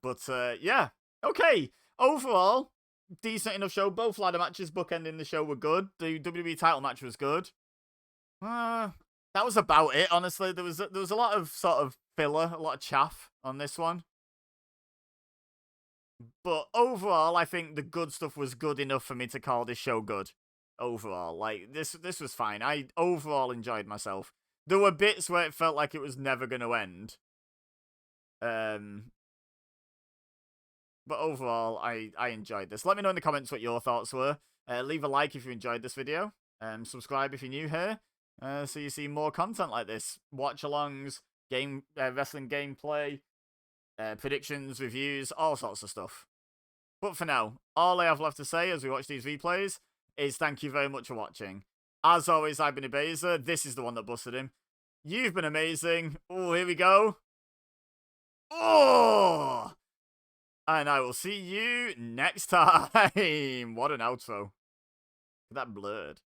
But yeah, okay. Overall, decent enough show. Both ladder matches bookending the show were good. The WWE title match was good. That was about it. Honestly, there was a lot of sort of filler, a lot of chaff on this one. But overall, I think the good stuff was good enough for me to call this show good. Overall, like this was fine. I overall enjoyed myself. There were bits where it felt like it was never going to end. But overall, I enjoyed this. Let me know in the comments what your thoughts were. Leave a like if you enjoyed this video. Subscribe if you're new here, so you see more content like this. Watch-alongs, wrestling gameplay, predictions, reviews, all sorts of stuff. But for now, all I have left to say as we watch these replays is thank you very much for watching. As always, I've been Ibeza. This is the one that busted him. You've been amazing. Oh, here we go. Oh! And I will see you next time. What an outro. That blurred.